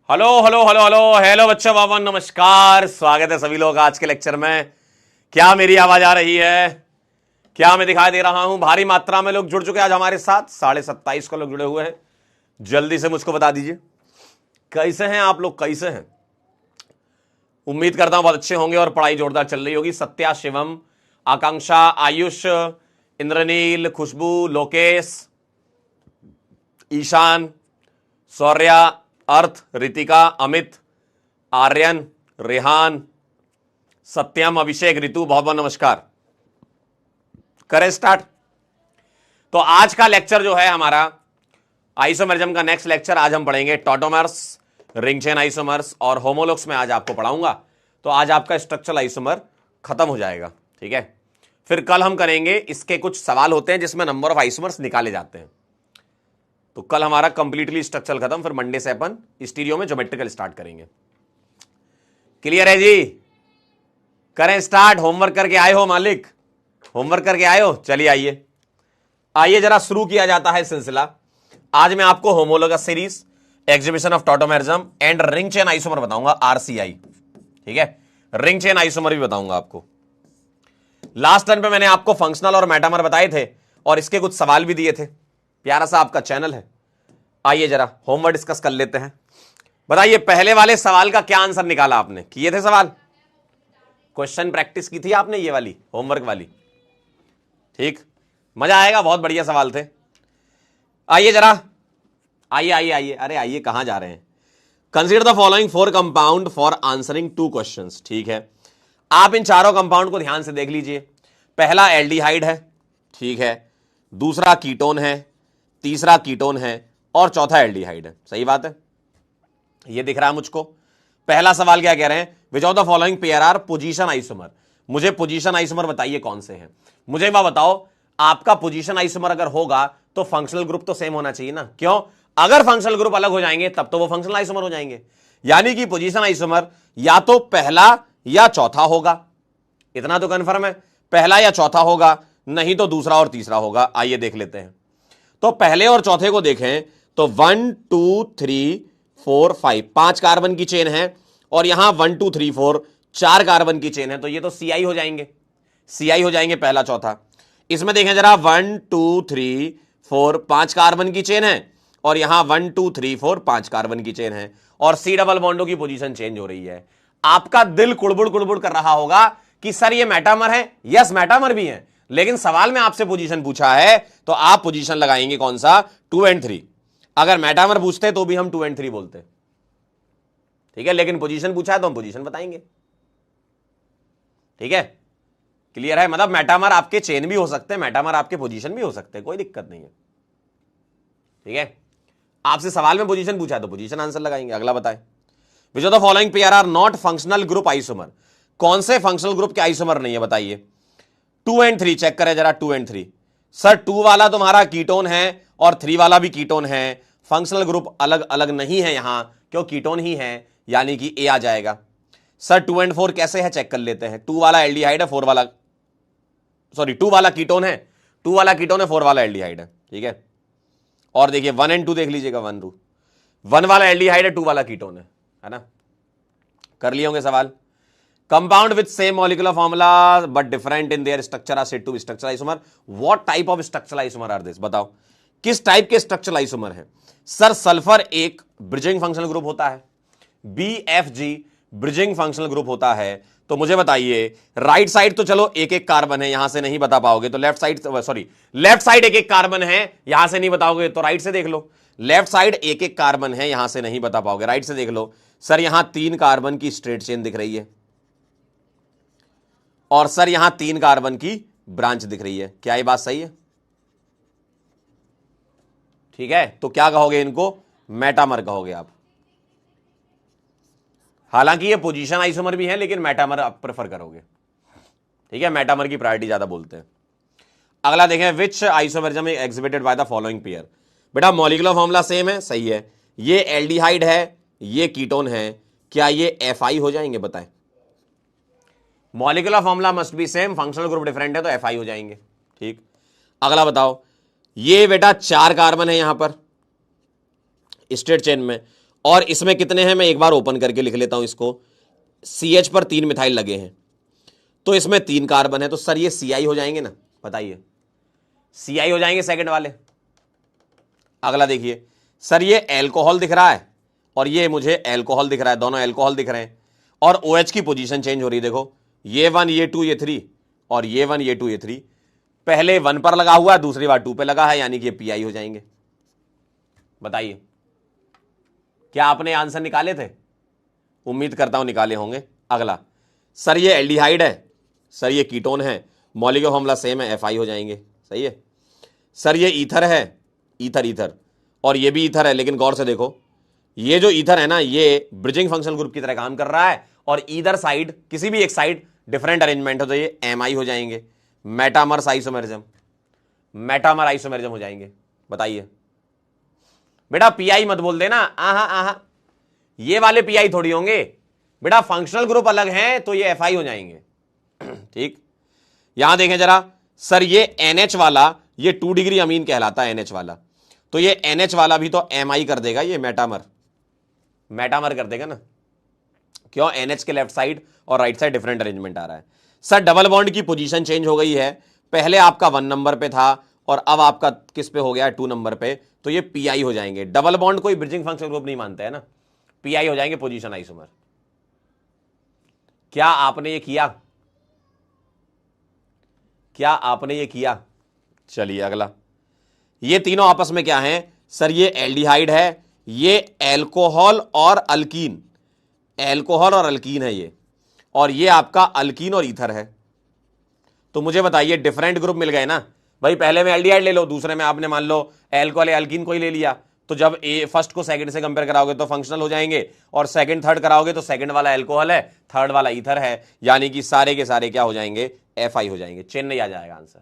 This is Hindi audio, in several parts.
Hello hello hello hello hello बच्चों, बाबा नमस्कार, स्वागत है सभी लोग आज के लेक्चर में। क्या मेरी आवाज आ रही है? क्या मैं दिखाई दे रहा हूं? भारी मात्रा में लोग जुड़ चुके हैं आज हमारे साथ, 27.5 को लोग जुड़े हुए हैं। जल्दी से मुझको बता दीजिए कैसे हैं आप लोग, कैसे हैं? उम्मीद करता हूं बहुत अच्छे होंगे और पढ़ाई जोरदार चल रही होगी। सत्या, शिवम, आकांक्षा, आयुष, इंद्रनील, खुशबू, लोकेश, ईशान, सौर्या, अर्थ, रितिका, अमित, आर्यन, रेहान, सत्यम, अभिषेक, ऋतु, बहुत बहुत नमस्कार। करें स्टार्ट। तो आज का लेक्चर जो है हमारा आइसोमरिज्म का नेक्स्ट लेक्चर, आज हम पढ़ेंगे टॉटोमर्स, रिंग चेन आइसोमर्स और होमोलॉग्स में आज आपको पढ़ाऊंगा। तो आज आपका स्ट्रक्चरल आइसोमर खत्म हो जाएगा, ठीक है। फिर कल हम करेंगे, इसके कुछ सवाल होते हैं जिसमें नंबर ऑफ आइसोमर्स निकाले जाते हैं। तो कल हमारा कंप्लीटली स्ट्रक्चरल खत्म, फिर मंडे से अपन स्टीरियो में ज्योमेट्रिकल स्टार्ट करेंगे। क्लियर है जी? करें स्टार्ट। होमवर्क करके आए हो मालिक? होमवर्क करके आए हो? चलिए आइए आइए जरा शुरू किया जाता है सिलसिला। आज मैं आपको homologous series, exhibition of tautomerism and ring chain isomer बताऊंगा, आरसीआई, ठीक है। रिंग चेन आइसोमर भी बताऊंगा आपको। लास्ट टर्न पे मैंने आपको फंक्शनल और मेटामर बताए थे और इसके कुछ सवाल भी दिए थे। प्यारा सा आपका चैनल है। आइए जरा होमवर्क डिस्कस कर लेते हैं। बताइए पहले वाले सवाल का क्या आंसर निकाला आपने? किए थे सवाल? क्वेश्चन प्रैक्टिस की थी आपने? ये वाली होमवर्क वाली, ठीक, मजा आएगा, बहुत बढ़िया सवाल थे। आइए जरा, आइए आइए आइए, अरे आइए, कहां जा रहे हैं? Consider the following 4 compound for answering 2 questions, ठीक है। आप इन चारों कंपाउंड को ध्यान से देख लीजिए। पहला एल्डिहाइड है, ठीक है, दूसरा कीटोन है, तीसरा कीटोन है और चौथा एल्डिहाइड है। सही बात है, ये दिख रहा है मुझको। पहला सवाल क्या कह रहे हैं? Which of the following pair are position isomer. मुझे पोजीशन आइसोमर बताइए कौन से हैं। मुझे वह बताओ, आपका पोजीशन आइसोमर अगर होगा तो फंक्शनल ग्रुप तो सेम होना चाहिए ना। क्यों? अगर फंक्शनल ग्रुप अलग हो जाएंगे तब तो वो फंक्शनल आइसोमर हो जाएंगे। यानी कि पोजीशन आइसोमर या तो पहला या चौथा होगा, इतना तो कंफर्म है, पहला या चौथा होगा, नहीं तो दूसरा और तीसरा होगा। आइए देख लेते हैं। तो पहले और चौथे को देखें तो 1 2 3 4 5, 5 कार्बन की चेन है और यहां 1 2 3 4 4 कार्बन की चेन है। तो ये तो सीआई हो जाएंगे, सीआई हो जाएंगे पहला चौथा। इसमें देखें जरा, 1 2 3 4 5 कार्बन की चेन है और यहां 1 2 3 4 5 कार्बन की चेन है और सी डबल बॉन्डों की पोजीशन चेंज हो रही है। आपका दिल कुड़बुड़ कुड़बुड़ कर रहा होगा कि सर ये मेटामर है। यस, मेटामर भी है, लेकिन सवाल में आपसे पोजीशन पूछा है तो आप पोजीशन लगाएंगे कौन सा? 2 और 3। अगर मेटामर पूछते तो भी हम 2 और 3 बोलते, ठीक है, लेकिन पोजीशन पूछा है तो हम पोजीशन बताएंगे, ठीक है। क्लियर है? मतलब मेटामर आपके चेन भी हो सकते हैं, मेटामर आपके पोजीशन भी हो सकते हैं, कोई दिक्कत नहीं है, ठीक है। आपसे सवाल में पोजीशन पूछा है तो पोजीशन आंसर लगाएंगे। अगला बताएं, which of the following pair are not functional group isomer. कौन से फंक्शनल ग्रुप के आइसोमर नहीं है बताइए? 2 और 3 चेक करें जरा, 2 और 3। सर 2 वाला तुम्हारा कीटोन है और 3 वाला भी कीटोन है। फंक्शनल ग्रुप अलग अलग नहीं है यहां, क्यों? कीटोन ही है, यानी कि ए आ जाएगा। सर 2 और 4 कैसे है चेक कर लेते हैं। 2 वाला एल्डिहाइड है, 4 वाला, सॉरी 2 वाला कीटोन है, 2 वाला कीटोन है, 4 वाला एल्डिहाइड है, ठीक है। और देखिए 1 और 2 देख लीजिएगा, 1 वाला एल्डिहाइड है, 2 वाला कीटोन है ना। कर लिए होंगे सवाल। Compound with same molecular formula but different in their structure are said to be structural isomer. What type of structural isomer are this? बताओ किस टाइप के स्ट्रक्चरल आइसोमर है। सर सल्फर एक ब्रिजिंग फंक्शनल ग्रुप होता है, BFG ब्रिजिंग फंक्शनल ग्रुप होता है। तो मुझे बताइए, राइट साइड तो चलो एक एक कार्बन है, यहां से नहीं बता पाओगे, तो left side, sorry left side एक एक कार्बन है, यहां से नहीं बताओगे तो राइट से देख लो। लेफ्ट साइड एक एक कार्बन है, यहां से नहीं बता पाओगे, राइट से देख लो। सर यहां 3 कार्बन की स्ट्रेट चेन दिख रही है और सर यहां 3 कार्बन की ब्रांच दिख रही है। क्या ये बात सही है? ठीक है, तो क्या कहोगे इनको? मेटामर कहोगे आप। हालांकि ये पोजीशन आइसोमर भी है, लेकिन मेटामर आप प्रेफर करोगे, ठीक है, मेटामर की प्रायोरिटी ज्यादा बोलते हैं। अगला देखें, which isomerism is exhibited by the following pair. बेटा मॉलिक्यूलर फॉर्मूला सेम है, सही है। ये एल्डिहाइड है, ये कीटोन है, क्या ये FI हो जाएंगे? बताएं। Molecular formula must be same, functional group different है तो FI हो जाएंगे, ठीक। अगला बताओ, ये बेटा 4 कार्बन है यहां पर स्ट्रेट चेन में और इसमें कितने हैं, मैं एक बार ओपन करके लिख लेता हूं इसको। CH पर 3 मिथाइल लगे हैं, तो इसमें 3 कार्बन है, तो सर ये CI हो जाएंगे ना, बताइए। CI हो जाएंगे सेकंड वाले। अगला देखिए सर, ये एल्कोहल दिख रहा है और ये मुझे एल्कोहल दिख रहा है, दोनों एल्कोहल दिख रहे हैं, और OH की पोजीशन चेंज हो रही है। देखो ये 1 ये 2 ये 3 और ये 1 ये 2 ये 3, पहले 1 पर लगा हुआ है, दूसरी बार 2 पे लगा है, यानी कि ये PI हो जाएंगे। बताइए क्या आपने आंसर निकाले थे? उम्मीद करता हूं निकाले होंगे। अगला सर, ये एल्डिहाइड है, सर ये कीटोन है, मॉलिक्यूलर फॉर्मूला सेम है, FI हो जाएंगे। सही है सर, ये ईथर है, ईथर ईथर, और ये भी ईथर है, लेकिन गौर से देखो ये जो ईथर है ना, ये ब्रिजिंग फंक्शनल ग्रुप की तरह काम कर रहा है, और ईदर साइड, किसी भी एक साइड डिफरेंट अरेंजमेंट हो तो ये MI हो जाएंगे, मेटामर्स आइसोमेरिज्म, मेटामर आइसोमेरिज्म हो जाएंगे। बताइए बेटा PI मत बोल देना, आहा आहा, ये वाले PI थोड़ी होंगे बेटा, फंक्शनल ग्रुप अलग हैं तो ये FI हो जाएंगे। ठीक, यहां देखें जरा सर, ये NH वाला, ये 2 डिग्री अमीन कहलाता है NH वाला, तो ये NH वाला भी तो MI कर देगा, ये मेटामर कर देगा ना, क्यों? NH के लेफ्ट साइड और राइट साइड डिफरेंट अरेंजमेंट आ रहा है। सर डबल बॉन्ड की पोजीशन चेंज हो गई है, पहले आपका 1 नंबर पे था और अब आपका किस पे हो गया, 2 नंबर पे, तो ये PI हो जाएंगे। डबल बॉन्ड कोई ब्रिजिंग फंक्शनल ग्रुप नहीं मानते है ना, PI हो जाएंगे, पोजीशन आइसोमर। क्या आपने ये किया? क्या आपने ये किया? चलिए अगला, ये तीनों आपस में क्या हैं सर, ये एल्डिहाइड है, ये एल्कोहल और अल्कीन, एल्कोहल और अल्कीन है ये, और ये आपका अल्कीन और ईथर है। तो मुझे बताइए डिफरेंट ग्रुप मिल गए ना भाई, पहले में एल्डिहाइड ले लो, दूसरे में आपने मान लो एल्कोहल या अल्कीन को ही ले लिया, तो जब फर्स्ट को सेकंड से कंपेयर कराओगे तो फंक्शनल हो जाएंगे, और सेकंड थर्ड कराओगे तो सेकंड वाला एल्कोहल है, थर्ड वाला ईथर है, यानी कि सारे के सारे क्या हो जाएंगे, FI हो जाएंगे। चेन्नई आ जाएगा आंसर।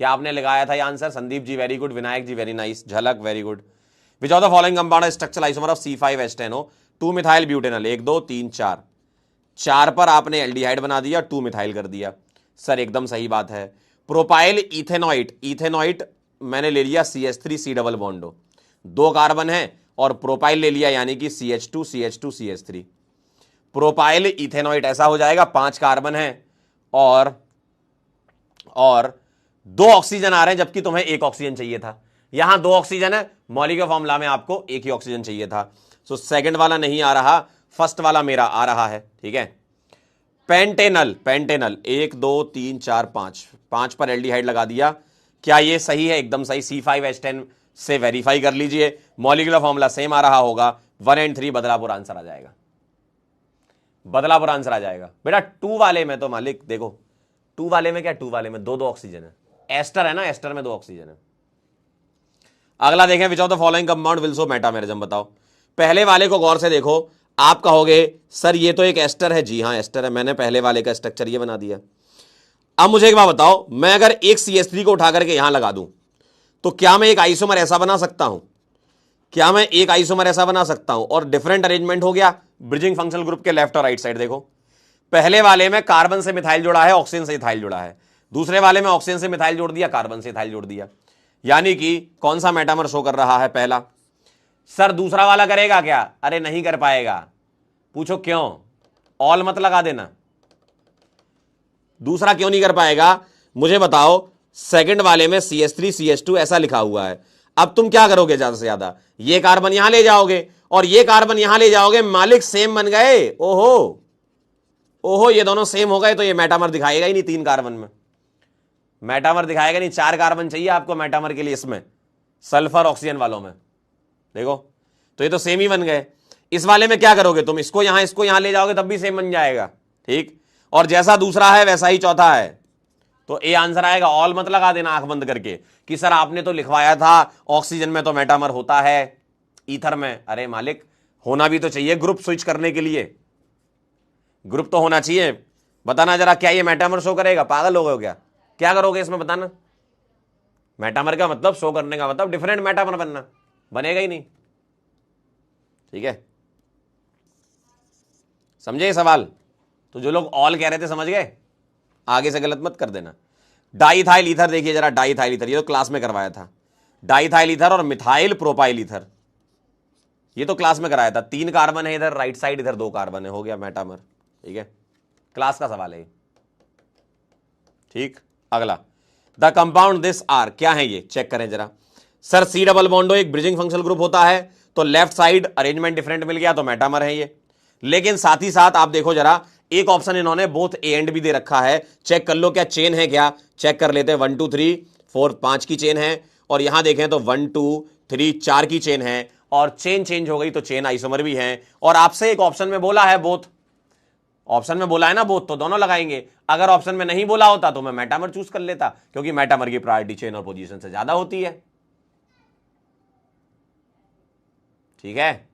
क्या आपने लगाया था ये answer? Sandeep ji very good, Vinayak जी वेरी नाइस, झलक very good. Which of the following compound structural isomer of C5H10O, 2 methyl butanol, 1 2 3 4, 4 पर आपने एल्डिहाइड बना दिया, 2 मिथाइल कर दिया। सर एकदम सही बात है। प्रोपाइल इथेनॉइट, इथेनॉइट मैंने ले लिया CH3C डबल बॉन्डो, 2 कार्बन है, और प्रोपाइल ले लिया यानी कि CH2 CH2 CH3, प्रोपाइल इथेनॉइट ऐसा हो जाएगा, 5 कार्बन है और 2 ऑक्सीजन आ रहे हैं, जबकि तुम्हें 1 ऑक्सीजन चाहिए था। यहां 2 ऑक्सीजन है, मॉलिक्यूलर फॉर्मूला में आपको 1 ही ऑक्सीजन चाहिए था, सो सेकंड वाला नहीं आ रहा, फर्स्ट वाला मेरा आ रहा है। ठीक है, पेंटेनल, पेंटेनल 1 2 3 4 5, 5 पर एल्डिहाइड लगा दिया। क्या ये सही है? एकदम सही। C5H10 से वेरीफाई कर लीजिए, मॉलिक्यूलर फॉर्मूला सेम आ रहा होगा, 1 और 3 बदलापुर आंसर आ जाएगा, बदलापुर आंसर आ जाएगा। बेटा 2 वाले में तो मालिक देखो, 2 वाले में क्या, 2 वाले में 2 ऑक्सीजन है, एस्टर है ना, एस्टर में 2 ऑक्सीजन है। अगला देखें, विच of the following compound will show metamerism, बताओ। पहले वाले को गौर से देखो, आप कहोगे सर ये तो एक एस्टर है, जी हां एस्टर है, मैंने पहले वाले का स्ट्रक्चर ये बना दिया। अब मुझे एक बात बताओ, मैं अगर एक CH3 को उठा करके यहां लगा दूं तो क्या मैं एक आइसोमर ऐसा बना सकता हूं? क्या मैं एक आइसोमर ऐसा बना सकता हूं? और डिफरेंट अरेंजमेंट हो गया ब्रिजिंग फंक्शनल ग्रुप के लेफ्ट और राइट साइड। देखो पहले वाले में कार्बन से मिथाइल जोड़ा है, ऑक्सीजन से इथाइल जोड़ा है, दूसरे वाले में ऑक्सीजन से मिथाइल जोड़ दिया, कार्बन से इथाइल जोड़ दिया, यानी कि कौन सा मेटामर शो कर रहा है? पहला। सर दूसरा वाला करेगा क्या? अरे नहीं कर पाएगा। पूछो क्यों? ऑल मत लगा देना। दूसरा क्यों नहीं कर पाएगा मुझे बताओ। सेकंड वाले में CH3 CH2 ऐसा लिखा हुआ है। अब तुम क्या करोगे? ज्यादा से ज्यादा ये कार्बन यहां ले जाओगे और ये कार्बन यहां ले जाओगे, मालिक सेम बन गए। ओहो ओहो, ये दोनों सेम हो गए तो ये मेटामर दिखाएगा ही नहीं। 3 कार्बन में मेटामर दिखाएगा नहीं, 4 कार्बन चाहिए आपको मेटामर के लिए। इसमें सल्फर ऑक्सीजन वालों में देखो तो ये तो सेम ही बन गए। इस वाले में क्या करोगे तुम? इसको यहां ले जाओगे तब भी सेम बन जाएगा। ठीक, और जैसा दूसरा है वैसा ही चौथा है, तो ए आंसर आएगा। ऑल मत लगा देना आंख बंद करके कि सर आपने तो लिखवाया था ऑक्सीजन में तो मेटामर होता है, ईथर में। अरे मालिक होना भी तो चाहिए ग्रुप स्विच करने के लिए, ग्रुप तो होना चाहिए। बताना जरा, क्या ये मेटामर शो करेगा? पागल हो गए हो क्या? क्या करोगे इसमें बताना? मेटामर का मतलब, शो करने का मतलब डिफरेंट मेटामर बनना, बनेगा ही नहीं। ठीक है, समझे ये सवाल? तो जो लोग ऑल कह रहे थे समझ गए, आगे से गलत मत कर देना। डाइथाइल ईथर देखिए जरा, डाइथाइल ईथर ये तो क्लास में करवाया था। डाइथाइल ईथर और मिथाइल प्रोपाइल ईथर, ये तो क्लास में कराया था, 3 कार्बन है इधर राइट साइड, इधर 2 कार्बन है, हो गया मेटामर। ठीक है, क्लास का सवाल है। ठीक, अगला, द कंपाउंड दिस आर, क्या है ये, चेक करें जरा। सर सी डबल बॉन्डो एक ब्रिजिंग फंक्शनल ग्रुप होता है, तो लेफ्ट साइड अरेंजमेंट डिफरेंट मिल गया तो मेटामर है ये। लेकिन साथ ही साथ आप देखो जरा, एक ऑप्शन इन्होंने बोथ ए एंड बी दे रखा है, चेक कर लो क्या चेन है क्या, चेक कर लेते हैं। 1 2 3 4 5 की चेन है, और यहां देखें तो 1 2 3 4 की चेन है, और चेन चेंज हो गई तो चेन आइसोमर भी है। और आपसे एक ऑप्शन में बोला है बोथ, ऑप्शन में बोला है ना बोथ, तो दोनों लगाएंगे। अगर ऑप्शन में नहीं बोला होता तो मैं मेटामर चूज कर लेता, क्योंकि मेटामर की प्रायोरिटी चेन और पोजीशन से ज्यादा होती है। ठीक है,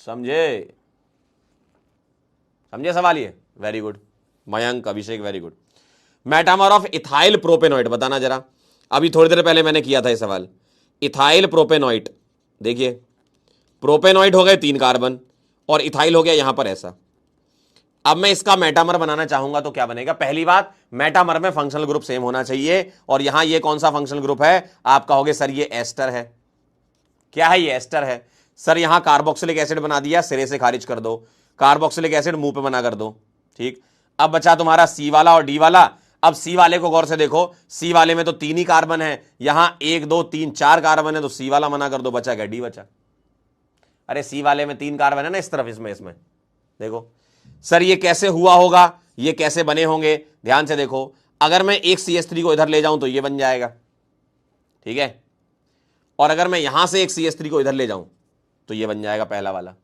समझे, समझे सवाल ये, very good Mayank, Abhishek, very good. Metamer of ethyl propanoate बताना जरा, अभी थोड़ी देर पहले मैंने किया था ये सवाल। इथाइल प्रोपेनॉइड, देखिए प्रोपेनॉइड हो गए 3 कार्बन, और इथाइल हो गया यहां पर ऐसा। अब मैं इसका मेटामर बनाना चाहूंगा तो क्या बनेगा, पहली बात मेटामर में फंक्शनल ग्रुप सेम होना चाहिए, और यहां ये कौन सा फंक्शनल ग्रुप है, आप कहोगे सर ये एस्टर है। क्या है ये, एस्टर है। सर यहां कार्बोक्सिलिक एसिड बना दिया, सिरे से खारिज कर दो, कार्बोक्सिलिक एसिड मुंह पे बना कर दो। ठीक, अब बचा तुम्हारा सी वाला और डी वाला। अब सी वाले को गौर से देखो, सी वाले में तो 3 ही कार्बन है, यहां 1 2 3 4 कार्बन है, तो सी वाला मना कर दो, बचा क्या, डी बचा। अरे सी वाले में 3 कार्बन है ना इस तरफ, इसमें देखो। सर ये कैसे हुआ होगा, ये कैसे बने होंगे, ध्यान से देखो। अगर मैं एक CH3 को इधर ले जाऊं तो ये बन जाएगा, ठीक है, और अगर मैं यहां से एक CH3 को इधर ले जाऊं तो ये बन जाएगा पहला वाला,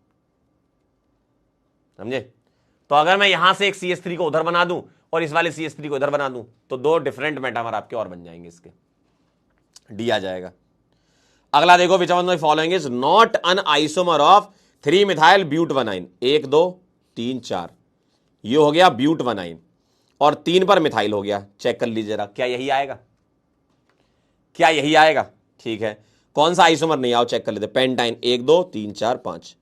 समझे। तो अगर मैं यहां से एक CH3 को उधर बना दूं और इस वाले CH3 को इधर बना दूं तो 2 डिफरेंट मेटामर आपके और बन जाएंगे, इसके डी आ जाएगा। अगला देखो, which one of the following is not an isomer of 3 methyl but one yne. 1 2 3 4, ये हो गया ब्यूटवनाइन, और 3 पर मिथाइल हो गया। चेक कर लीजिए जरा, क्या यही आएगा, क्या यही आएगा। ठीक है, कौन सा आइसोमर नहीं, आओ चेक कर लेते। पेंटाइन 1 2 3 4 5,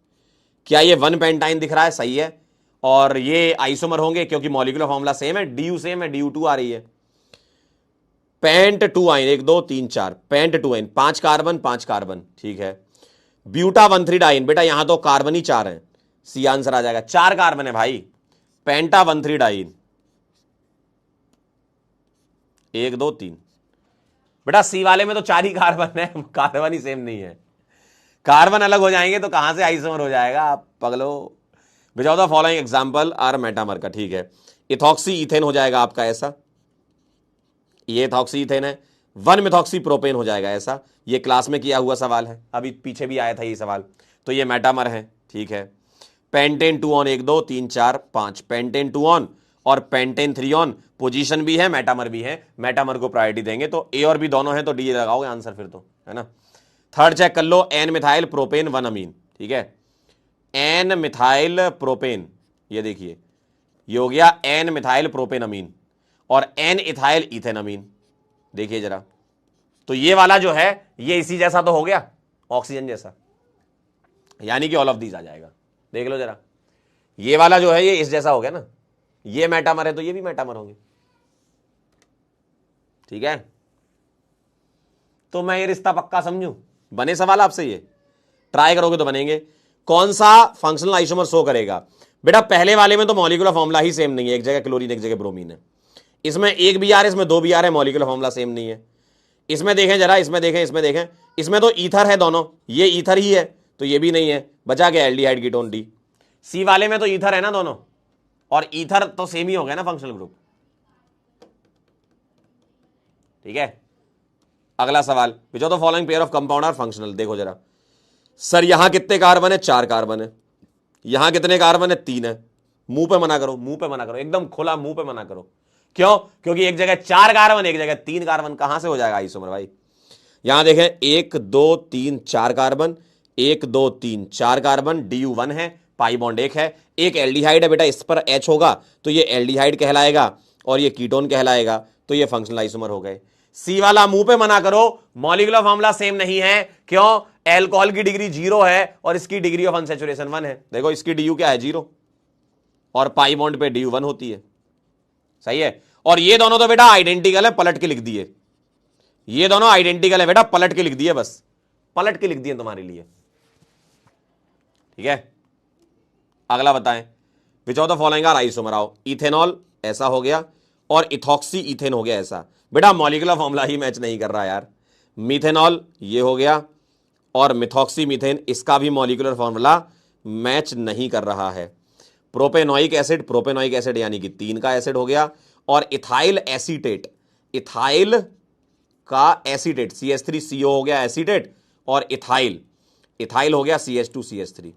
क्या ये 1 पेंटाइन दिख रहा है, सही है। और ये आइसोमर होंगे क्योंकि मॉलिक्यूलर फॉर्मूला सेम है, DU सेम है, DU2 आ रही है। पेंट 2 आइन 1 2 3 4, पेंट 2 आइन 5 कार्बन 5 कार्बन, ठीक है। ब्यूटा 1 3 डाइन, बेटा यहां तो कार्बन ही 4 है, सी आंसर आ जाएगा। 4 कार्बन है भाई, पेंटा 1 3 डाइन 1 2 3। बेटा सी वाले में तो 4 ही कार्बन है, कार्बन ही सेम नहीं है, कार्बन अलग हो जाएंगे तो कहां से आइसोमर हो जाएगा, आप पगलो। Which the following example are metamer का, ठीक है। इथॉक्सी इथेन हो जाएगा आपका ऐसा, ये इथॉक्सी इथेन है। 1 मिथॉक्सी प्रोपेन हो जाएगा ऐसा, ये क्लास में किया हुआ सवाल है, अभी पीछे भी आया था ये सवाल, तो ये मेटामर है, ठीक है। पेंटेन 2 ऑन 1 2 3 4 5, पेंटेन 2 ऑन और पेंटेन 3 ऑन, पोजीशन भी है मेटामर भी है, मेटामर को प्रायोरिटी देंगे, तो ए और बी दोनों है तो डी लगाओगे आंसर फिर तो, है ना। थर्ड चेक कर लो, एन मिथाइल प्रोपेन 1 अमीन, ठीक है। एन मिथाइल प्रोपेन, ये देखिए ये हो गया एन मिथाइल प्रोपेन अमीन, और एन इथाइल इथेन अमीन, देखिए जरा। तो ये वाला जो है ये इसी जैसा तो हो गया, ऑक्सीजन जैसा, यानी कि ऑल ऑफ दीज आ जाएगा। देख लो जरा, ये वाला जो है ये इस जैसा हो गया ना, ये मेटामर है तो ये भी मेटामर होंगे, ठीक है। तो मैं ये रिश्ता पक्का समझूं, बने सवाल आपसे, ये ट्राई करोगे तो बनेंगे। कौन सा फंक्शनल आइसोमर शो करेगा, बेटा पहले वाले में तो मॉलिक्यूलर फॉर्मूला ही सेम नहीं है, एक जगह क्लोरीन एक जगह ब्रोमीन है, इसमें 1 Br है, इसमें 2 Br है, मॉलिक्यूलर फॉर्मूला सेम नहीं है। इसमें देखें जरा, इसमें देखें, इसमें देखें, इसमें तो ईथर है दोनों, ये ईथर ही है तो ये भी नहीं है, बचा गया एल्डिहाइड कीटोन डी। सी वाले में तो ईथर है ना दोनों, और ईथर तो सेम ही हो गया ना फंक्शनल ग्रुप, ठीक है। अगला सवाल, which of the following pair of compound are functional, देखो जरा। सर यहां कितने कार्बन है, 4 कार्बन है, यहां कितने कार्बन है, 3 है। मुंह पे मना करो, मुंह पे मना करो, एकदम खुला मुंह पे मना करो, क्यों, क्योंकि एक जगह 4 कार्बन एक जगह 3 कार्बन, कहां से हो जाएगा आइसोमर भाई। यहां देखें 1 2 3 4 कार्बन, 1 2 3 4 कार्बन, DU1 है, पाई बॉन्ड 1 है, एक एल्डिहाइड है बेटा, इस पर H होगा तो ये एल्डिहाइड कहलाएगा और ये कीटोन कहलाएगा, तो ये फंक्शनल आइसोमर हो गए। सी वाला मुंह पे मना करो, मॉलिक्यूलर फॉर्मूला सेम नहीं है, क्यों, एल्कोहल की डिग्री 0 है और इसकी डिग्री ऑफ अनसैचुरेशन 1 है। देखो इसकी DU क्या है, 0, और पाई बॉन्ड पे DU1 होती है, सही है। और ये दोनों तो बेटा आइडेंटिकल है, पलट के लिख दिए, ये दोनों आइडेंटिकल है बेटा, पलट के लिख दिए बस, पलट के लिख दिए तुम्हारे लिए। ठीक है, अगला बताएं, which of the following are isomer. आओ, इथेनॉल ऐसा हो गया और इथॉक्सी इथेन हो गया ऐसा। बेटा मॉलिक्यूलर फॉर्मूला ही मैच नहीं कर रहा यार। मीथेनॉल ये हो गया और मिथॉक्सी मीथेन, इसका भी मॉलिक्यूलर फॉर्मूला मैच नहीं कर रहा है। प्रोपेनोइक एसिड यानी कि 3 का एसिड हो गया, और इथाइल एसीटेट, इथाइल का एसीटेट CH3CO हो गया एसीटेट, और इथाइल हो गया CH2CH3।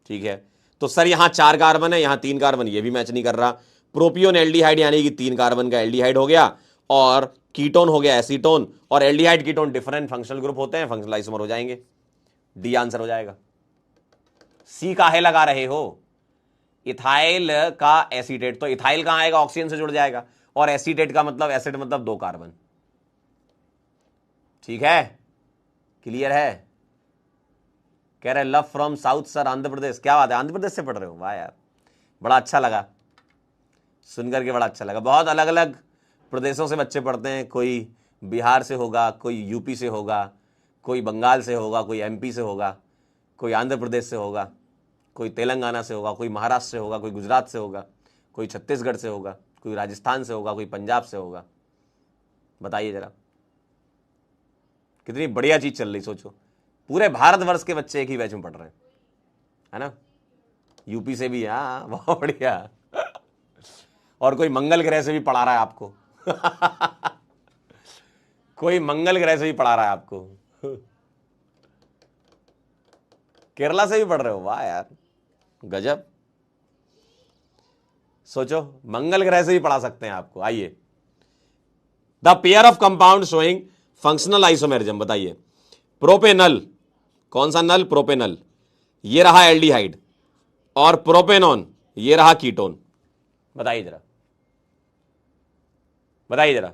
ठीक है, तो सर यहां 4 कार्बन है, यहां 3 कार्बन, ये भी मैच नहीं कर रहा। प्रोपियोन एल्डिहाइड यानी कि 3 कार्बन का एल्डिहाइड हो गया, और कीटोन हो गया एसीटोन, और aldehyde ketone different functional group होते हैं, फंक्शनल आइसोमर हो जाएंगे। डी आंसर हो जाएगा। सी काहे लगा रहे हो? इथाइल का एसीटेट, तो इथाइल कहां आएगा? ऑक्सीजन से जुड़ जाएगा, और एसीटेट का मतलब एसिड मतलब 2 कार्बन। ठीक है, क्लियर है? कह रहे love from south sir, Andhra Pradesh. क्या बात है, आंध्र प्रदेश से पढ़ रहे हो? वाह यार, बड़ा अच्छा लगा सुनकर के, बड़ा अच्छा लगा। बहुत अलग अलग प्रदेशों से बच्चे पढ़ते हैं, कोई बिहार से होगा, कोई यूपी से होगा, कोई बंगाल से होगा, कोई MP से होगा, कोई आंध्र प्रदेश से होगा, कोई तेलंगाना से होगा, कोई महाराष्ट्र से होगा, कोई गुजरात से होगा, कोई छत्तीसगढ़ से होगा, कोई राजस्थान से होगा, कोई पंजाब से होगा। बताइए जरा, कितनी बढ़िया चीज चल रही। सोचो, पूरे भारतवर्ष के बच्चे एक ही बैच में पढ़ रहे हैं, है ना? यूपी से भी, हाँ बहुत बढ़िया। और कोई मंगल ग्रह से भी पढ़ा रहा है आपको। कोई मंगल ग्रह से भी पढ़ा रहा है आपको। केरला से भी पढ़ रहे हो? वाह यार, गजब। सोचो, मंगल ग्रह से भी पढ़ा सकते हैं आपको। आइए, the pair of compound showing functional isomerism. बताइए, प्रोपेनल, कौन सा नल? प्रोपेनल, ये रहा एल्डिहाइड, और प्रोपेनॉन ये रहा कीटोन। बताइए जरा, बताइए जरा।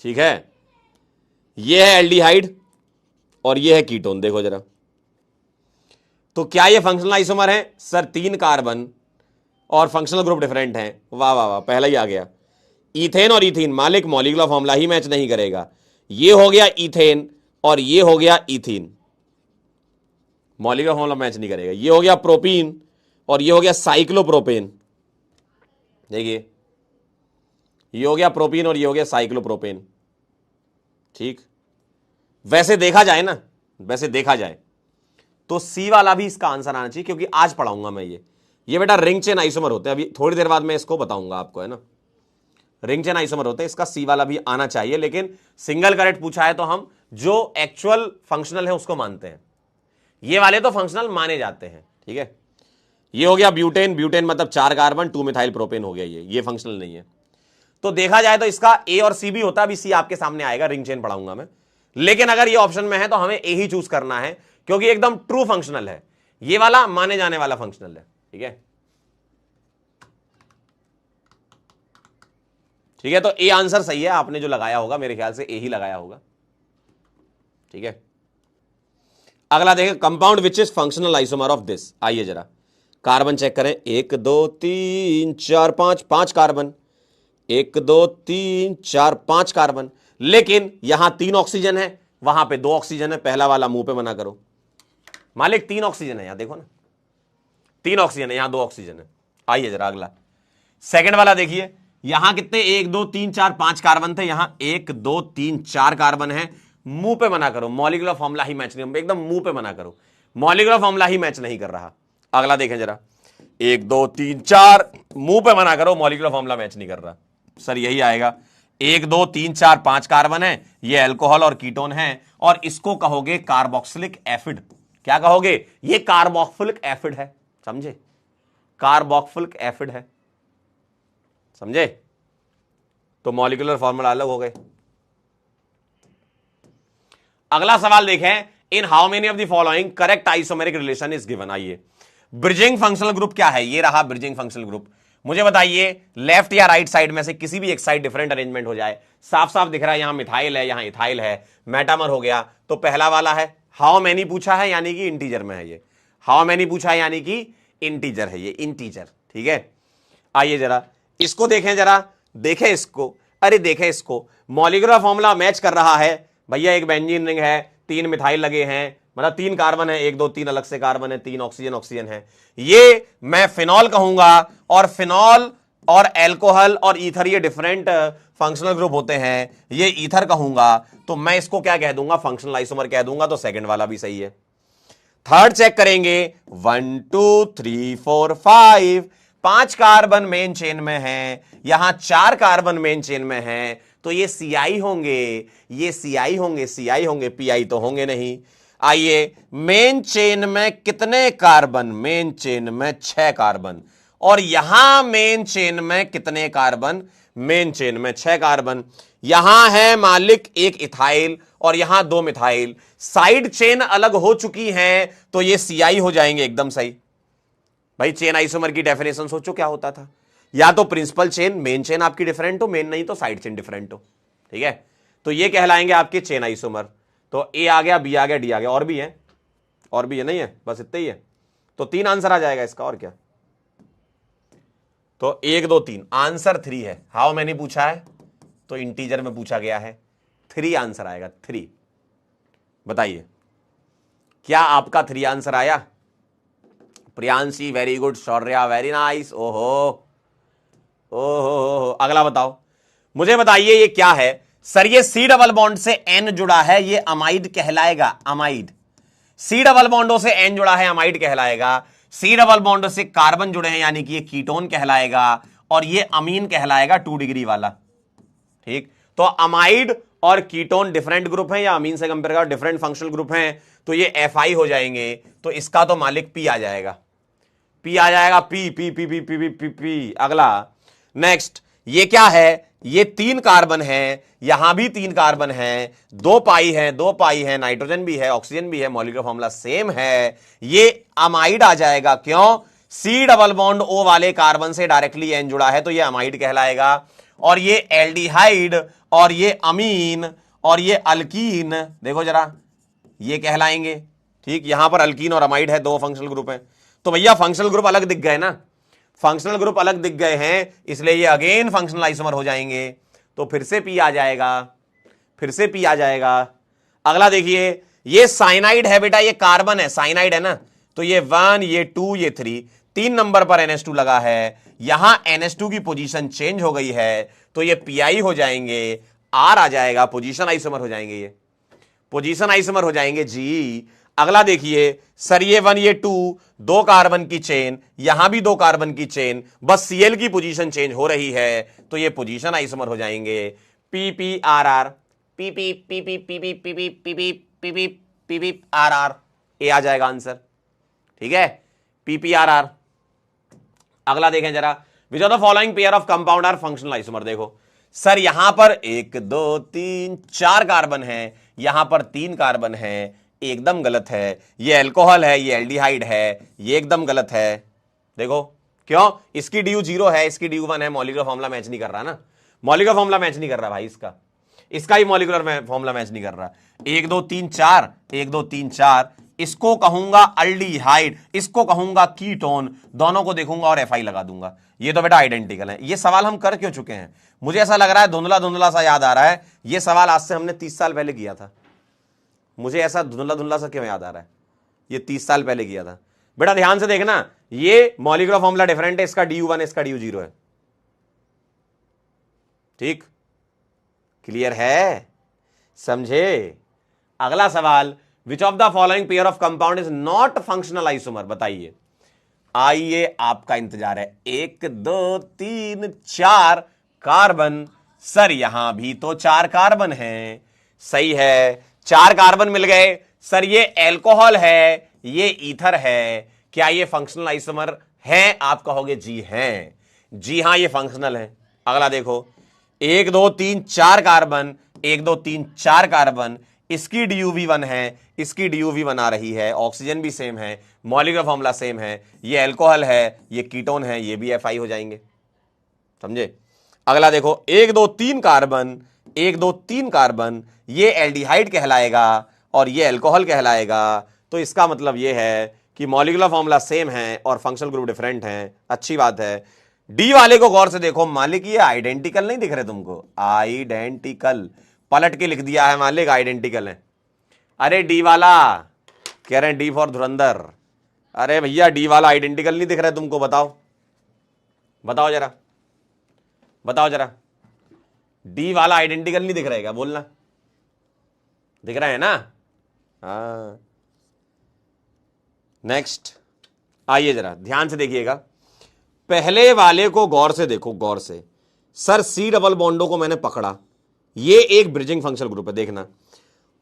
ठीक है, ये है एल्डिहाइड और ये है कीटोन। देखो जरा, तो क्या ये फंक्शनल आइसोमर है? सर 3 कार्बन और फंक्शनल ग्रुप डिफरेंट हैं। वाह वाह वाह, पहला ही आ गया। इथेन और इथीन, मालिक मॉलिक्यूलर फॉर्मूला ही मैच नहीं करेगा। ये हो गया इथेन और ये हो गया इथीन, मॉलिक्यूलर फॉर्मूला मैच नहीं करेगा। ये हो गया प्रोपीन और ये हो गया साइक्लोप्रोपेन। देखिए, ये हो गया प्रोपीन और ये हो गया साइक्लोप्रोपेन। ठीक, वैसे देखा जाए ना, वैसे देखा जाए तो सी वाला भी इसका आंसर आना चाहिए, क्योंकि आज पढ़ाऊंगा मैं ये बेटा रिंग चेन आइसोमर होते हैं। अभी थोड़ी देर बाद मैं इसको बताऊंगा आपको, है ना? रिंग चेन आइसोमर होते हैं, इसका सी वाला भी आना चाहिए, लेकिन सिंगल करेक्ट पूछा है तो हम जो एक्चुअल फंक्शनल है उसको मानते हैं। ये वाले तो फंक्शनल माने जाते हैं। ठीक है, ये हो गया ब्यूटेन, ब्यूटेन मतलब 4 कार्बन 2 मिथाइल प्रोपेन हो गया। ये फंक्शनल नहीं है। तो देखा जाए तो इसका ए और सी भी होता है। अभी सी आपके सामने आएगा, रिंग चेन पढ़ाऊंगा मैं, लेकिन अगर ये ऑप्शन में है तो हमें ए ही चूज करना है, क्योंकि एकदम ट्रू फंक्शनल है, ये वाला माने जाने वाला फंक्शनल है। ठीक है, ठीक है, तो ए आंसर सही है। आपने जो लगाया होगा मेरे ख्याल से ए ही लगाया होगा। ठीक है, अगला देखें, compound which is functional isomer of this. आइए जरा कार्बन चेक करें। 1 2 3 4 5, 5 कार्बन, 1 2 3 4 5 कार्बन, लेकिन यहां 3 ऑक्सीजन है, वहां पे 2 ऑक्सीजन है। पहला वाला मुंह पे मना करो, मालिक 3 ऑक्सीजन है, यहां देखो ना, 3 ऑक्सीजन है, यहां 2 ऑक्सीजन है। आइए जरा अगला, सेकंड वाला देखिए, यहां कितने 1 2 3 4 5 कार्बन थे, यहां 1 2 3 4 कार्बन है। मुंह पे मना करो, मॉलिक्यूलर फॉर्मूला ही मैच नहीं, एकदम मुंह पे मना करो, मॉलिक्यूलर फॉर्मूला ही मैच नहीं कर रहा। अगला देखें जरा, 1 2 3 4, मुंह पे मना करो, मॉलिक्यूलर फॉर्मूला मैच नहीं कर रहा। सर यही आएगा, 1 2 3 4 5 कार्बन है, ये अल्कोहल और कीटोन है, और इसको कहोगे कार्बोक्सिलिक एसिड। क्या कहोगे? ये कार्बोक्सिलिक एसिड है, समझे? कार्बोक्सिलिक एसिड है, समझे? तो मॉलिक्यूलर फॉर्मूला अलग हो गए। अगला सवाल देखें, in how many of the following correct isomeric relation is given. आइए, ब्रिजिंग फंक्शनल ग्रुप क्या है? ये रहा ब्रिजिंग फंक्शनल ग्रुप। मुझे बताइए, लेफ्ट या राइट साइड में से किसी भी एक साइड डिफरेंट अरेंजमेंट हो जाए। साफ साफ दिख रहा है, यहां मिथाइल है, यहां इथाइल है, मेटामर हो गया, तो पहला वाला है। हाउ मेनी पूछा है, यानी कि इंटीजर में है ये। हाउ मेनी पूछा है, यानी कि इंटीजर है ये, इंटीजर। ठीक है, आइए जरा इसको देखें, जरा देखें इसको, अरे देखें इसको। मॉलिक्यूलर फॉर्मूला मैच कर रहा है भैया, एक बेंजीन रिंग है, 3 मिथाइल लगे हैं, मतलब 3 कार्बन है, 1 2 3 अलग से कार्बन है, 3 ऑक्सीजन ऑक्सीजन है, ये मैं फिनॉल कहूंगा। और फिनॉल और एल्कोहल और ईथर ये डिफरेंट फंक्शनल ग्रुप होते हैं, ये ईथर कहूंगा, तो मैं इसको क्या कह दूंगा, फंक्शनल आइसोमर कह दूंगा। तो सेकंड वाला भी सही है। थर्ड चेक करेंगे, 1 2 3 4 5, 5 कार्बन मेन चेन में है, यहां 4 कार्बन मेन चेन में है, तो ये सीआई होंगे, ये सीआई होंगे, सीआई होंगे, पीआई तो होंगे नहीं। आइए, मेन चेन में कितने कार्बन, मेन चेन में 6 कार्बन, और यहां मेन चेन में कितने कार्बन, मेन चेन में 6 कार्बन, यहां है मालिक एक इथाइल और यहां 2 मिथाइल, साइड चेन अलग हो चुकी हैं, तो ये सीआई हो जाएंगे, एकदम सही। भाई चेन आइसोमर की डेफिनेशन सोचो क्या होता था, या तो प्रिंसिपल चेन, मेन चेन आपकी डिफरेंट हो, मेन नहीं तो साइड चेन डिफरेंट हो, ठीक है, तो ये कहलाएंगे आपके चेन आइसोमर। तो ए आ गया, बी आ गया, डी आ गया, और भी है, और भी है, नहीं है, बस इतना ही है, तो 3 आंसर आ जाएगा इसका, और क्या। तो 1 2 3, आंसर 3 है। हाउ मैनी पूछा है, तो इंटीजर में पूछा गया है, 3 आंसर आएगा, 3। बताइए क्या आपका 3 आंसर आया? Priyanshi very good, Shaurya very nice, ओहो ओहो। अगला बताओ, मुझे बताइए ये क्या है? सर ये सी डबल बॉन्ड से एन जुड़ा है, ये अमाइड कहलाएगा, अमाइड। सी डबल बॉन्डों से एन जुड़ा है, अमाइड कहलाएगा। सी डबल बॉन्ड से कार्बन जुड़े हैं, यानी कि ये कीटोन कहलाएगा, और ये अमीन कहलाएगा 2 डिग्री वाला, ठीक। तो अमाइड और कीटोन डिफरेंट ग्रुप हैं, या अमीन से कंपेयर कर डिफरेंट फंक्शनल ग्रुप हैं, तो ये एफआई हो जाएंगे, तो इसका तो मालिक पी आ जाएगा, पी आ जाएगा, P P P P P P P P. अगला नेक्स्ट, ये क्या है? ये 3 कार्बन है, यहां भी 3 कार्बन है, 2 पाई है, 2 पाई है, नाइट्रोजन भी है, ऑक्सीजन भी है, मॉलिक्यूलर फॉर्मूला सेम है, ये अमाइड आ जाएगा। क्यों? सी डबल बॉन्ड ओ वाले कार्बन से डायरेक्टली एन जुड़ा है, तो ये अमाइड कहलाएगा। और ये एल्डिहाइड और ये अमीन और ये अल्कीन, देखो जरा, ये कहलाएंगे, ठीक। यहां पर अल्कीन और अमाइड है, 2 फंक्शनल ग्रुप है, तो भैया फंक्शनल ग्रुप अलग दिख गए ना, फंक्शनल ग्रुप अलग दिख गए हैं, इसलिए ये अगेन फंक्शनल आइसोमर हो जाएंगे, तो फिर से पी आ जाएगा, फिर से पी आ जाएगा। अगला देखिए, ये साइनाइड है बेटा, ये कार्बन है, साइनाइड है ना, तो ये 1 ये 2 ये 3 नंबर पर NH2 लगा है, यहां NH2 की पोजीशन चेंज हो गई है, तो ये PI हो जाएंगे, R आ जाएगा, पोजीशन आइसोमर हो जाएंगे, ये पोजीशन आइसोमर हो जाएंगे जी। अगला देखिए, सर ये 1 ये 2 कार्बन की चेन, यहां भी 2 कार्बन की चेन, बस Cl की पोजीशन चेंज हो रही है, तो ये पोजीशन आइसोमर हो जाएंगे, PPRR, PP PP PP PP PP PP PP RR, ए आ जाएगा आंसर, ठीक है, PPRR। अगला देखें जरा, which of the following pair of compound are functional isomer. देखो सर यहां पर 1 2 3 4 कार्बन है, यहां पर 3 कार्बन है, एकदम गलत है। ये अल्कोहल है, ये एल्डिहाइड है, ये एकदम गलत है। देखो क्यों? इसकी ड्यू 0 है, इसकी ड्यू 1 है, मॉलिक्यूलर फॉर्मूला मैच नहीं कर रहा ना, मॉलिक्यूलर फॉर्मूला मैच नहीं कर रहा भाई, इसका ही मॉलिक्यूलर फॉर्मूला मैच नहीं कर रहा। 1 2 3 4, 1 2 3 4, इसको कहूंगा अल्डिहाइड, इसको कहूंगा कीटोन, दोनों को देखूंगा और एफआई लगा दूंगा, ये तो बेटा आइडेंटिकल है। ये सवाल हम कर क्यों चुके हैं? मुझे ऐसा लग रहा है धुंधला धुंधला सा याद आ रहा है, ये सवाल आज से हमने 30 साल पहले किया था। मुझे ऐसा धुंधला धुंधला सा क्यों याद आ रहा है? ये 30 साल पहले किया था। बेटा ध्यान से देखना, ये मॉलिक्यूलर फॉर्मूला डिफरेंट है, इसका DU1 इसका DU0 है, ठीक, क्लियर है, समझे? अगला सवाल, which of the following pair of compound is not functional isomer, बताइए। आइए आपका इंतजार है। 1 2 3 4 कार्बन, सर यहां भी तो 4 कार्बन है, सही है, 4 कार्बन मिल गए। सर ये एल्कोहल है, ये ईथर है, क्या ये फंक्शनल आइसोमर है? आप कहोगे जी हैं, जी हां ये फंक्शनल है। अगला देखो, 1 2 3 4 कार्बन, 1 2 3 4 कार्बन, इसकी DuV1 है, इसकी DuV1 आ रही है, ऑक्सीजन भी सेम है, मॉलिक्यूलर फॉर्मूला सेम है, ये अल्कोहल है, ये कीटोन है, ये भी FI हो जाएंगे, समझे? अगला देखो, 1 2 3 कार्बन, 1 2 3 कार्बन, ये एल्डिहाइड कहलाएगा और ये अल्कोहल कहलाएगा, तो इसका मतलब ये है कि मॉलिक्यूलर फॉर्मूला सेम है और फंक्शनल ग्रुप डिफरेंट हैं। अच्छी बात है। डी वाले को गौर से देखो मालिक, ये आइडेंटिकल नहीं दिख रहे तुमको, आइडेंटिकल पलट के लिख दिया है मालिक, आइडेंटिकल है। अरे डी वाला कह रहे हैं डी फॉर धुरंधर। अरे भैया डी वाला आइडेंटिकल नहीं दिख रहा है तुमको, बताओ बताओ जरा, बताओ जरा, डी वाला आइडेंटिकल नहीं दिख रहा है क्या, बोलना। दिख रहा है ना? हाँ। नेक्स्ट आइए जरा ध्यान से देखिएगा, पहले वाले को गौर से देखो, गौर से। सर सी डबल बॉन्डो को मैंने पकड़ा, ये एक ब्रिजिंग फंक्शनल ग्रुप है, देखना।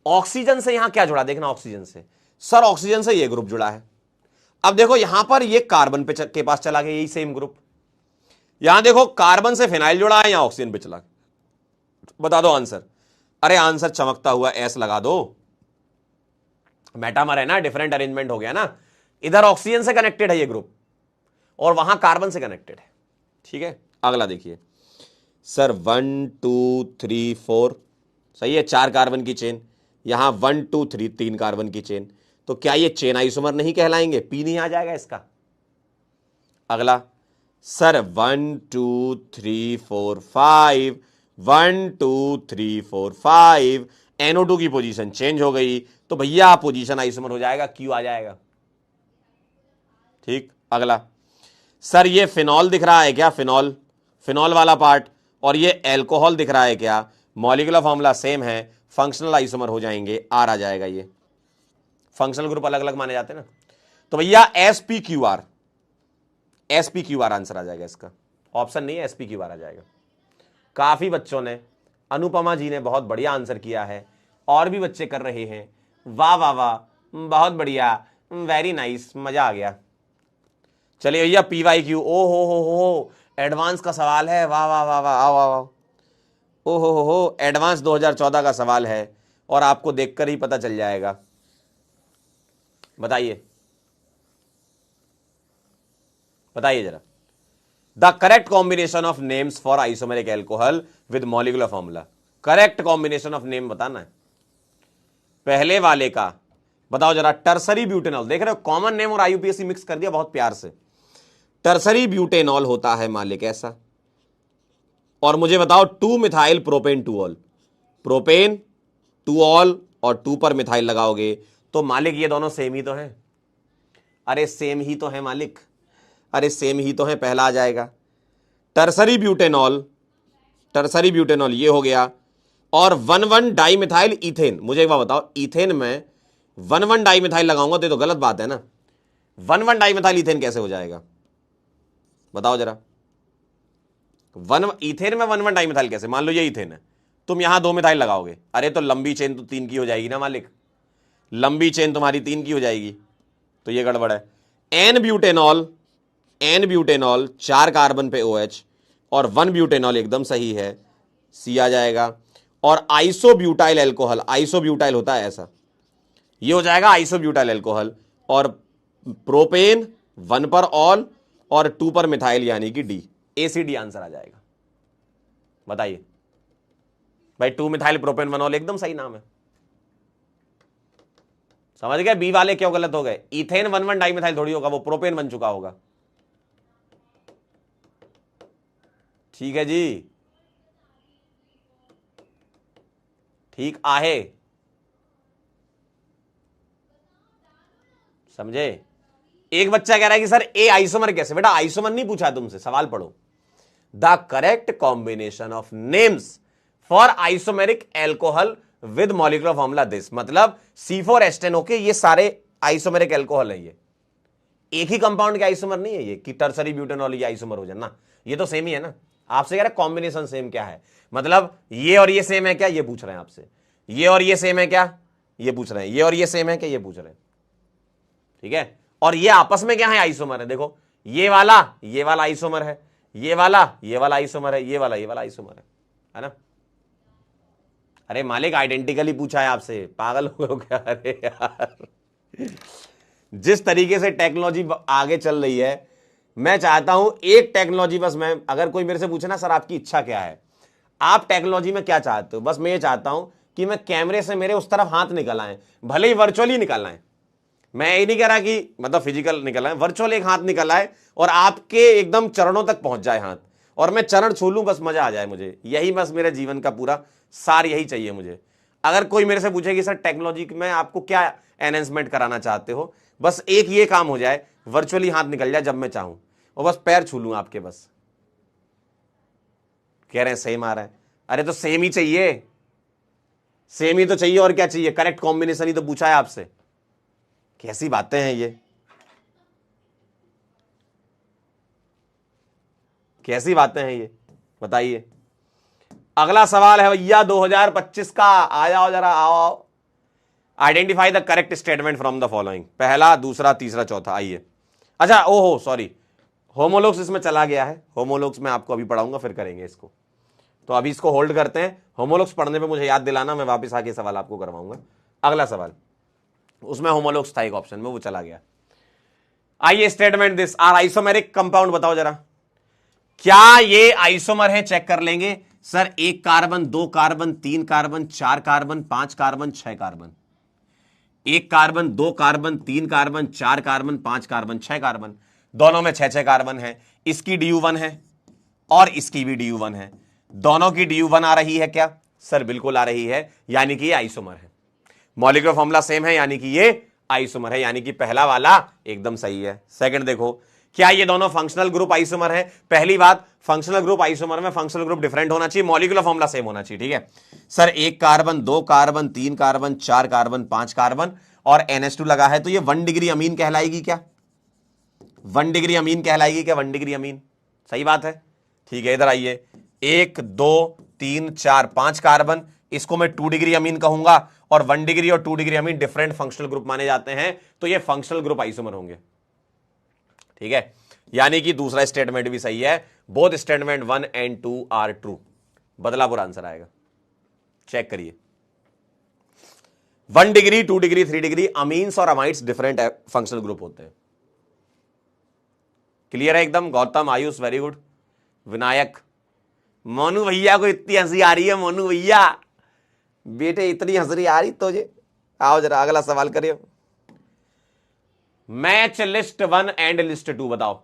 ऑक्सीजन से यहां क्या जुड़ा, देखना ऑक्सीजन से। सर ऑक्सीजन से ये ग्रुप जुड़ा है। अब देखो यहां पर ये कार्बन पे के पास चला गया, यही सेम ग्रुप। यहां देखो कार्बन से फिनाइल जुड़ा है, यहां ऑक्सीजन पे चला। बता दो आंसर। अरे आंसर चमकता हुआ एस लगा दो, मेटामर है ना, डिफरेंट अरेंजमेंट हो गया ना। इधर ऑक्सीजन से कनेक्टेड है ये ग्रुप और वहां कार्बन से कनेक्टेड है। ठीक है, अगला देखिए। सर 1 2 3 4 सही है, 4 कार्बन की चेन। यहां 1 2 3 3 कार्बन की चेन, तो क्या ये चेन आइसोमर नहीं कहलाएंगे? पी नहीं आ जाएगा इसका। अगला सर 1 2 3 4 5 1 2 3 4 5 NO2 की पोजीशन चेंज हो गई, तो भैया पोजीशन आइसोमर हो जाएगा, क्यू आ जाएगा। ठीक, अगला सर ये फिनॉल दिख रहा है क्या, फिनॉल, फिनॉल वाला पार्ट, और ये एल्कोहल दिख रहा है क्या? मॉलिक्यूलर फॉर्मूला सेम है, फंक्शनल आइसोमर हो जाएंगे, आर आ जाएगा। ये फंक्शनल ग्रुप अलग अलग माने जाते हैं ना, तो भैया SpQR, SpQR आंसर आ जाएगा इसका। ऑप्शन नहीं है, SpQR आ जाएगा। काफी बच्चों ने, अनुपमा जी ने बहुत बढ़िया आंसर किया है, और भी बच्चे कर रहे हैं। वाह वाह वाह, बहुत बढ़िया, वेरी नाइस, मजा आ गया। चलिए भैया PYQ, ओ हो एडवांस का सवाल है, वाह वाह वाह वाह, आओ आओ आओ। ओ हो एडवांस 2014 का सवाल है, और आपको देखकर ही पता चल जाएगा। बताइए बताइए जरा, the correct combination of names for isomeric alcohol with molecular formula. Correct combination of name बताना है। पहले वाले का बताओ जरा, टर्सरी ब्यूटेनॉल। देख रहे हो, कॉमन नेम और IUPAC मिक्स कर दिया बहुत प्यार से। टर्सरी ब्यूटेनॉल होता है मालिक ऐसा। और मुझे बताओ 2 methyl propane 2 all, propane 2 all और 2 पर मिथाइल लगाओगे तो मालिक ये दोनों सेम ही तो हैं। अरे सेम ही तो है मालिक, अरे सेम ही तो है, पहला आ जाएगा। टर्सरी ब्यूटेनॉल, टर्सरी ब्यूटेनॉल ये हो गया। और 1,1 डाई मिथाइल इथेन। मुझे एक बात बताओ, इथेन में 1,1 डाई मिथाइल लगाऊंगा तो ये तो गलत बात है ना। 1,1 डाई मिथाइल इथेन कैसे हो जाएगा, बताओ जरा। इथेन में 1,1 डाई मिथाइल कैसे? मान लो ये इथेन है, तुम यहां 2 मिथाइल लगाओगे, अरे तो लंबी चेन तो 3 की हो जाएगी ना मालिक, लंबी चेन तुम्हारी 3 की हो जाएगी, तो ये गड़बड़ है। N butanol, n butanol 4 carbon पे OH और 1 ब्यूटेनॉल एकदम सही है, सी आ जाएगा। और आइसोब्यूटाइल एल्कोहल, आइसोब्यूटाइल होता है ऐसा, ये हो जाएगा आइसोब्यूटाइल एल्कोहल। और प्रोपेन 1 पर ऑल और 2 पर मिथाइल यानी कि डी, ACD आंसर आ जाएगा। बताइए भाई, 2 मिथाइल प्रोपेन 1 ऑल एकदम सही नाम है। समझ गए? बी वाले क्यों गलत हो गए? इथेन 1,1 डाई मिथाइल थोड़ी होगा, वो प्रोपेन बन चुका होगा। ठीक है जी, ठीक आहे, समझे? एक बच्चा कह रहा है कि सर ए आइसोमर कैसे? बेटा आइसोमर नहीं पूछा तुमसे, सवाल पढ़ो। The correct combination of names for isomeric alcohol with molecular formula this, मतलब C4H10O के ये सारे आइसोमेरिक एल्कोहल है। ये एक ही कंपाउंड के आइसोमर नहीं है ये कि टर्सरी ब्यूटेनॉल ये आइसोमर हो जाए ना, ये तो सेम ही है ना। आपसे कह रहे कॉम्बिनेशन सेम क्या है, मतलब ये और ये सेम है क्या, ये पूछ रहे हैं आपसे। ये और ये सेम है क्या, ये पूछ रहे हैं। ये और ये सेम है क्या, ये पूछ रहे हैं। ठीक है, और ये आपस में क्या है, आइसोमर है। देखो ये वाला आइसोमर है, ये वाला आइसोमर है, ये वाला आइसोमर है ना। अरे मालिक आइडेंटिकली पूछा है आपसे, पागल हो क्या? अरे यार, जिस तरीके से टेक्नोलॉजी आगे चल रही है, मैं चाहता हूं एक टेक्नोलॉजी, बस मैं, अगर कोई मेरे से पूछे ना सर आपकी इच्छा क्या है, आप टेक्नोलॉजी में क्या चाहते हो, बस मैं ये चाहता हूं कि मैं कैमरे से मेरे उस तरफ हाथ निकल आए, भले ही वर्चुअली निकल आए, मैं ये नहीं कह रहा कि मतलब फिजिकल निकल आए, वर्चुअल एक हाथ निकल आए और आपके एकदम चरणों तक पहुंच जाए हाथ, और मैं चरण छू लूं, बस मजा आ जाए मुझे। यही बस मेरे जीवन का पूरा सार यही चाहिए मुझे। अगर कोई मेरे से पूछे कि सर टेक्नोलॉजी में आपको क्या एनहेंसमेंट कराना चाहते हो, बस एक ये काम हो जाए, वर्चुअली हाथ निकल जाए जब मैं चाहूं और बस पैर छू लूं आपके। बस कह रहे हैं सेम आ रहा है, अरे तो सेम ही चाहिए, सेम ही तो चाहिए, और क्या चाहिए? करेक्ट कॉम्बिनेशन ही तो पूछा है आपसे। कैसी बातें हैं ये, कैसी बातें हैं ये, बताइए। अगला सवाल है भैया 2025 का, आ जाओ जरा, आओ। Identify the correct statement from the following, पहला, दूसरा, तीसरा, चौथा। आइए। अच्छा, ओहो सॉरी, होमोलॉग्स इसमें चला गया है। होमोलॉग्स मैं आपको अभी पढ़ाऊंगा, फिर करेंगे इसको, तो अभी इसको होल्ड करते हैं। होमोलॉग्स पढ़ने पे मुझे याद दिलाना, मैं वापस आके सवाल आपको करवाऊंगा। अगला सवाल, उसमें होमोलॉग्स था एक ऑप्शन में, वो चला गया। आइए, statement this are isomeric compound, बताओ जरा, क्या ये आइसोमर है? चेक कर लेंगे sir. 1 carbon, 2 carbon, 3 carbon, 4 carbon, 5 carbon, 6 carbon. 1 carbon, 2 carbon, 3 carbon, 4 carbon, 5 carbon, 6 carbon, दोनों में 6 कार्बन है। इसकी DU1 है और इसकी भी DU1 है, दोनों की DU1 आ रही है क्या? सर बिल्कुल आ रही है, यानी कि ये आइसोमर है। मॉलिक्यूलर फॉर्मूला सेम है, यानी कि ये आइसोमर है, यानी कि पहला वाला एकदम सही है। सेकंड देखो, क्या ये दोनों फंक्शनल ग्रुप आइसोमर है? पहली बात, फंक्शनल ग्रुप आइसोमर में फंक्शनल ग्रुप डिफरेंट होना चाहिए, मॉलिक्यूलर फॉर्मूला सेम होना चाहिए, ठीक है sir. 1 carbon, 2 carbon, 3 carbon, 4 carbon, 5 carbon और NH2 लगा है, तो ये 1 डिग्री अमीन कहलाएगी क्या? 1 डिग्री अमीन कहलाएगी क्या? 1 डिग्री अमीन, सही बात है, ठीक है। इधर आइए, 1 2 3 4 5 कार्बन, इसको मैं 2 डिग्री अमीन कहूंगा, और 1 डिग्री और 2 degree amine different functional group माने जाते हैं, तो ये फंक्शनल ग्रुप आइसोमर होंगे, ठीक है। यानी कि दूसरा स्टेटमेंट भी सही है, both statement 1 and 2 are true. Badlapur answer आएगा, चेक करिए। 1 डिग्री, 2 डिग्री, 3 डिग्री अमीन्स और अमाइड्स डिफरेंट फंक्शनल ग्रुप होते हैं। क्लियर है एकदम? Gautam, Ayush, very good. विनायक, मोनू भैया को इतनी हंसी आ रही है, मोनू भैया बेटे इतनी हंसी आ रही तुझे। आओ जरा अगला सवाल करिए। मैच लिस्ट 1 एंड लिस्ट 2 बताओ।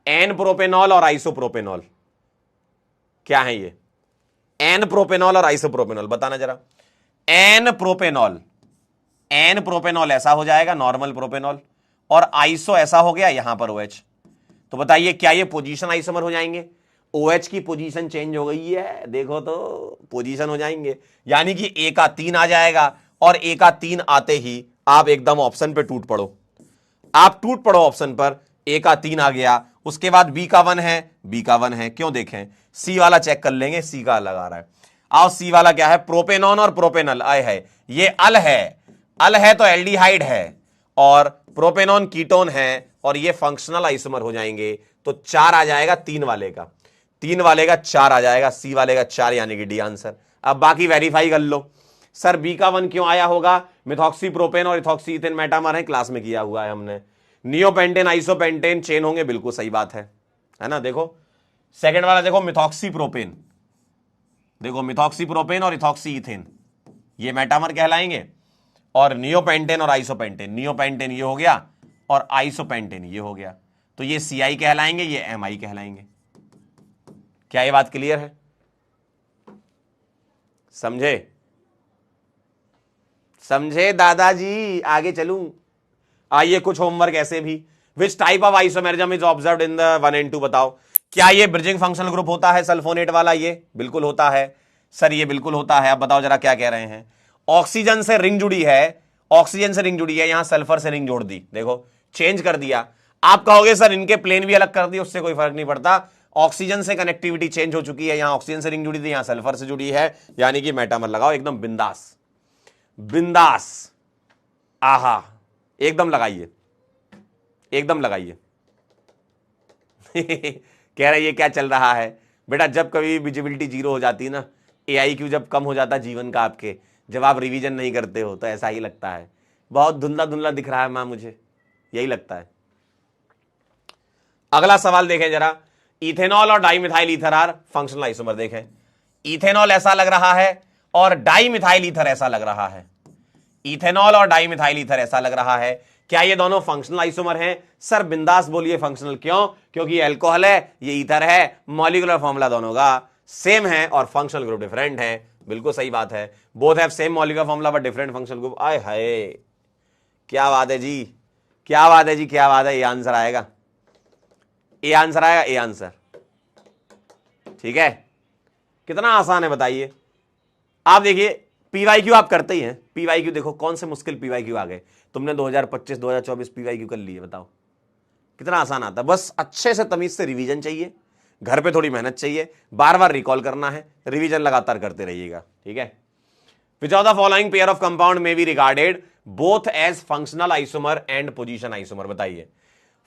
एन प्रोपेनॉल और आइसोप्रोपेनॉल, क्या है ये? एन प्रोपेनॉल और आइसोप्रोपेनॉल बताना जरा। एन प्रोपेनॉल, एन प्रोपेनॉल ऐसा हो जाएगा नॉर्मल प्रोपेनॉल, और आइसो ऐसा हो गया यहां पर OH। तो बताइए क्या ये पोजीशन आइसोमर हो जाएंगे? OH की पोजीशन चेंज हो गई है, देखो तो पोजीशन हो जाएंगे, यानी कि A का 3 आ जाएगा, और A का 3 आते ही आप एकदम ऑप्शन पे टूट पड़ो, आप टूट पड़ो ऑप्शन पर। A का 3 आ गया, उसके बाद B का 1 है, B का 1 है, क्यों देखें, C वाला चेक कर लेंगे, C का अलग आ रहा है। आओ C वाला क्या है? प्रोपेनॉन और प्रोपेनल आए है, ये अल है, अल है तो एल्डिहाइड है, और प्रोपेनॉन कीटोन है, और ये फंक्शनल आइसोमर हो जाएंगे। तो 4 आ जाएगा 3 वाले का, 3 वाले का 4 आ जाएगा, C वाले का 4, यानी कि डी आंसर। अब बाकी वेरीफाई कर लो। सर B का 1 क्यों आया होगा? मिथॉक्सी प्रोपेन और इथॉक्सी इथेन मेटामर है, क्लास में किया हुआ है हमने। नियोपेंटेन आइसोपेंटेन चेन होंगे, बिल्कुल सही बात है ना। देखो सेकंड वाला देखो, मिथॉक्सी प्रोपेन, देखो मिथॉक्सी प्रोपेन और इथॉक्सी इथेन ये मेटामर कहलाएंगे, और नियोपेंटेन और आइसोपेंटेन, नियोपेंटेन ये हो गया और आइसोपेंटेन ये हो गया, तो ये CI कहलाएंगे, ये MI कहलाएंगे। क्या ये बात क्लियर है? समझे? समझे दादाजी? आगे चलूं? आइए कुछ होमवर्क ऐसे भी। Which type of isomerism is observed in the 1 and 2 बताओ। क्या ये ब्रिजिंग फंक्शनल ग्रुप होता है सल्फोनेट वाला? ये बिल्कुल होता है सर, ये बिल्कुल होता है। अब बताओ जरा क्या कह रहे हैं। ऑक्सीजन से रिंग जुड़ी है, ऑक्सीजन से रिंग जुड़ी है, यहां सल्फर से रिंग जोड़ दी, देखो चेंज कर दिया। आप कहोगे सर इनके प्लेन भी अलग कर दिए, उससे कोई फर्क नहीं पड़ता, ऑक्सीजन से कनेक्टिविटी चेंज हो चुकी है, यहां ऑक्सीजन से रिंग जुड़ी थी, यहां सल्फर से जुड़ी है, यानी कि मेटामर लगाओ एकदम बिंदास, बिंदास। आहा, एकदम लगाइए, एकदम लगाइए। कह रहे ये क्या चल रहा है बेटा? जब कभी विजिबिलिटी 0 हो जाती है ना, AIQ जब कम हो जाता है जीवन का आपके, जब आप रिवीजन नहीं करते हो, तो ऐसा ही लगता है, बहुत धुंधला धुंधला दिख रहा है मां, मुझे यही लगता है। अगला सवाल देखें जरा। इथेनॉल और dimethyl ether are functional isomer. देखें, इथेनॉल ऐसा लग रहा है और डाइमिथाइल ईथर ऐसा लग रहा है, इथेनॉल और डाइमिथाइल ईथर ऐसा लग रहा है। क्या ये दोनों फंक्शनल आइसोमर हैं? सर बिंदास बोलिए फंक्शनल। क्यों? क्योंकि ये अल्कोहल है, ये ईथर है, मॉलिक्यूलर फॉर्मूला दोनों का सेम है और फंक्शनल ग्रुप डिफरेंट है। बिल्कुल सही बात है, both have same molecular formula but different functional group. आय हाय, क्या बात है जी, क्या बात है जी, क्या बात है। ये आंसर आएगा, ए आंसर आएगा, ए आंसर। ठीक है, कितना आसान है बताइए। आप देखिए पीवाईक्यू आप करते ही हैं, पीवाईक्यू देखो कौन से मुश्किल पीवाईक्यू आ गए। तुमने 2025 2024 पीवाईक्यू कर लिए, बताओ कितना आसान आता है। बस अच्छे से तमीज से रिवीजन चाहिए, घर पे थोड़ी मेहनत चाहिए, बार बार रिकॉल करना है, रिवीजन लगातार करते रहिएगा। ठीक है। Which of the following pair of compound may be regarded both as functional isomer and position isomer? बताइए,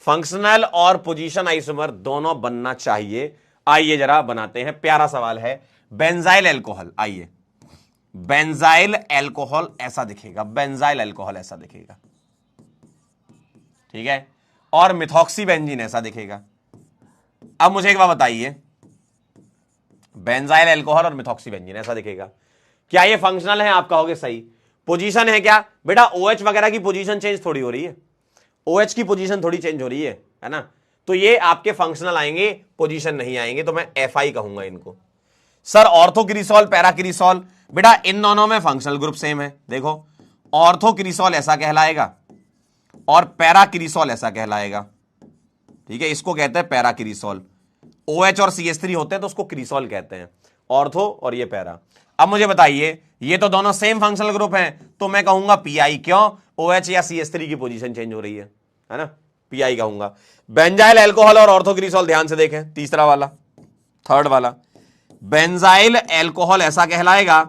फंक्शनल और पोजीशन आइसोमर दोनों बनना चाहिए। आइए जरा बनाते हैं, प्यारा सवाल है। बेंजाइल एल्कोहल, आइए बेंजाइल एल्कोहल ऐसा दिखेगा, बेंजाइल एल्कोहल ऐसा दिखेगा। ठीक है, और मिथॉक्सी बेंजीन ऐसा दिखेगा। अब मुझे एक बात बताइए, बेंजाइल एल्कोहल और मिथॉक्सी बेंजीन ऐसा दिखेगा, क्या ये फंक्शनल है? आप कहोगे सही। पोजीशन है क्या? बेटा OH वगैरह की पोजीशन चेंज थोड़ी हो रही है, OH की पोजीशन थोड़ी चेंज हो रही है ना? तो ये आपके फंक्शनल आएंगे, पोजीशन नहीं आएंगे, तो मैं FI कहूंगा इनको। सर ऑर्थोक्रिसॉल, पैराक्रिसॉल, बेटा इन दोनों में फंक्शनल ग्रुप सेम है। देखो ऑर्थोक्रिसॉल ऐसा कहलाएगा और पैराक्रिसॉल ऐसा कहलाएगा। ठीक है, इसको कहते हैं पैराक्रिसॉल। OH और CH3 होते हैं तो उसको क्रिसॉल कहते हैं, ऑर्थो और ये पैरा। अब मुझे बताइए, ये तो दोनों सेम फंक्शनल ग्रुप हैं, तो मैं कहूंगा PI। क्यों? OH या CH3 की पोजीशन चेंज हो रही है ना, PI कहूंगा। बेंजाइल एल्कोहल और ऑर्थोक्रिसॉल ध्यान से देखें, तीसरा वाला, थर्ड वाला, बेंजाइल एल्कोहल ऐसा कहलाएगा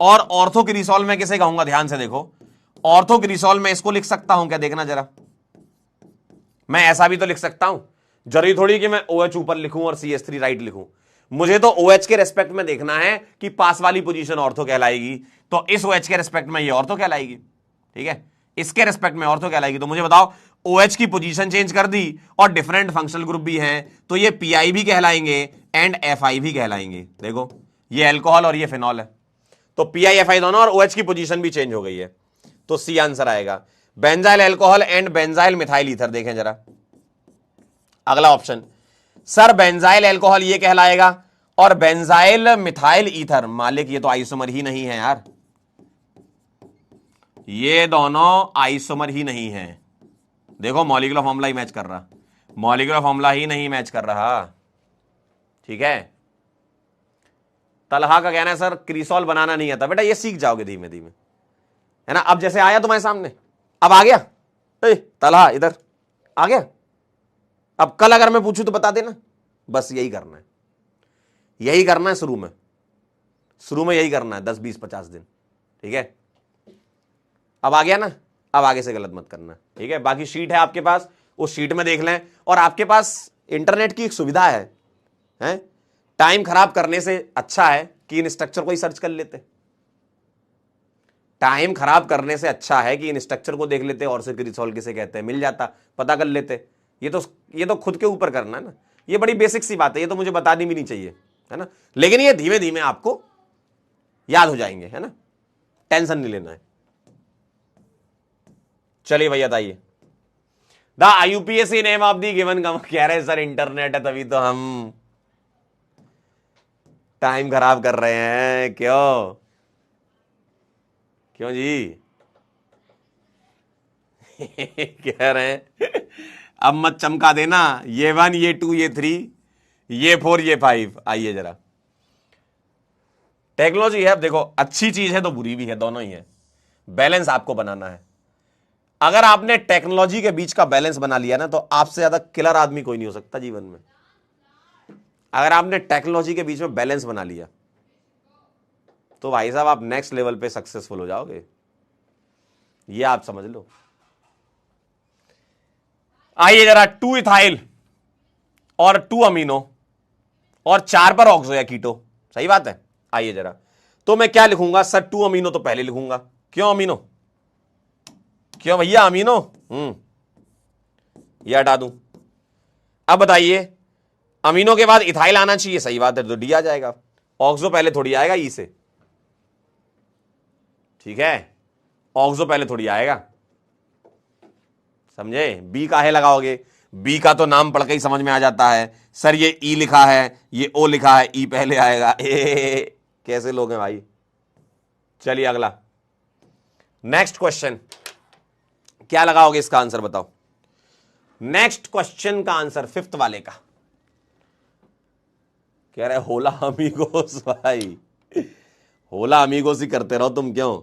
और ऑर्थोक्रिसॉल में किसे कहूंगा? ध्यान से देखो, ऑर्थोक्रिसॉल में इसको लिख सकता हूं क्या? देखना जरा, मैं ऐसा भी तो लिख सकता हूं, जरूरी थोड़ी कि मैं OH ऊपर लिखूं और CH3 राइट लिखूं। मुझे तो OH के रेस्पेक्ट में देखना है कि पास वाली पोजीशन ऑर्थो कहलाएगी, तो इस OH के रेस्पेक्ट में ये ऑर्थो कहलाएगी। ठीक है, इसके रेस्पेक्ट में ऑर्थो कहलाएगी। तो मुझे बताओ, OH की पोजीशन चेंज कर दी और डिफरेंट फंक्शनल ग्रुप भी हैं, तो ये PI भी कहलाएंगे एंड FI भी कहलाएंगे। देखो ये अल्कोहल और ये फिनॉल है, तो PI FI दोनों, और OH की पोजीशन भी चेंज हो गई है, तो C आंसर आएगा। Benzyl alcohol and benzyl methyl ether, देखें जरा अगला ऑप्शन। सर बेंजाइल एल्कोहल ये कहलाएगा और बेंजाइल मिथाइल ईथर, मालिक ये तो आइसोमर ही नहीं है यार, ये दोनों आइसोमर ही नहीं है। देखो मॉलिक्यूलर फॉर्मूला ही मैच कर रहा, मॉलिक्यूलर फॉर्मूला ही नहीं मैच कर रहा। ठीक है, तलहा का कहना है सर क्रिसॉल बनाना नहीं आता। बेटा ये सीख जाओगे धीमे धीमे, है ना। अब जैसे आया तुम्हारे सामने, अब आ गया, तलहा इधर आ गया। अब कल अगर मैं पूछूं तो बता देना, बस यही करना है, यही करना है शुरू में यही करना है 10 20 50 दिन। ठीक है, अब आ गया ना, अब आगे से गलत मत करना। ठीक है, बाकी शीट है आपके पास, उस शीट में देख लें, और आपके पास इंटरनेट की एक सुविधा है? टाइम खराब करने से अच्छा है कि इन स्ट्रक्चर को ही सर्च कर लेते। टाइम खराब करने से अच्छा है कि इन स्ट्रक्चर को देख लेते और से क्रिसॉल किसे कहते हैं, मिल जाता, पता कर लेते। ये तो खुद के ऊपर करना है ना, ये बड़ी बेसिक सी बात है, ये तो मुझे बतानी भी नहीं चाहिए, है ना। लेकिन ये धीमे धीमे आपको याद हो जाएंगे, है ना, टेंशन नहीं लेना है। चलिए भैया बताइए, the IUPAC name of the given come, कह रहे सर इंटरनेट है तभी तो हम टाइम खराब कर रहे हैं। क्यों जी कह रहे हैं अब मत चमका देना, ये 1 ये 2 ये 3 ये 4 ये 5। आइए जरा, टेक्नोलॉजी है, अब देखो अच्छी चीज है तो बुरी भी है, दोनों ही है, बैलेंस आपको बनाना है। अगर आपने टेक्नोलॉजी के बीच का बैलेंस बना लिया ना, तो आपसे ज्यादा किलर आदमी कोई नहीं हो सकता जीवन में। अगर आपने टेक्नोलॉजी के बीच में बैलेंस बना लिया तो भाई साहब आप नेक्स्ट लेवल पे सक्सेसफुल हो जाओगे, ये आप समझ लो। आइए जरा, 2 इथाइल और 2 अमीनो और 4 पर ऑक्सो या कीटो, सही बात है। आइए जरा, तो मैं क्या लिखूंगा सर? 2 अमीनो तो पहले लिखूंगा। क्यों अमीनो? क्यों भैया अमीनो? ये हटा दूं। अब बताइए, अमीनो के बाद इथाइल आना चाहिए, सही बात है, तो डी आ जाएगा। ऑक्सो पहले थोड़ी आएगा ई से, ठीक है, ऑक्सो पहले थोड़ी आएगा। समझे? बी काहे लगाओगे? बी का तो नाम पढ़ के ही समझ में आ जाता है। सर ये ई लिखा है, ये ओ लिखा है, ई पहले आएगा। कैसे लोग हैं भाई। चलिए अगला, नेक्स्ट क्वेश्चन, क्या लगाओगे इसका आंसर बताओ। नेक्स्ट क्वेश्चन का आंसर फिफ्थ वाले का कह रहे होला अमीगोस। भाई होला अमीगोस ही करते रहो तुम, क्यों?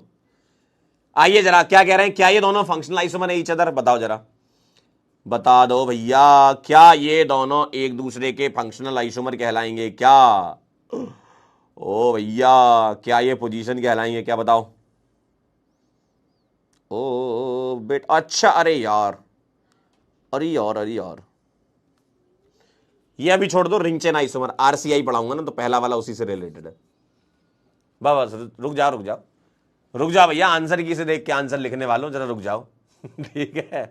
आइए जरा, क्या कह रहे हैं, क्या ये दोनों फंक्शनल आइसोमर है ईच अदर? बताओ जरा, बता दो भैया, क्या ये दोनों एक दूसरे के फंक्शनल आइसोमर कहलाएंगे क्या? ओ भैया, क्या ये पोजीशन कहलाएंगे क्या? बताओ। ओ बेट, अच्छा, अरे यार, अरे यार, अरे यार, ये अभी छोड़ दो। रिंग चेन आइसोमर आरसीआई पढ़ाऊंगा ना, तो पहला वाला उसी से रिलेटेड है। बस रुक जाओ, रुक जाओ, रुक जाओ भैया, आंसर की से देख के आंसर लिखने वालों, जरा रुक जाओ। ठीक है।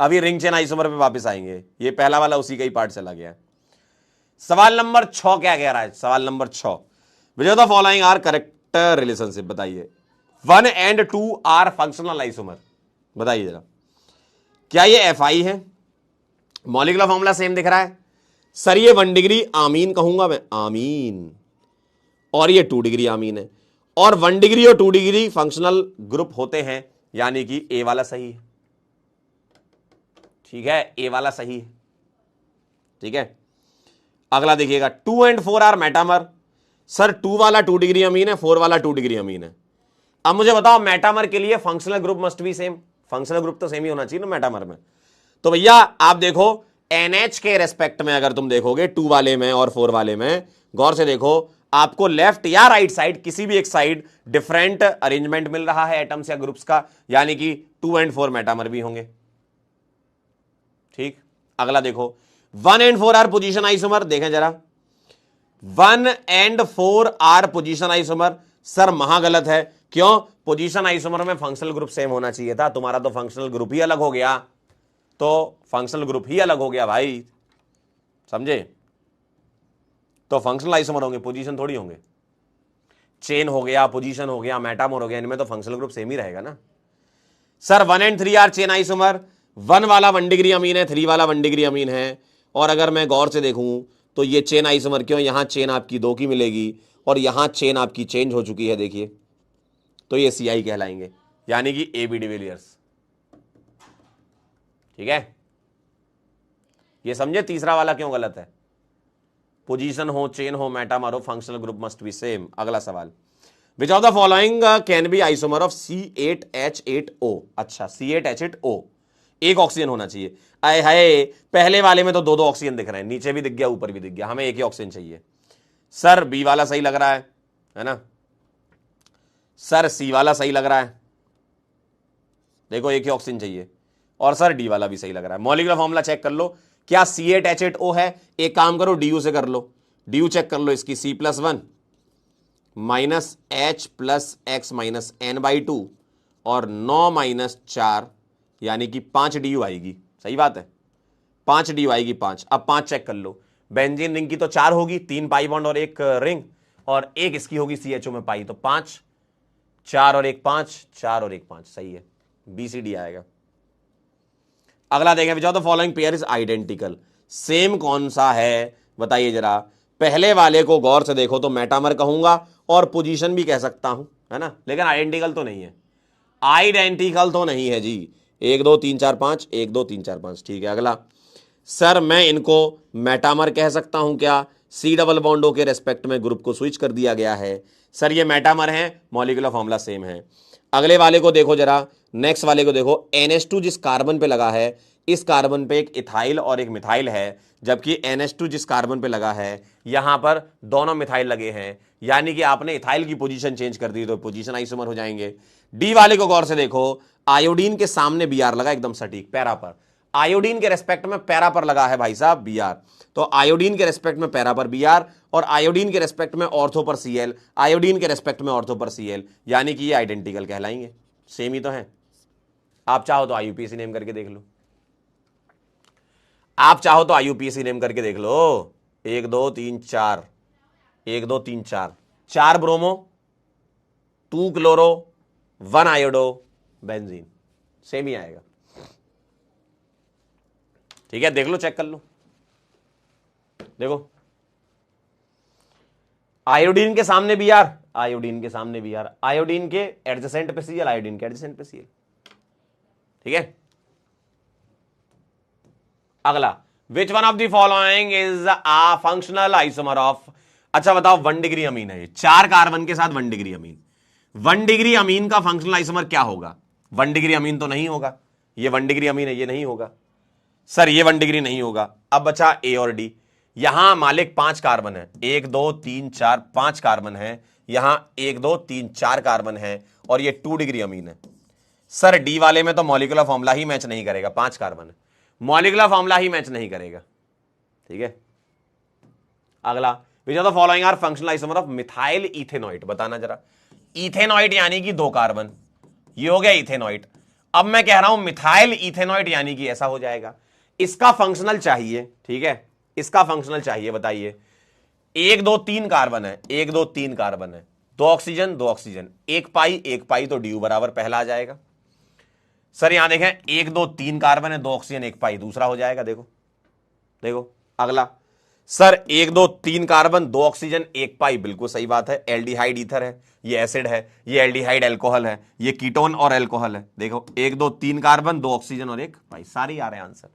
अभी रिंग चेन आइसोमर पे वापस आएंगे, ये पहला वाला उसी का ही पार्ट चला गया। सवाल नंबर 6 क्या कह रहा है? सवाल नंबर 6, which of the following are correct relationship? बताइए। 1 and 2 आर फंक्शनल आइसोमर। बताइए जरा, क्या ये एफआई है? मॉलिक्यूलर फॉर्मूला सेम दिख रहा है। सर ये 1 डिग्री आमीन कहूंगा मैं, आमीन, और ये 2 डिग्री आमीन है, और 1 डिग्री और 2 डिग्री फंक्शनल ग्रुप होते हैं, यानी कि ए वाला सही है। ठीक है, ए वाला सही है। ठीक है, अगला देखिएगा, 2 and 4 आर मेटामर। सर 2 वाला 2 डिग्री अमीन है, 4 वाला 2 डिग्री अमीन है। अब मुझे बताओ, मेटामर के लिए functional group must be same. Functional group तो सेम ही होना चाहिए ना मेटामर में। तो भैया आप देखो, NH के रेस्पेक्ट में अगर तुम देखोगे 2 वाले में और 4 वाले में, गौर से देखो, आपको लेफ्ट या राइट साइड, किसी भी एक साइड डिफरेंट अरेंजमेंट मिल रहा है एटम्स या ग्रुप्स का, यानी कि 2 and 4 मेटामर भी होंगे। ठीक, अगला देखो, 1 and 4 आर पोजीशन आइसोमर। देखें जरा, 1 and 4 are position isomer. Sir महागलत है। क्यों? पोजीशन आइसोमर में फंक्शनल ग्रुप सेम होना चाहिए था, तुम्हारा तो फंक्शनल ग्रुप ही अलग हो गया। तो फंक्शनल ग्रुप ही अलग हो गया भाई, समझे? तो फंक्शनल आइसोमर होंगे, पोजीशन थोड़ी होंगे। चेन हो गया, पोजीशन हो गया, मेटामर हो गया, इनमें तो फंक्शनल ग्रुप सेम ही रहेगा ना। Sir 1 and 3 are chain isomer. 1 वाला 1 डिग्री अमीन है, 3 वाला 1 डिग्री अमीन है। और अगर मैं गौर से देखूं तो ये चेन आइसोमर, क्यों? यहां चेन आपकी 2 की मिलेगी और यहां चेन आपकी चेंज हो चुकी है, देखिए, तो ये सीआई कहलाएंगे, यानी कि ए बी डिविलियर्स। ठीक है, ये समझे तीसरा वाला क्यों गलत है? पोजीशन हो, चेन हो, मेटामर हो, functional group must be same. अगला सवाल, which of the following can be isomer of C8H8O? अच्छा, C8H8O, एक ऑक्सीजन होना चाहिए। आए हाय, पहले वाले में तो 2-2 ऑक्सीजन दिख रहे हैं, नीचे भी दिख गया, ऊपर भी दिख गया, हमें एक ही ऑक्सीजन चाहिए। सर बी वाला सही लग रहा है ना? सर सी वाला सही लग रहा है, देखो एक ही ऑक्सीजन चाहिए। और सर डी वाला भी सही लग रहा है। मॉलिक्यूलर फॉर्मूला चेक कर लो, क्या C8H8O है? एक काम करो, DU से कर लो, DU चेक कर लो इसकी, C+1 minus H plus x minus N/2 और 9 - 4, यानी कि 5 DU आएगी। सही बात है, 5 DU आएगी, 5। अब 5 चेक कर लो, बेंजीन रिंग की तो 4 होगी, 3 पाई बॉन्ड और एक रिंग, और एक इसकी होगी CHO में पाई, तो 5, 4 और 1 5, 4 और 1 5, सही है, BCD आएगा। अगला देखें, विच of the following pair is identical? Same कौन सा है बताइए जरा। पहले वाले को गौर से देखो तो मेटामर कहूंगा और पोजीशन भी कह सकता हूं, है ना, लेकिन आइडेंटिकल तो नहीं है। आइडेंटिकल तो नहीं है जी। 1 2 3 4 5, 1 2 3 4 5। ठीक है, अगला, सर मैं इनको मेटामर कह सकता हूं क्या? C डबल बॉन्डो के रेस्पेक्ट में ग्रुप को स्विच कर दिया गया है। सर ये मेटामर है, मॉलिक्यूलर फॉर्मूला सेम है। अगले वाले को देखो जरा, नेक्स्ट वाले को देखो, NH2 जिस कार्बन पे लगा है, इस कार्बन पे एक इथाइल और एक मिथाइल है, जबकि NH2 जिस कार्बन पे लगा है, यहां पर दोनों मिथाइल लगे हैं, यानी कि आपने इथाइल की पोजीशन चेंज कर दी तो पोजीशन आइसोमर हो जाएंगे। डी वाले को गौर से देखो, आयोडीन के सामने Br लगा, एकदम सटीक पैरा पर। आयोडीन के रेस्पेक्ट में पैरा पर लगा है भाई साहब Br, तो आयोडीन के रेस्पेक्ट में पैरा पर Br, और आयोडीन के रेस्पेक्ट में ऑर्थो पर Cl, आयोडीन के रेस्पेक्ट में ऑर्थो पर Cl, यानी कि ये आइडेंटिकल कहलाएंगे, सेम ही तो है। आप चाहो तो IUPAC नेम करके देख लो, आप चाहो तो IUPAC नेम करके देख लो। 1 2 3 4, 1 2 3 4, 4 bromo, 2 chloro, 1 iodo, benzene, same ही आएगा। ठीक है, देख लो, चेक कर लो। देखो आयोडीन के सामने भी यार, आयोडीन के सामने भी यार, आयोडीन के एडजेसेंट पे Cl, आयोडीन के एडजेसेंट पे Cl। ठीक है, अगला, विच one of the following is a functional isomer of, अच्छा बताओ 1 डिग्री अमीन है ये, 4 कार्बन के साथ 1 डिग्री अमीन। 1 डिग्री अमीन का फंक्शनल आइसोमर क्या होगा? 1 डिग्री अमीन तो नहीं होगा, ये 1 डिग्री अमीन है, ये नहीं होगा सर, ये 1 डिग्री नहीं होगा। अब बचा ए और डी। यहां मालिक 5 कार्बन है, 1 2 3 4 5 कार्बन है, यहां 1 2 3 4 कार्बन है, और ये 2 डिग्री अमीन है। सर डी वाले में तो मॉलिक्यूलर फॉर्मूला ही मैच नहीं करेगा, 5 कार्बन है, मॉलिक्यूलर फॉर्मूला ही मैच नहीं करेगा। ठीक है, अगला, which of the following are functional isomer of methyl ethanoate, बताना जरा। इथेनॉइड यानी कि 2 कार्बन, ये हो गया इथेनॉइड। अब मैं कह रहा हूं मिथाइल इथेनॉइड यानी कि ऐसा हो जाएगा। इसका फंक्शनल चाहिए, ठीक है, इसका फंक्शनल चाहिए, बताइए। 1 2 3 कार्बन है, 1 2 3 कार्बन है, 2 ऑक्सीजन 2 ऑक्सीजन, 1 पाई तो ड्यू बराबर पहला आ जाएगा। सर यहां देखें 1 2 3 कार्बन है, 2 ऑक्सीजन 1 पाई दूसरा हो जाएगा। देखो देखो अगला, सर 1 2 3 कार्बन 2 ऑक्सीजन 1 पाई, बिल्कुल सही बात है, एल्डिहाइड ईथर है, ये एसिड है, ये एल्डिहाइड एल्कोहल है, ये कीटोन और एल्कोहल है। देखो 1 2 3 कार्बन 2 ऑक्सीजन और 1 पाई, सारे आ रहे हैं आंसर,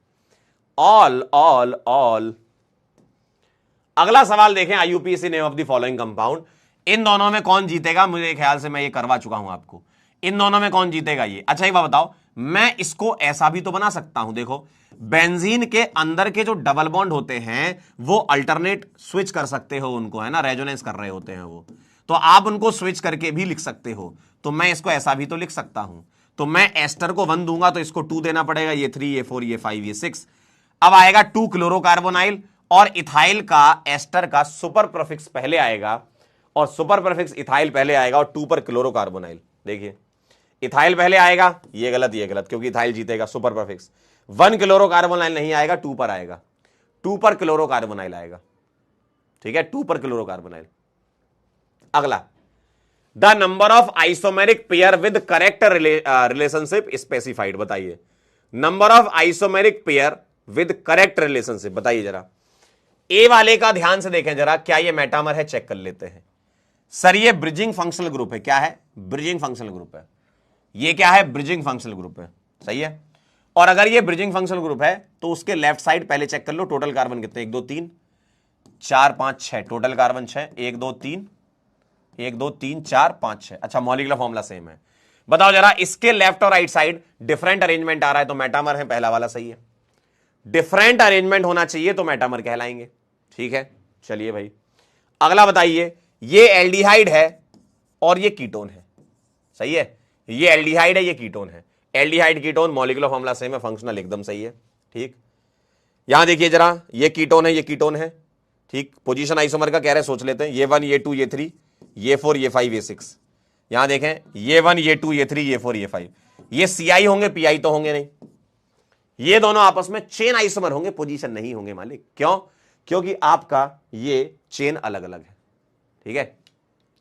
ऑल ऑल ऑल। अगला सवाल देखें, IUPAC name of the following compound, इन दोनों में कौन जीतेगा? मुझे ख्याल से मैं ये करवा चुका हूं आपको, इन दोनों में कौन जीतेगा ये। अच्छा एक बात बताओ, मैं इसको ऐसा भी तो बना सकता हूं, देखो बेंजीन के अंदर के जो डबल बॉन्ड होते हैं वो अल्टरनेट स्विच कर सकते हो उनको, है ना, रेजोनेंस कर रहे होते हैं वो, तो आप उनको स्विच करके भी लिख सकते हो। तो मैं इसको ऐसा भी तो लिख सकता हूं, तो मैं एस्टर को 1 दूंगा तो इसको 2 देना पड़ेगा, ये 3 ये 4 ये 5 ये 6। अब आएगा 2 क्लोरोकार्बोनाइल, और इथाइल का एस्टर का सुपर प्रीफिक्स पहले आएगा, और सुपर प्रीफिक्स इथाइल पहले आएगा, और 2 पर क्लोरोकार्बोनाइल। देखिए इथाइल पहले आएगा, ये गलत ये गलत, क्योंकि इथाइल जीतेगा, सुपर प्रीफिक्स 1 क्लोरोकार्बोनाइल नहीं आएगा, 2 पर आएगा, 2 पर क्लोरोकार्बोनाइल आएगा। ठीक है, 2 पर क्लोरोकार्बोनाइल। अगला, the number of isomeric pair with correct relationship specified, बताइए। Number of isomeric pair with correct relationship, बताइए जरा। ए वाले का ध्यान से देखें जरा, क्या ये मेटामर है? चेक कर लेते हैं। सर ये ब्रिजिंग फंक्शनल ग्रुप है, क्या है? ब्रिजिंग फंक्शनल ग्रुप है। ये क्या है? ब्रिजिंग फंक्शनल ग्रुप है, सही है। और अगर ये ब्रिजिंग फंक्शनल ग्रुप है तो उसके लेफ्ट साइड पहले चेक कर लो, टोटल कार्बन कितने? 1 2 3 4 5 6, टोटल कार्बन 6, 1 2 3 1 2 3 4 5 6। अच्छा मॉलिक्यूलर फॉर्मूला सेम है। बताओ जरा, इसके लेफ्ट और राइट साइड डिफरेंट अरेंजमेंट आ रहा है तो मेटामर है, पहला वाला सही है। डिफरेंट अरेंजमेंट होना चाहिए तो मेटामर कहलाएंगे। ठीक है, चलिए भाई अगला बताइए। ये एल्डिहाइड है और ये कीटोन है, सही है। ये एल्डिहाइड है, ये कीटोन है। Aldehyde ketone molecular formula same है, फंक्शनल एकदम सही है। ठीक, यहां देखिए जरा, ये कीटोन है, ये कीटोन है। ठीक, पोजीशन आइसोमर का कह रहे हैं, सोच लेते हैं। ये 1 ये 2 ये 3 ये 4 ये 5 ये 6। यहां देखें, ये 1 ये 2 ये 3 ये 4 ये 5। ये CI होंगे, PI तो होंगे नहीं। ये दोनों आपस में चेन आइसोमर होंगे, पोजीशन नहीं होंगे मालिक। क्यों? क्योंकि आपका ये चेन अलग अलग है। ठीक है,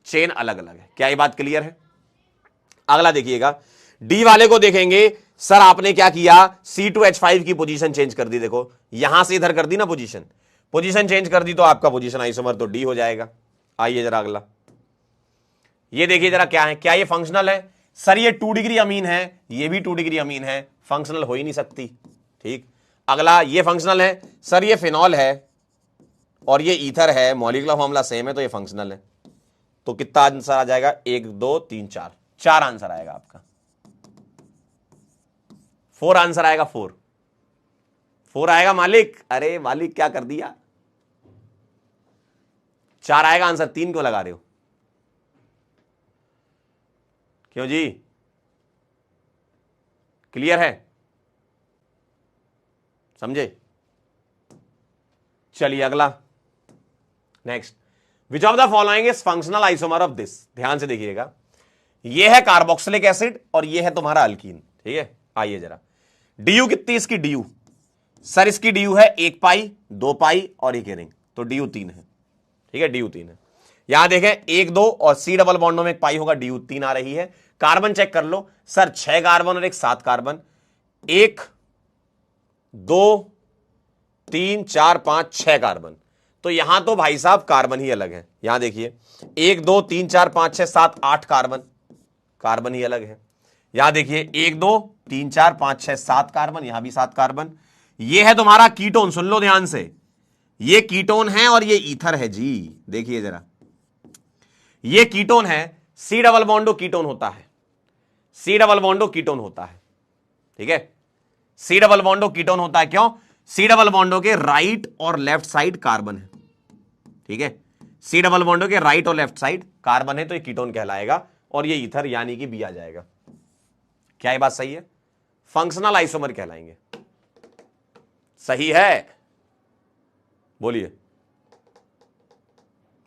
चेन अलग अलग है। क्या ये बात क्लियर है? अगला देखिएगा, डी वाले को देखेंगे। सर आपने क्या किया? C2H5 की पोजीशन चेंज कर दी। देखो यहां से इधर कर दी ना, पोजीशन चेंज कर दी तो आपका पोजीशन आइसोमर तो डी हो जाएगा। आइए जरा अगला, ये देखिए जरा, क्या है? क्या ये फंक्शनल है? सर ये 2 डिग्री अमीन है, ये भी 2 डिग्री अमीन है, फंक्शनल हो ही नहीं सकती। ठीक, अगला ये फंक्शनल है। सर ये फिनॉल है और ये ईथर है, मॉलिक्यूलर फॉर्मूला सेम है तो ये फंक्शनल है। तो कितना आंसर आ जाएगा? 1 2 3 4, 4 आंसर आएगा आपका। 4 आंसर आएगा, 4 आएगा मालिक। अरे मालिक क्या कर दिया? 4 आएगा आंसर, 3 क्यों लगा रहे हो? क्यों जी? क्लियर है? समझे? चलिए अगला, next, which of the following is functional isomer of this. ध्यान से देखिएगा, यह है कार्बोक्सिलिक एसिड और यह है तुम्हारा अल्कीन। ठीक है, आइए जरा, डीयू कितनी इसकी? डीयू, सर इसकी डीयू है 1 पाई 2 पाई और 1 रिंग, तो डीयू 3 है। ठीक है, डीयू 3 है। यहां देखें 1 2 और C डबल बॉन्डों में 1 पाई होगा, डीयू 3 आ रही है। कार्बन चेक कर लो, सर 6 कार्बन और 1 7 कार्बन, 1 2 3 4 5 6 कार्बन। तो यहां तो भाई साहब कार्बन ही अलग है। यहां देखिए 1 2 3 4 5 6 7 8 कार्बन, कार्बन ही अलग है। यहां देखिए 1 2 3 4 5 6 7 कार्बन, यहां भी 7 कार्बन। ये है तुम्हारा कीटोन, सुन लो ध्यान से, ये कीटोन है और ये ईथर है जी। देखिए जरा, ये कीटोन है, सी डबल बॉन्डो कीटोन होता है, सी डबल बॉन्डो कीटोन होता है। ठीक है, सी डबल बॉन्डो कीटोन होता है। क्यों? सी डबल बॉन्डो के राइट और लेफ्ट साइड कार्बन है। ठीक है, सी डबल बॉन्डो के राइट और लेफ्ट साइड कार्बन है, तो ये कीटोन कहलाएगा और ये ईथर यानी कि बी आ जाएगा। क्या ये बात सही है? फंक्शनल आइसोमर कहलाएंगे। सही है? बोलिए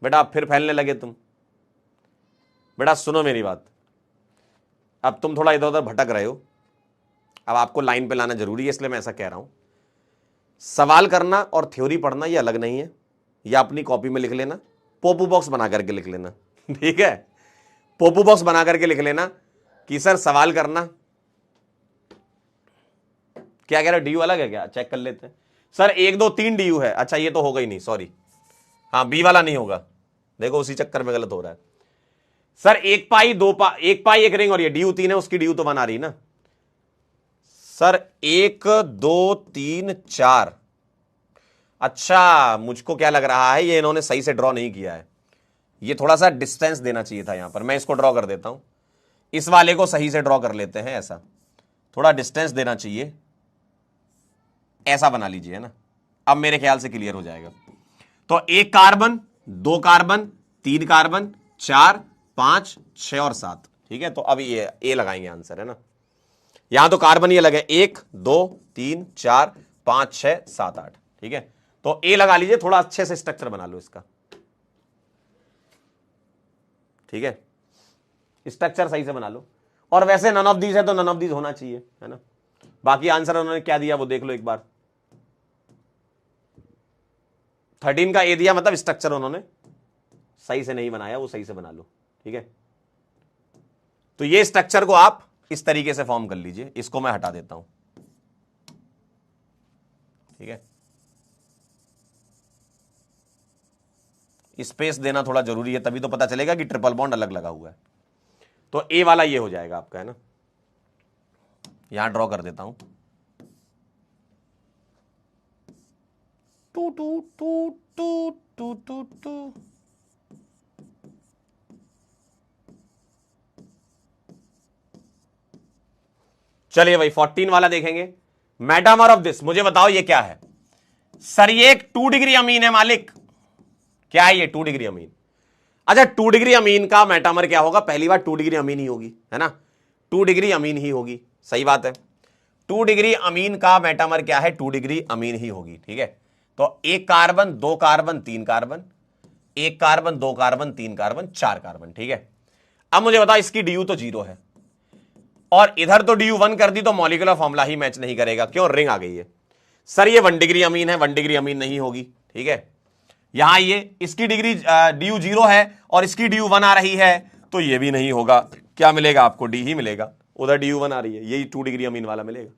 बेटा, आप फिर फैलने लगे तुम। बेटा सुनो मेरी बात, अब तुम थोड़ा इधर उधर भटक रहे हो, अब आपको लाइन पे लाना जरूरी है, इसलिए मैं ऐसा कह रहा हूं। सवाल करना और थ्योरी पढ़ना ये अलग नहीं है, या अपनी कॉपी में लिख लेना, पोपू बॉक्स बना करके लिख लेना। ठीक है, पोपू बॉक्स बना करके लिख लेना कि सर सवाल करना, क्या कह रहे हो, डीयू अलग है क्या? चेक कर लेते हैं। सर 1 2 3 डीयू है। अच्छा ये तो होगा ही नहीं, सॉरी, हाँ बी वाला नहीं होगा। देखो उसी चक्कर में गलत हो रहा है। सर 1 पाई 2 पाई, 1 पाई 1 रिंग और ये डीयू 3 है, उसकी डीयू तो 1 आ रही ना। सर 1 2 3 4। अच्छा मुझको क्या लग रहा है, ये इन्होंने सही से ड्रॉ नहीं किया है, ये थोड़ा सा डिस्टेंस देना चाहिए था यहां पर। मैं इसको ड्रॉ कर देता हूं, इस वाले को सही से ड्रॉ कर लेते हैं, ऐसा थोड़ा डिस्टेंस देना चाहिए, ऐसा बना लीजिए, है ना। अब मेरे ख्याल से क्लियर हो जाएगा। तो 1 कार्बन 2 कार्बन 3 कार्बन 4 5 6 और 7। ठीक है, तो अब ये ए लगाएंगे आंसर, है ना। यहां तो कार्बन ही अलग है, 1 2 3 4 5 6 7 8। ठीक है, तो ए लगा लीजिए, थोड़ा अच्छे से स्ट्रक्चर बना लो इसका। ठीक है, स्ट्रक्चर सही से बना लो, और वैसे नन ऑफ दीज है तो नन ऑफ दीज होना चाहिए, है ना। बाकी आंसर उन्होंने क्या दिया वो देख लो एक बार। 13 का ए दिया, मतलब स्ट्रक्चर उन्होंने सही से नहीं बनाया, वो सही से बना लो। ठीक है, तो ये स्ट्रक्चर को आप इस तरीके से फॉर्म कर लीजिए, इसको मैं हटा देता हूं। ठीक है, स्पेस देना थोड़ा जरूरी है, तभी तो पता चलेगा कि ट्रिपल बॉन्ड अलग लगा हुआ है। तो ए वाला ये हो जाएगा आपका, है ना। यहां ड्रॉ कर देता हूं, two two two two two two two. चलिए भाई 14 वाला देखेंगे। मेटामर ऑफ दिस, मुझे बताओ ये क्या है। सर ये एक 2 डिग्री अमीन है मालिक। क्या है ये? 2 डिग्री अमीन। अच्छा 2 डिग्री अमीन का मेटामर क्या होगा? पहली बार 2 डिग्री अमीन ही होगी, है ना, 2 डिग्री अमीन ही होगी, सही बात है। 2 डिग्री अमीन का मेटामर क्या है? 2 डिग्री अमीन ही होगी। ठीक है, तो 1 carbon 2 carbon 3 carbon, 1 carbon 2 carbon 3 carbon 4 carbon. ठीक है, अब मुझे बताओ इसकी डीयू तो 0 है, और इधर तो डीयू 1 कर दी, तो मॉलिक्यूलर फॉर्मूला ही मैच नहीं करेगा। क्यों? रिंग आ गई है। सर ये 1 डिग्री अमीन है, 1 डिग्री अमीन नहीं होगी। ठीक है, यहां ये इसकी डिग्री डीयू 0 है और इसकी डीयू 1 आ रही है, तो ये भी नहीं होगा। क्या मिलेगा आपको? डी ही मिलेगा, उधर डीयू 1 आ रही है, यही 2 डिग्री अमीन वाला मिलेगा।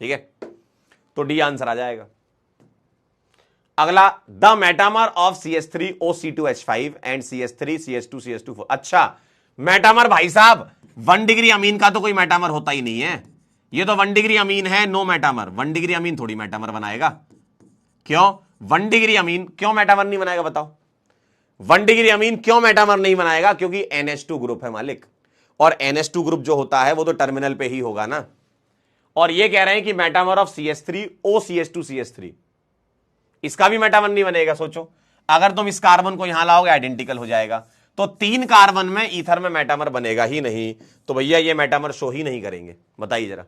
ठीक है, तो डी आंसर आ जाएगा। अगला, the metamer of CH3OC2H5 and CH3CH2CH2। अच्छा मेटामर भाई साहब 1 डिग्री अमीन का तो कोई मेटामर होता ही नहीं है, ये तो 1 डिग्री अमीन है, नो मेटामर। 1 डिग्री अमीन थोड़ी मेटामर बनाएगा। क्यों 1 डिग्री अमीन क्यों मेटामर नहीं बनाएगा बताओ? 1 डिग्री अमीन क्यों मेटामर नहीं बनाएगा? क्योंकि NH2 ग्रुप है मालिक, और NH2 ग्रुप जो होता है वो तो टर्मिनल पे ही होगा ना। और ये कह रहे हैं कि मेटामर ऑफ CH3OCH2CH3, इसका भी मेटामर नहीं बनेगा। सोचो अगर तुम इस कार्बन को यहां लाओगे आइडेंटिकल हो जाएगा, तो 3 कार्बन में ईथर में मेटामर बनेगा ही नहीं, तो भैया ये मेटामर शो ही नहीं करेंगे। बताइए जरा,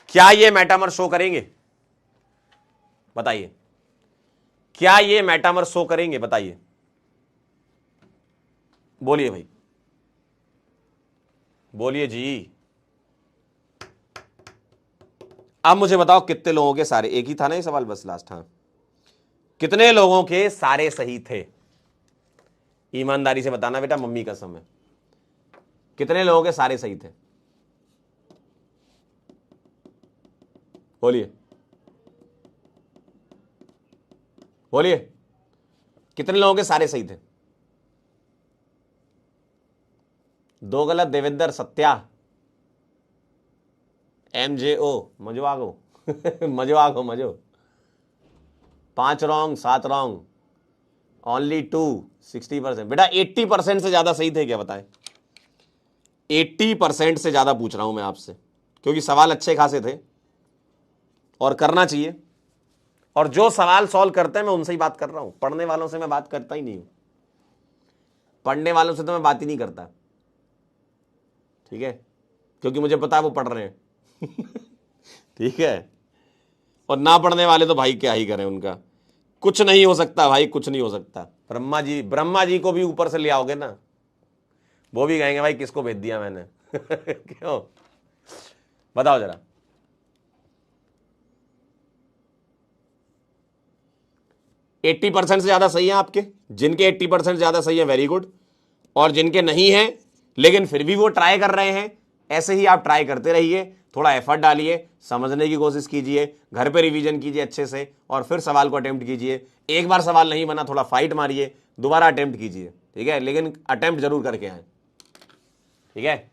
क्या ये मेटामर शो करेंगे? बताइए, क्या ये मेटामर शो करेंगे? बताइए, बोलिए भाई, बोलिए जी। अब मुझे बताओ कितने लोगों के सारे, एक ही था ना ये सवाल बस लास्ट, हाँ, कितने लोगों के सारे सही थे? ईमानदारी से बताना बेटा, मम्मी कसम है, कितने लोगों के सारे सही थे? बोलिए। बोलिए कितने लोगों के सारे सही थे? 2 गलत देवेंद्र, सत्या, MJO, मजो आगो मजो आगो मजो। 5 रॉन्ग, 7 रॉन्ग, ओनली 2, 60%। बेटा 80% से ज्यादा सही थे क्या बताएं? 80% से ज्यादा पूछ रहा हूं मैं आपसे, क्योंकि सवाल अच्छे खासे थे और करना चाहिए। और जो सवाल सॉल्व करते हैं मैं उनसे ही बात कर रहा हूं, पढ़ने वालों से मैं बात करता ही नहीं हूं। पढ़ने वालों से तो मैं बात ही नहीं करता, ठीक है, क्योंकि मुझे पता है वो पढ़ रहे हैं ठीक है। और ना पढ़ने वाले तो भाई क्या ही करें, उनका कुछ नहीं हो सकता भाई, कुछ नहीं हो सकता। ब्रह्मा जी को भी ऊपर से ले आओगे ना, वो भी कहेंगे भाई किसको भेज दिया मैंने क्यों? बताओ जरा। एट्टी परसेंट से ज्यादा सही है आपके, जिनके 80% ज्यादा सही है वेरी गुड, और जिनके नहीं है लेकिन फिर भी वो ट्राई कर रहे हैं, ऐसे ही आप ट्राई करते रहिए, थोड़ा एफर्ट डालिए, समझने की कोशिश कीजिए, घर पे रिवीजन कीजिए अच्छे से, और फिर सवाल को अटेम्प्ट कीजिए। एक बार सवाल नहीं बना, थोड़ा फाइट मारिए, दोबारा अटेम्प्ट कीजिए, ठीक है, लेकिन अटेम्प्ट जरूर करके आए, ठीक है।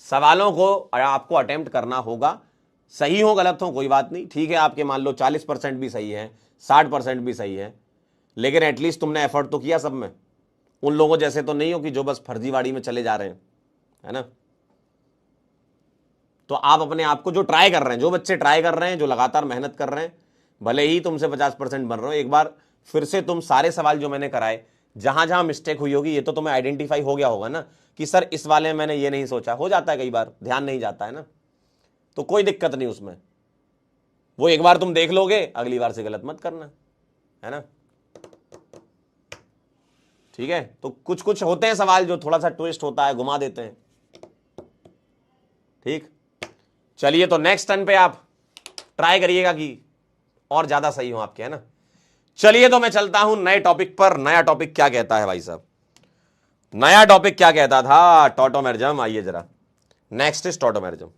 सवालों को आपको अटेम्प्ट करना होगा, सही हो गलत हो कोई बात नहीं, ठीक है। आपके मान लो 40% भी सही है, 60% भी सही है, लेकिन एटलीस्ट तुमने एफर्ट तो किया सब में। उन लोगों जैसे तो नहीं हो कि जो बस फर्जीवाड़ी में चले जा रहे हैं, है ना। तो आप अपने आप को, जो ट्राई कर रहे हैं, जो बच्चे ट्राई कर रहे हैं, जो लगातार मेहनत कर रहे हैं, भले ही तुमसे 50% बन रहे हो, एक बार फिर से तुम सारे सवाल जो मैंने कराए, जहां जहां मिस्टेक हुई होगी, ये तो तुम्हें आइडेंटिफाई हो गया होगा ना कि सर इस वाले में मैंने ये नहीं सोचा। हो जाता है कई बार, ध्यान नहीं जाता है ना, तो कोई दिक्कत नहीं उसमें। वो एक बार तुम देख लोगे, अगली बार से गलत मत करना, है ना, ठीक है। तो कुछ कुछ होते हैं सवाल जो थोड़ा सा ट्विस्ट होता है, घुमा देते हैं, ठीक। चलिए, तो नेक्स्ट टर्न पे आप ट्राई करिएगा कि और ज्यादा सही हो आपके, है ना। चलिए, तो मैं चलता हूं नए टॉपिक पर। नया टॉपिक क्या कहता है भाई साहब? नया टॉपिक क्या कहता था? टॉटोमेरिज्म। आइए जरा, नेक्स्ट इज टॉटोमेरिज्म।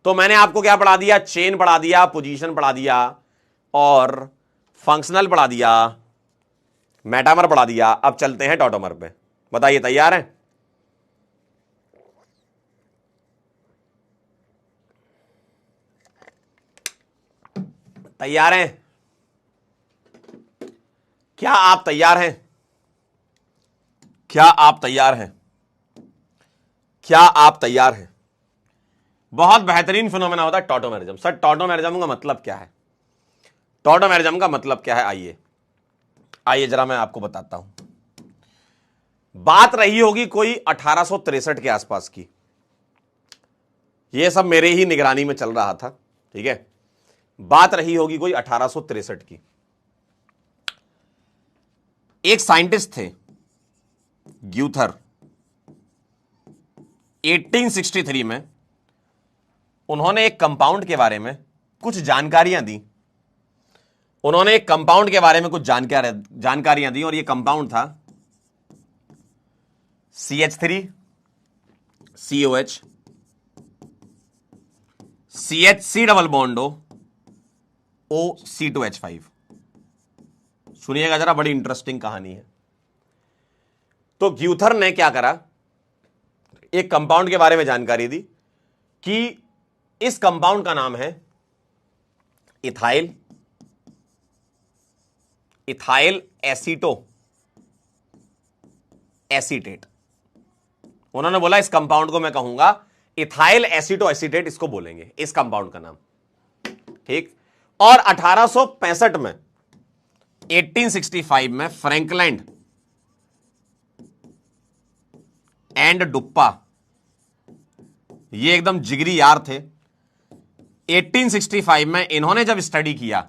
तो मैंने आपको क्या पढ़ा दिया? चेन पढ़ा दिया, पोजीशन पढ़ा दिया, और फंक्शनल पढ़ा दिया, मेटामर पढ़ा दिया। अब चलते हैं टॉटोमर पे। बताइए, तैयार हैं? तैयार हैं? क्या आप तैयार हैं? क्या आप तैयार हैं? क्या आप तैयार हैं? बहुत बेहतरीन फिनोमेना होता है टॉटोमेरिज्म। सर, टॉटोमेरिज्म का मतलब क्या है? टॉटोमेरिज्म का मतलब क्या है? आइए आइए जरा मैं आपको बताता हूं। बात रही होगी कोई 1863 के आसपास की। यह सब मेरे ही निगरानी में चल रहा था, ठीक है। बात रही होगी कोई 1863 की। एक साइंटिस्ट थे, ग्यूथर। 1863 में उन्होंने एक कंपाउंड के बारे में कुछ जानकारियां दी। उन्होंने एक कंपाउंड के बारे में कुछ जानकारियां दी, और यह कंपाउंड था CH3 COH CH3 double bond O C2H5। सुनिएगा जरा, बड़ी इंटरेस्टिंग कहानी है। तो ग्यूथर ने क्या करा, एक कंपाउंड के बारे में जानकारी दी कि इस कंपाउंड का नाम है इथाइल एसीटो एसीटेट। उन्होंने बोला इस कंपाउंड को मैं कहूंगा इथाइल एसीटो एसीटेट, इसको बोलेंगे इस कंपाउंड का नाम, ठीक। और 1865 में 1865 में फ्रैंकलैंड एंड डुप्पा, ये एकदम जिगरी यार थे। 1865 में इन्होंने जब स्टडी किया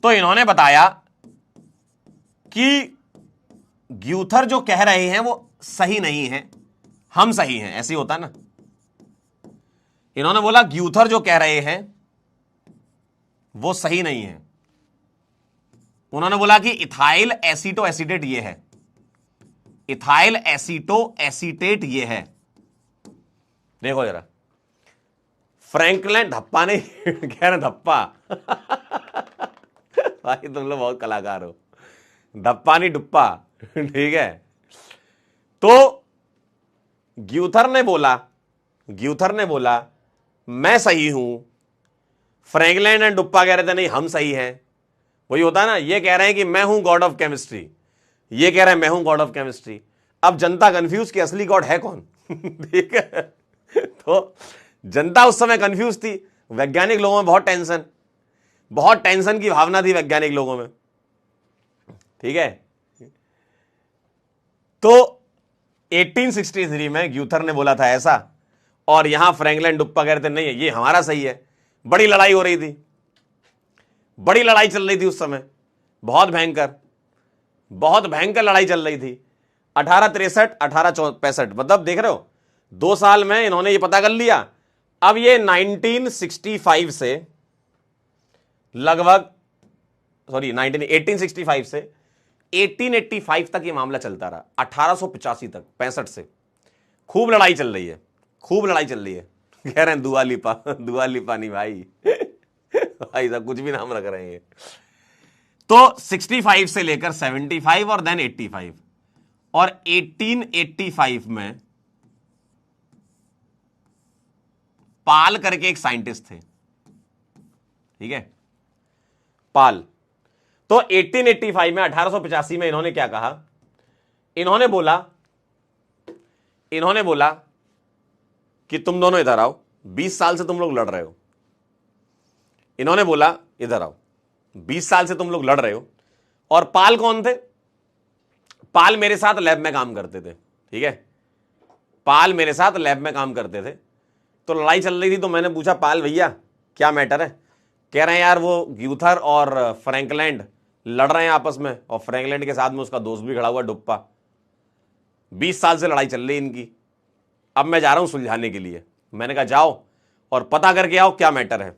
तो इन्होंने बताया कि ग्यूथर जो कह रहे हैं वो सही नहीं है, हम सही हैं। ऐसे ही होता है ना। इन्होंने बोला ग्यूथर जो कह रहे हैं वो सही नहीं है। उन्होंने बोला कि इथाइल एसीटो एसीटेट ये है, इथाइल एसीटो एसीटेट ये है। देखो जरा, फ्रैंकलैंड धप्पा नहीं कह रहे धप्पा भाई तुम लोग बहुत कलाकार हो, धप्पा नहीं डुप्पा, ठीक है। तो ग्यूथर ने बोला मैं सही हूं, फ्रैंकलैंड एंड डुप्पा कह रहे थे नहीं हम सही हैं। वही होता है ना, ये कह रहे हैं कि मैं हूं गॉड ऑफ केमिस्ट्री, ये कह रहे हैं मैं हूं गॉड ऑफ केमिस्ट्री। अब जनता कंफ्यूज कि असली गॉड है कौन ठीक है। तो जनता उस समय कंफ्यूज थी, वैज्ञानिक लोगों में बहुत टेंशन की भावना थी वैज्ञानिक लोगों में, ठीक है। तो 1863 में ग्यूथर ने बोला था ऐसा, और यहां फ्रैंकलिन डुप्पा कह रहे थे नहीं ये हमारा सही है। बड़ी लड़ाई हो रही थी, बड़ी लड़ाई चल रही थी उस समय, बहुत भयंकर लड़ाई चल रही थी। 1863 1865, मतलब देख रहे हो 2 साल में इन्होंने ये पता कर लिया। अब ये 1965 से लगभग 1865 से 1885 तक ये मामला चलता रहा, 1885 तक, 65 से खूब लड़ाई चल रही है, कह रहे हैं दुआ लिपा नहीं भाई भाई साहब कुछ भी नाम रख रहे हैं। तो 65 से लेकर 75 और देन 85, और 1885 में पाल करके एक साइंटिस्ट थे, ठीक है, पाल। तो 1885 में 1885 में इन्होंने क्या कहा, इन्होंने बोला कि तुम दोनों इधर आओ, 20 साल से तुम लोग लड़ रहे हो। इन्होंने बोला इधर आओ, 20 साल से तुम लोग लड़ रहे हो। और पाल कौन थे? पाल मेरे साथ लैब में काम करते थे, ठीक है, पाल मेरे साथ लैब में काम करते थे। तो लड़ाई चल रही थी, तो मैंने पूछा पाल भैया क्या मैटर है? कह रहे हैं यार वो ग्यूथर और फ्रैंकलैंड लड़ रहे हैं आपस में, और फ्रैंकलैंड के साथ में उसका दोस्त भी खड़ा हुआ डुप्पा। 20 साल से लड़ाई चल रही इनकी, अब मैं जा रहा हूं सुलझाने के लिए। मैंने कहा जाओ और पता करके आओ क्या मैटर है,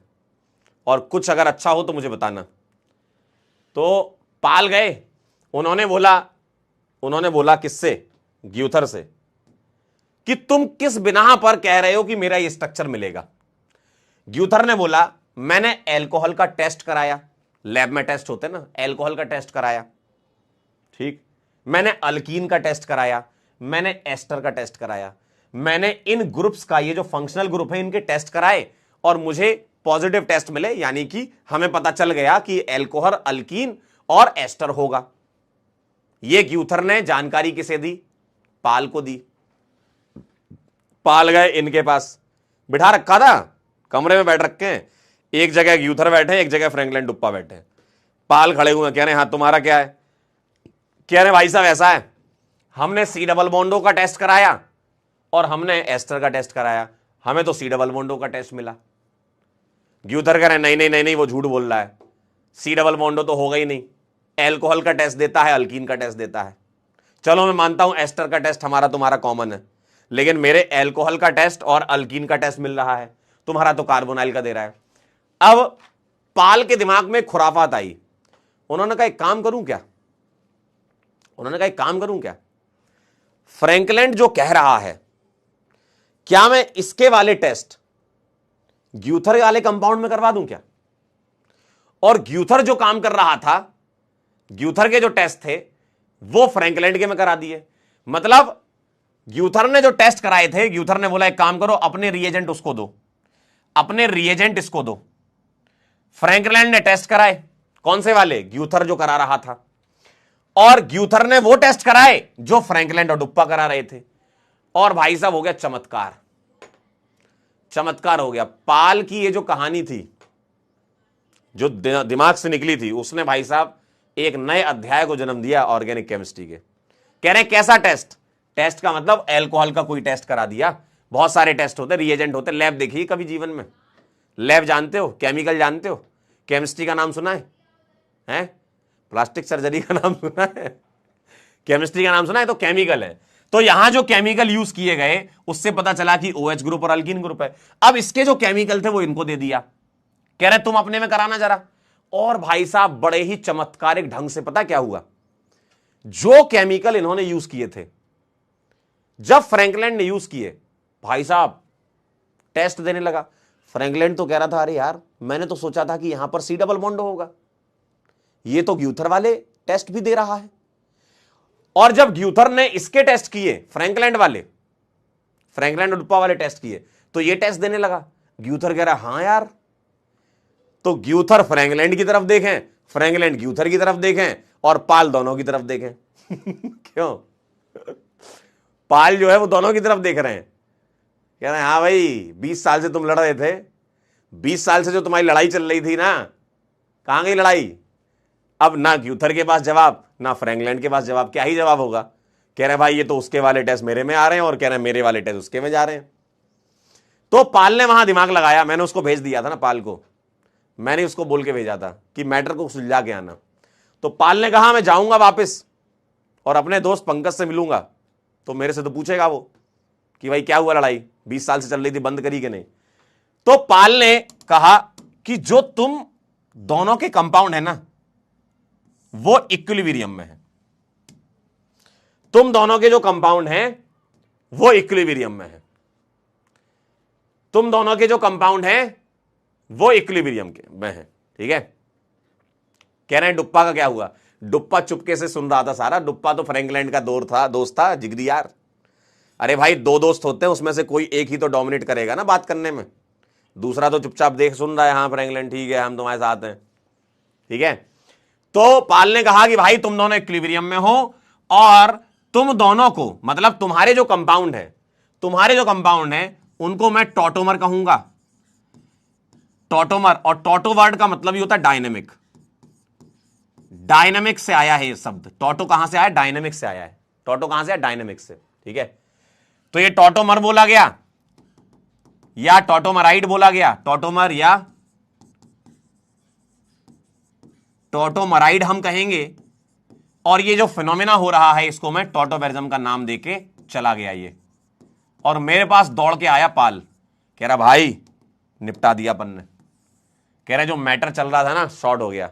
और कुछ अगर अच्छा हो तो मुझे बताना। तो पाल गए, उन्होंने बोला किससे? ग्यूथर से, कि तुम किस बिना पर कह रहे हो कि मेरा ये स्ट्रक्चर मिलेगा। ग्यूथर ने बोला मैंने एल्कोहल का टेस्ट कराया, लैब में टेस्ट होते ना, एल्कोहल का टेस्ट कराया, ठीक, मैंने अल्कीन का टेस्ट कराया, मैंने एस्टर का टेस्ट कराया, मैंने इन ग्रुप्स का, ये जो फंक्शनल ग्रुप है इनके टेस्ट कराए, और मुझे पॉजिटिव टेस्ट मिले, यानी कि हमें पता चल गया कि एल्कोहल, अल्कीन और एस्टर होगा। ये ग्यूथर ने जानकारी किसे दी? पाल को दी। पाल गए इनके पास, बिठा रखा था, कमरे में बैठ रखे हैं, एक जगह ग्यूथर बैठे, एक जगह फ्रैंकलिन डुप्पा बैठे। पाल खड़े हुए कह रहे हैं हाँ तुम्हारा क्या है? कह रहे भाई साहब ऐसा है, हमने सी डबल बॉन्डो का टेस्ट कराया और हमने एस्टर का टेस्ट कराया, हमें तो सी डबल बॉन्डो का टेस्ट मिला। ग्यूथर कह रहे नहीं नहीं नहीं नहीं वो झूठ बोल रहा है, सी डबल बॉन्डो तो होगा ही नहीं, एल्कोहल का टेस्ट देता है, अल्कीन का टेस्ट देता है। चलो मैं मानता हूं एस्टर का टेस्ट हमारा तुम्हारा कॉमन है, लेकिन मेरे एल्कोहल का टेस्ट और अल्कीन का टेस्ट मिल रहा है, तुम्हारा तो कार्बोनाइल का दे रहा है। अब पाल के दिमाग में खुराफात आई, उन्होंने कहा एक काम करूं क्या, फ्रैंकलैंड जो कह रहा है, क्या मैं इसके वाले टेस्ट ग्यूथर वाले कंपाउंड में करवा दूं क्या? और ग्यूथर जो काम कर रहा था, ग्यूथर के जो टेस्ट थे वो फ्रैंकलैंड के में करा दिए। मतलब ग्यूथर ने जो टेस्ट कराए थे, ग्यूथर ने बोला एक काम करो अपने रिएजेंट उसको दो, अपने रिएजेंट इसको दो। फ्रैंकलैंड ने टेस्ट कराए, कौन से वाले? ग्यूथर जो करा रहा था, और ग्यूथर ने वो टेस्ट कराए जो फ्रैंकलैंड और डुप्पा करा रहे थे। और भाई साहब हो गया चमत्कार हो गया। पाल की ये जो कहानी थी, जो दिमाग से निकली थी, उसने भाई साहब एक नए अध्याय को जन्म दिया ऑर्गेनिक केमिस्ट्री के। कह रहे हैं कैसा टेस्ट? टेस्ट का मतलब एल्कोहल का कोई टेस्ट करा दिया, बहुत सारे टेस्ट होते, रिएजेंट होते। लैब देखिए कभी जीवन में? लैब जानते हो? केमिकल जानते हो? केमिस्ट्री का नाम सुना है? हैं? प्लास्टिक सर्जरी का नाम सुना है? केमिस्ट्री का नाम सुना है? तो केमिकल है। तो यहां जो केमिकल यूज किए गए उससे पता चला कि OH ग्रुप और अल्कीन ग्रुप है। अब इसके जो केमिकल थे वो इनको दे दिया, कह रहे तुम अपने में कराना जरा। और भाई साहब बड़े ही चमत्कारिक ढंग से पता क्या हुआ, जो केमिकल इन्होंने यूज किए थे, जब फ्रैंकलैंड ने यूज किए, भाई साहब टेस्ट देने लगा। फ्रैंकलैंड तो कह रहा था अरे यार मैंने तो सोचा था कि यहां पर सी डबल बॉन्ड होगा, ये तो ग्यूथर वाले टेस्ट भी दे रहा है। और जब ग्यूथर ने इसके टेस्ट किए, फ्रैंकलैंड और डुप्पा वाले टेस्ट किए, तो ये टेस्ट देने लगा। ग्यूथर कह रहा हां यार, तो ग्यूथर फ्रैंकलैंड की तरफ देखें, फ्रैंकलैंड ग्यूथर की तरफ देखें, और पाल दोनों की तरफ देखें। क्यों? पाल जो है वो दोनों की तरफ देख रहे हैं, कह रहे हैं हाँ भाई 20 साल से तुम लड़ रहे थे, 20 साल से जो तुम्हारी लड़ाई चल रही थी ना, कहां गई लड़ाई? अब ना ग्यूथर के पास जवाब, ना फ्रैंकलैंड के पास जवाब, क्या ही जवाब होगा? कह रहे भाई ये तो उसके वाले टेस्ट मेरे में आ रहे हैं, और कह रहे हैं मेरे वाले टेस्ट उसके में जा रहे हैं। तो पाल ने वहां दिमाग लगाया, मैंने उसको भेज दिया था ना, पाल को मैंने उसको बोल के भेजा था कि मैटर को सुलझा के आना। तो पाल ने कहा मैं जाऊंगा वापस और अपने दोस्त पंकज से मिलूंगा, तो मेरे से तो पूछेगा वो कि भाई क्या हुआ, लड़ाई 20 साल से चल रही थी, बंद करी कि नहीं। तो पाल ने कहा कि जो तुम दोनों के कंपाउंड है ना वो इक्विलिब्रियम में है, तुम दोनों के जो कंपाउंड हैं वो इक्विलिब्रियम में है, तुम दोनों के जो कंपाउंड हैं वो इक्विलिब्रियम के में है, ठीक है। कह रहे हैं डुप्पा का क्या हुआ? डुप्पा चुपके से सुन रहा था सारा। डुप्पा तो फ्रैंकलैंड का दोस्त था, जिगरी यार। अरे भाई दो दोस्त होते हैं, उसमें से कोई एक ही तो डोमिनेट करेगा ना बात करने में, दूसरा तो चुपचाप देख सुन रहा है, हाँ फ्रैंकलैंड ठीक है हम तुम्हारे साथ हैं, ठीक है। तो पाल ने कहा कि भाई तुम दोनों इक्विलिब्रियम में हो, और तुम दोनों को, मतलब तुम्हारे जो कंपाउंड है उनको मैं टॉटोमर कहूंगा, टॉटोमर। और टॉटो वर्ड का मतलब ही होता है डायनेमिक, डायनेमिक से आया है ये शब्द। टॉटो कहां से आया? डायनेमिक से आया है। टॉटो कहां से आया? डायनेमिक से, ठीक है। तो ये टॉटोमर बोला गया या टॉटोमराइड बोला गया, टॉटोमर या टॉटोमराइड हम कहेंगे। और ये जो फिनोमेना हो रहा है इसको मैं टॉटोबैरिज्म का नाम देके चला गया ये, और मेरे पास दौड़ के आया पाल, कह रहा भाई निपटा दिया अपन ने, कह रहा जो मैटर चल रहा था ना शॉर्ट हो गया।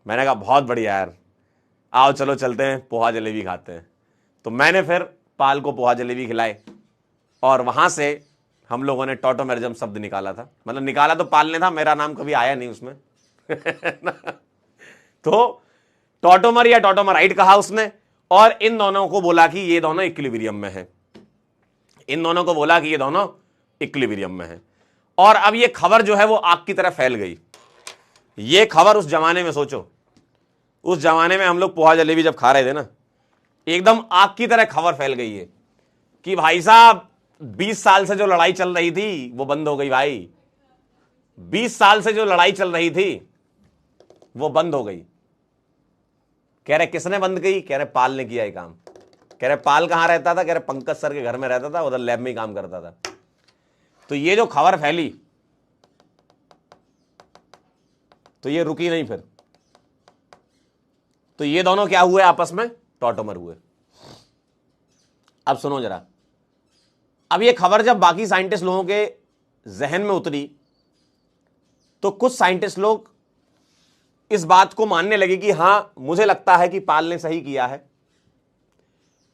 मैंने कहा बहुत बढ़िया यार, आओ चलो चलते हैं पोहा जलेबी खाते हैं। तो मैंने फिर पाल को पोहा जलेबी खिलाए, और वहां से हम लोगों ने टॉटोमेरिज्म शब्द निकाला था। मतलब निकाला तो पाल ने था, मेरा नाम कभी आया नहीं उसमें। तो टॉटोमर या टॉटोमराइड कहा उसने, और इन दोनों को बोला कि ये दोनों इक्विलिब्रियम में है, इन दोनों को बोला कि ये दोनों इक्विलिब्रियम में है। और अब ये खबर जो है वो आग की तरह फैल गई। ये खबर उस जमाने में, सोचो उस जमाने में हम लोग पोहा जलेबी जब खा रहे थे ना, एकदम आग की तरह खबर फैल गई है कि भाई साहब 20 साल से जो लड़ाई चल रही थी वो बंद हो गई। भाई 20 साल से जो लड़ाई चल रही थी वो बंद हो गई। कह रहे किसने बंद की? कह रहे पाल ने किया ये काम। कह रहे पाल कहां रहता था? कह रहे पंकज सर के घर में रहता था, उधर लैब में ही काम करता था। तो ये जो खबर फैली तो ये रुकी नहीं फिर। तो ये दोनों क्या हुए आपस में? टॉटोमर हुए। अब सुनो जरा, अब ये खबर जब बाकी साइंटिस्ट लोगों के जहन में उतरी तो कुछ साइंटिस्ट लोग इस बात को मानने लगे कि हां मुझे लगता है कि पाल ने सही किया है,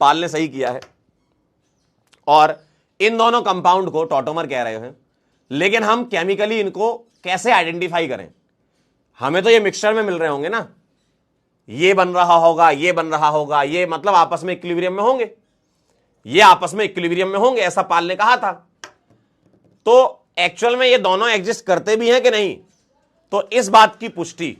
पाल ने सही किया है, और इन दोनों कंपाउंड को टॉटोमर कह रहे हैं। लेकिन हम केमिकली इनको कैसे आइडेंटिफाई करें? हमें तो ये मिक्सचर में मिल रहे होंगे ना, ये बन रहा होगा, ये बन रहा होगा, ये मतलब आपस में इक्विलिब्रियम में होंगे, ये आपस में इक्विलिब्रियम में होंगे, ऐसा पाल ने कहा था। तो एक्चुअल में ये दोनों एग्जिस्ट करते भी हैं कि नहीं? तो इस बात की पुष्टि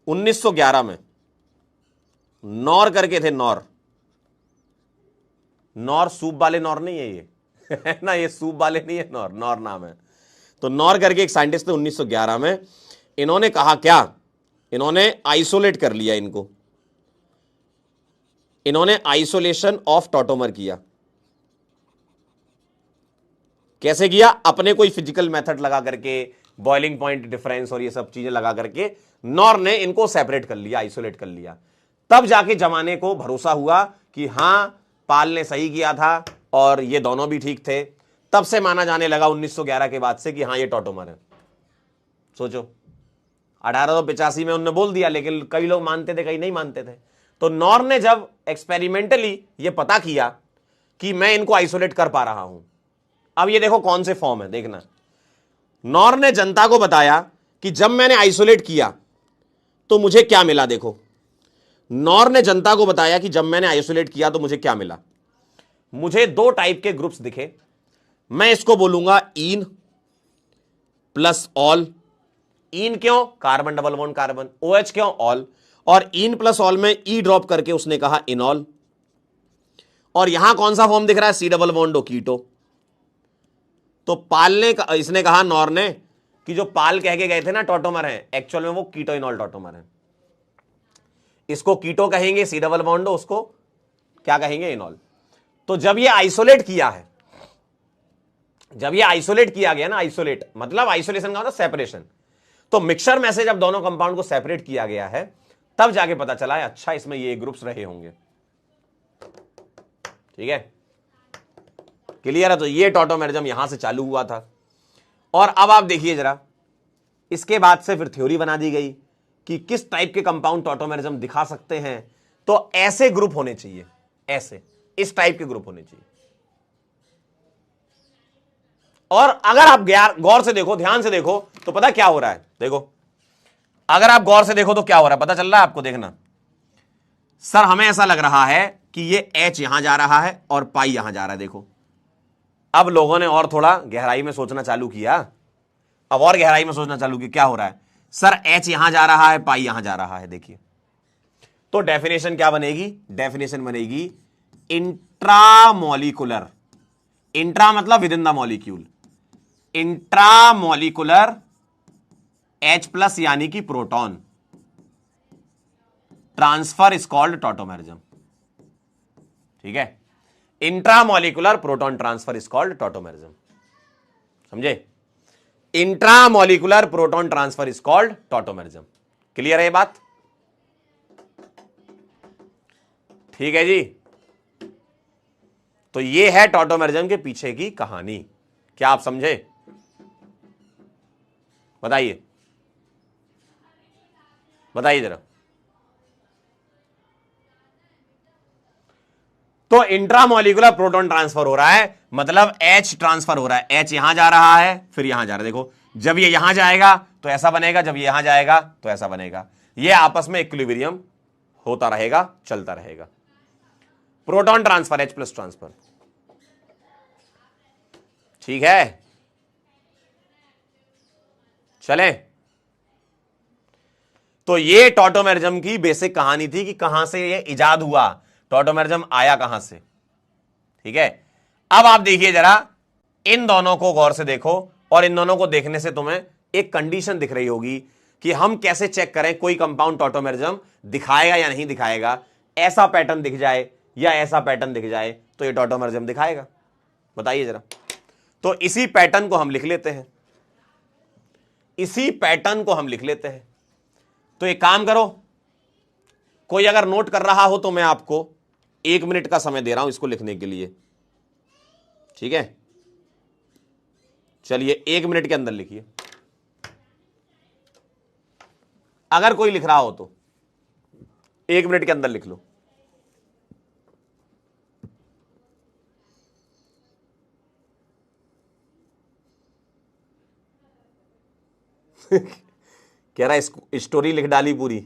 1911 में नॉर करके थे, नॉर सूप वाले नॉर नहीं है ये है ना, ये सूप वाले नहीं है, नॉर नाम है। तो नॉर करके एक साइंटिस्ट थे 1911 में। इन्होंने कहा क्या? इन्होंने आइसोलेट कर लिया इनको, इन्होंने आइसोलेशन ऑफ टॉटोमर किया। कैसे किया? अपने कोई फिजिकल मेथड लगा करके, बॉइलिंग पॉइंट डिफरेंस और ये सब चीजें लगा करके नॉर ने इनको सेपरेट कर लिया, आइसोलेट कर लिया। तब जाके जमाने को भरोसा हुआ कि हां पाल ने सही किया था और ये दोनों भी ठीक थे। तब से माना जाने लगा 1911 के बाद से कि हां ये टॉटोमर है। सोचो 1885 में उन्होंने बोल दिया, लेकिन कई लोग मानते थे, कई नहीं मानते थे। तो नॉर ने जब एक्सपेरिमेंटली ये पता किया कि मैं इनको आइसोलेट कर पा रहा हूं। अब ये देखो कौन से फॉर्म है, देखना। नॉर ने जनता को बताया कि जब मैंने आइसोलेट किया तो मुझे क्या मिला। देखो, नॉर ने जनता को बताया कि जब मैंने आइसोलेट किया तो मुझे क्या मिला। मुझे दो टाइप के ग्रुप्स दिखे। मैं इसको बोलूंगा इन प्लस ऑल। इन क्यों? Carbon double bond carbon. OH क्यों? ऑल। और इन प्लस ऑल में ई ड्रॉप करके उसने कहा इनॉल। और यहां कौन सा फॉर्म दिख रहा है? C डबल बॉन्ड कीटो। तो पाल ने इसने कहा, नॉर ने, कि जो पाल कह के गए थे ना टॉटोमर है, एक्चुअल में वो कीटोइनॉल टॉटोमर है। इसको कीटो कहेंगे, C डबल बॉन्ड, उसको क्या कहेंगे? इनॉल। तो जब ये आइसोलेट किया है, जब ये आइसोलेट किया गया ना, आइसोलेट मतलब आइसोलेशन का मतलब सेपरेशन, तो मिक्सचर में से जब दोनों कंपाउंड को सेपरेट किया गया है तब जाके पता चला है अच्छा इसमें ये ग्रुप्स रहे होंगे। ठीक है, क्लियर है? तो ये टॉटोमेरिज्म यहां से चालू हुआ था। और अब आप देखिए जरा, इसके बाद से फिर थ्योरी बना दी गई कि किस टाइप के कंपाउंड टॉटोमेरिज्म दिखा सकते हैं। तो ऐसे ग्रुप होने चाहिए, ऐसे इस टाइप के ग्रुप होने चाहिए। और अगर आप गौर से देखो, ध्यान से देखो, तो पता क्या हो रहा है। देखो, अगर आप गौर से देखो तो क्या हो रहा है पता चल रहा है आपको। देखना सर, हमें ऐसा लग रहा है कि ये H यहां जा रहा है और पाई यहां जा रहा है। देखो, अब लोगों ने और थोड़ा गहराई में सोचना चालू किया। अब और गहराई में सोचना चालू किया, क्या हो रहा है सर? H यहां जा रहा है, पाई यहां जा रहा है। देखिए, तो डेफिनेशन क्या बनेगी? डेफिनेशन बनेगी इंट्रामोलिकुलर। इंट्रा मतलब within the molecule. Intramolecular H plus यानी कि proton transfer is called tautomerism. ठीक है, intramolecular proton transfer is called tautomerism. समझे? Intramolecular proton transfer is called tautomerism. Clear है ये बात? ठीक है जी। तो ये है टॉटोमेरिज्म के पीछे की कहानी। क्या आप समझे? बताइए, बताइए जरा। तो इंट्रामोलिकुलर प्रोटॉन ट्रांसफर हो रहा है, मतलब H ट्रांसफर हो रहा है। H यहां जा रहा है, फिर यहां जा रहा है। देखो, जब ये यहां जाएगा तो ऐसा बनेगा, जब ये यहां जाएगा तो ऐसा बनेगा। ये आपस में इक्विलिब्रियम होता रहेगा, चलता रहेगा। Proton transfer, H plus transfer. ठीक है, चले। तो ये टॉटोमेरिज्म की बेसिक कहानी थी कि कहां से ये इजाद हुआ, टॉटोमेरिज्म आया कहां से। ठीक है, अब आप देखिए जरा, इन दोनों को गौर से देखो, और इन दोनों को देखने से तुम्हें एक कंडीशन दिख रही होगी कि हम कैसे चेक करें कोई कंपाउंड टॉटोमेरिज्म दिखाएगा या नहीं दिखाएगा। ऐसा पैटर्न दिख जाए या ऐसा पैटर्न दिख जाए तो ये टॉटोमेरिज्म दिखाएगा। बताइए जरा। तो इसी पैटर्न को हम लिख लेते हैं, इसी पैटर्न को हम लिख लेते हैं। तो एक काम करो, कोई अगर नोट कर रहा हो तो मैं आपको 1 मिनट का समय दे रहा हूं इसको लिखने के लिए। ठीक है, चलिए 1 मिनट के अंदर लिखिए, अगर कोई लिख रहा हो तो 1 मिनट के अंदर लिख लो। कह रहा है स्टोरी लिख डाली पूरी।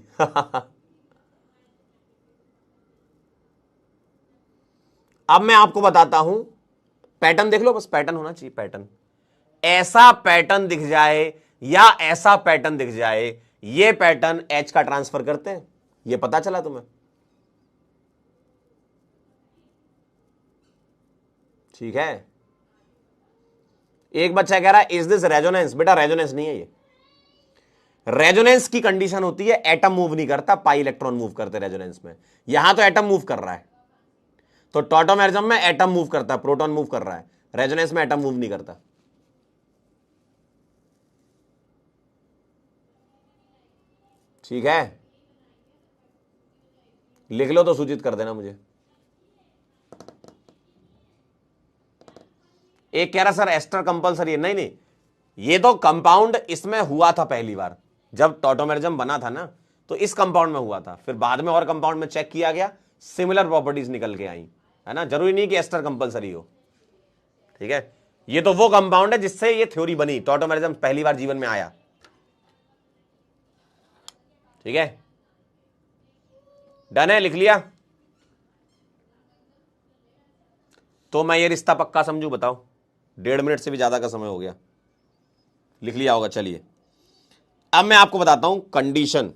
अब मैं आपको बताता हूं, पैटर्न देख लो, बस पैटर्न होना चाहिए। पैटर्न, ऐसा पैटर्न दिख जाए या ऐसा पैटर्न दिख जाए, ये पैटर्न H का ट्रांसफर करते हैं। ये पता चला तुम्हें? ठीक है, एक बच्चा कह रहा है इज दिस रेजोनेंस? बेटा रेजोनेंस नहीं है ये। रेजोनेंस की कंडीशन होती है एटम मूव नहीं करता, पाई इलेक्ट्रॉन मूव करते रेजोनेंस में। यहां तो एटम मूव कर रहा है, तो टॉटोमेरिज्म में एटम मूव करता है, प्रोटॉन मूव कर रहा है। रेजोनेंस में एटम मूव नहीं करता। ठीक है, लिख लो तो सूचित कर देना मुझे। एक कह रहा सर एस्टर कंपल्सरी है। नहीं नहीं, ये तो कंपाउंड इसमें हुआ था पहली बार जब टॉटोमेरिज्म बना था ना, तो इस कंपाउंड में हुआ था। फिर बाद में और कंपाउंड में चेक किया गया, सिमिलर प्रॉपर्टीज निकल के आई। है ना, जरूरी नहीं कि एस्टर कंपलसरी हो, ठीक है। ये तो वो कंपाउंड है जिससे ये थ्योरी बनी, टॉटोमेरिज्म पहली बार जीवन में आया, ठीक है। डन है, लिख लिया? तो मैं ये रिश्ता पक्का समझू, बताओ? 1.5 मिनट से भी ज्यादा का समय हो गया, लिख लिया होगा। चलिए अब मैं आपको बताता हूं कंडीशन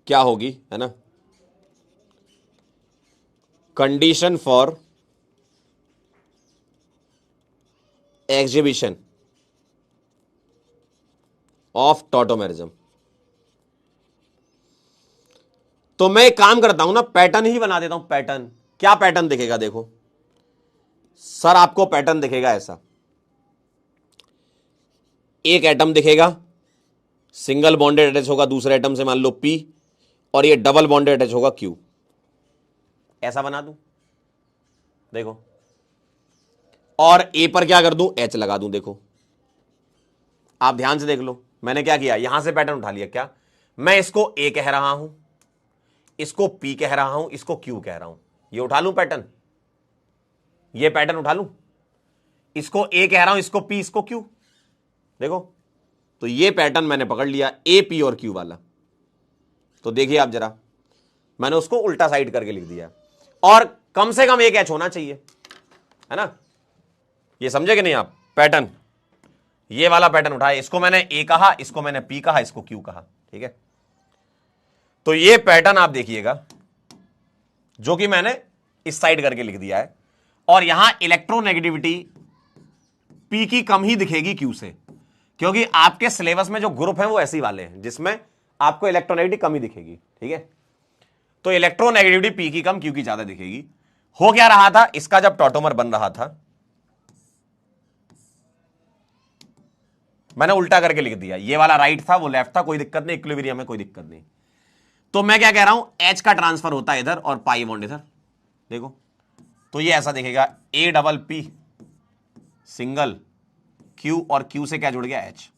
क्या होगी, है ना। Condition for exhibition of tautomerism. तो मैं एक काम करता हूं ना, पैटर्न ही बना देता हूं। पैटर्न, क्या पैटर्न दिखेगा? देखो सर, आपको पैटर्न दिखेगा ऐसा, एक एटम दिखेगा, सिंगल बॉन्डेड अटैच होगा दूसरे एटम से, मान लो P, और ये डबल बॉन्डेड अटैच होगा Q। ऐसा बना दूं, देखो। और A पर क्या कर दूं? H लगा दूं। देखो आप ध्यान से देख लो, मैंने क्या किया, यहां से पैटर्न उठा लिया। क्या? मैं इसको A कह रहा हूं, इसको P कह रहा हूं, इसको Q कह रहा हूं। ये उठा लूं पैटर्न, ये पैटर्न उठा लूं, इसको A कह रहा हूं, इसको P, इसको Q। देखो तो ये पैटर्न मैंने पकड़ लिया, A, P और Q वाला। तो देखिए आप जरा, मैंने उसको उल्टा साइड करके लिख दिया, और कम से कम एक H होना चाहिए, है ना। ये समझे कि नहीं आप? पैटर्न, ये वाला पैटर्न उठाया, इसको मैंने A कहा, इसको मैंने P कहा, इसको Q कहा, ठीक है। तो ये पैटर्न आप देखिएगा, जो कि मैंने इस साइड करके लिख दिया है, और यहां इलेक्ट्रोनेगेटिविटी P की कम ही दिखेगी Q से, क्योंकि आपके सिलेबस में जो ग्रुप है वो ऐसे वाले हैं जिसमें आपको इलेक्ट्रोनेगेटिविटी कम ही दिखेगी, ठीक है। तो इलेक्ट्रोनेगेटिविटी P की कम, Q की ज्यादा दिखेगी। हो क्या रहा था, इसका जब टॉटोमर बन रहा था, मैंने उल्टा करके लिख दिया, ये वाला राइट था वो लेफ्ट था, कोई दिक्कत नहीं, इक्विलिब्रियम है, कोई दिक्कत नहीं। तो मैं क्या कह रहा हूं, H का ट्रांसफर होता है इधर और पाई बॉन्ड इधर। देखो तो ये ऐसा दिखेगा, A double P single Q, और Q से क्या जुड़ गया? H।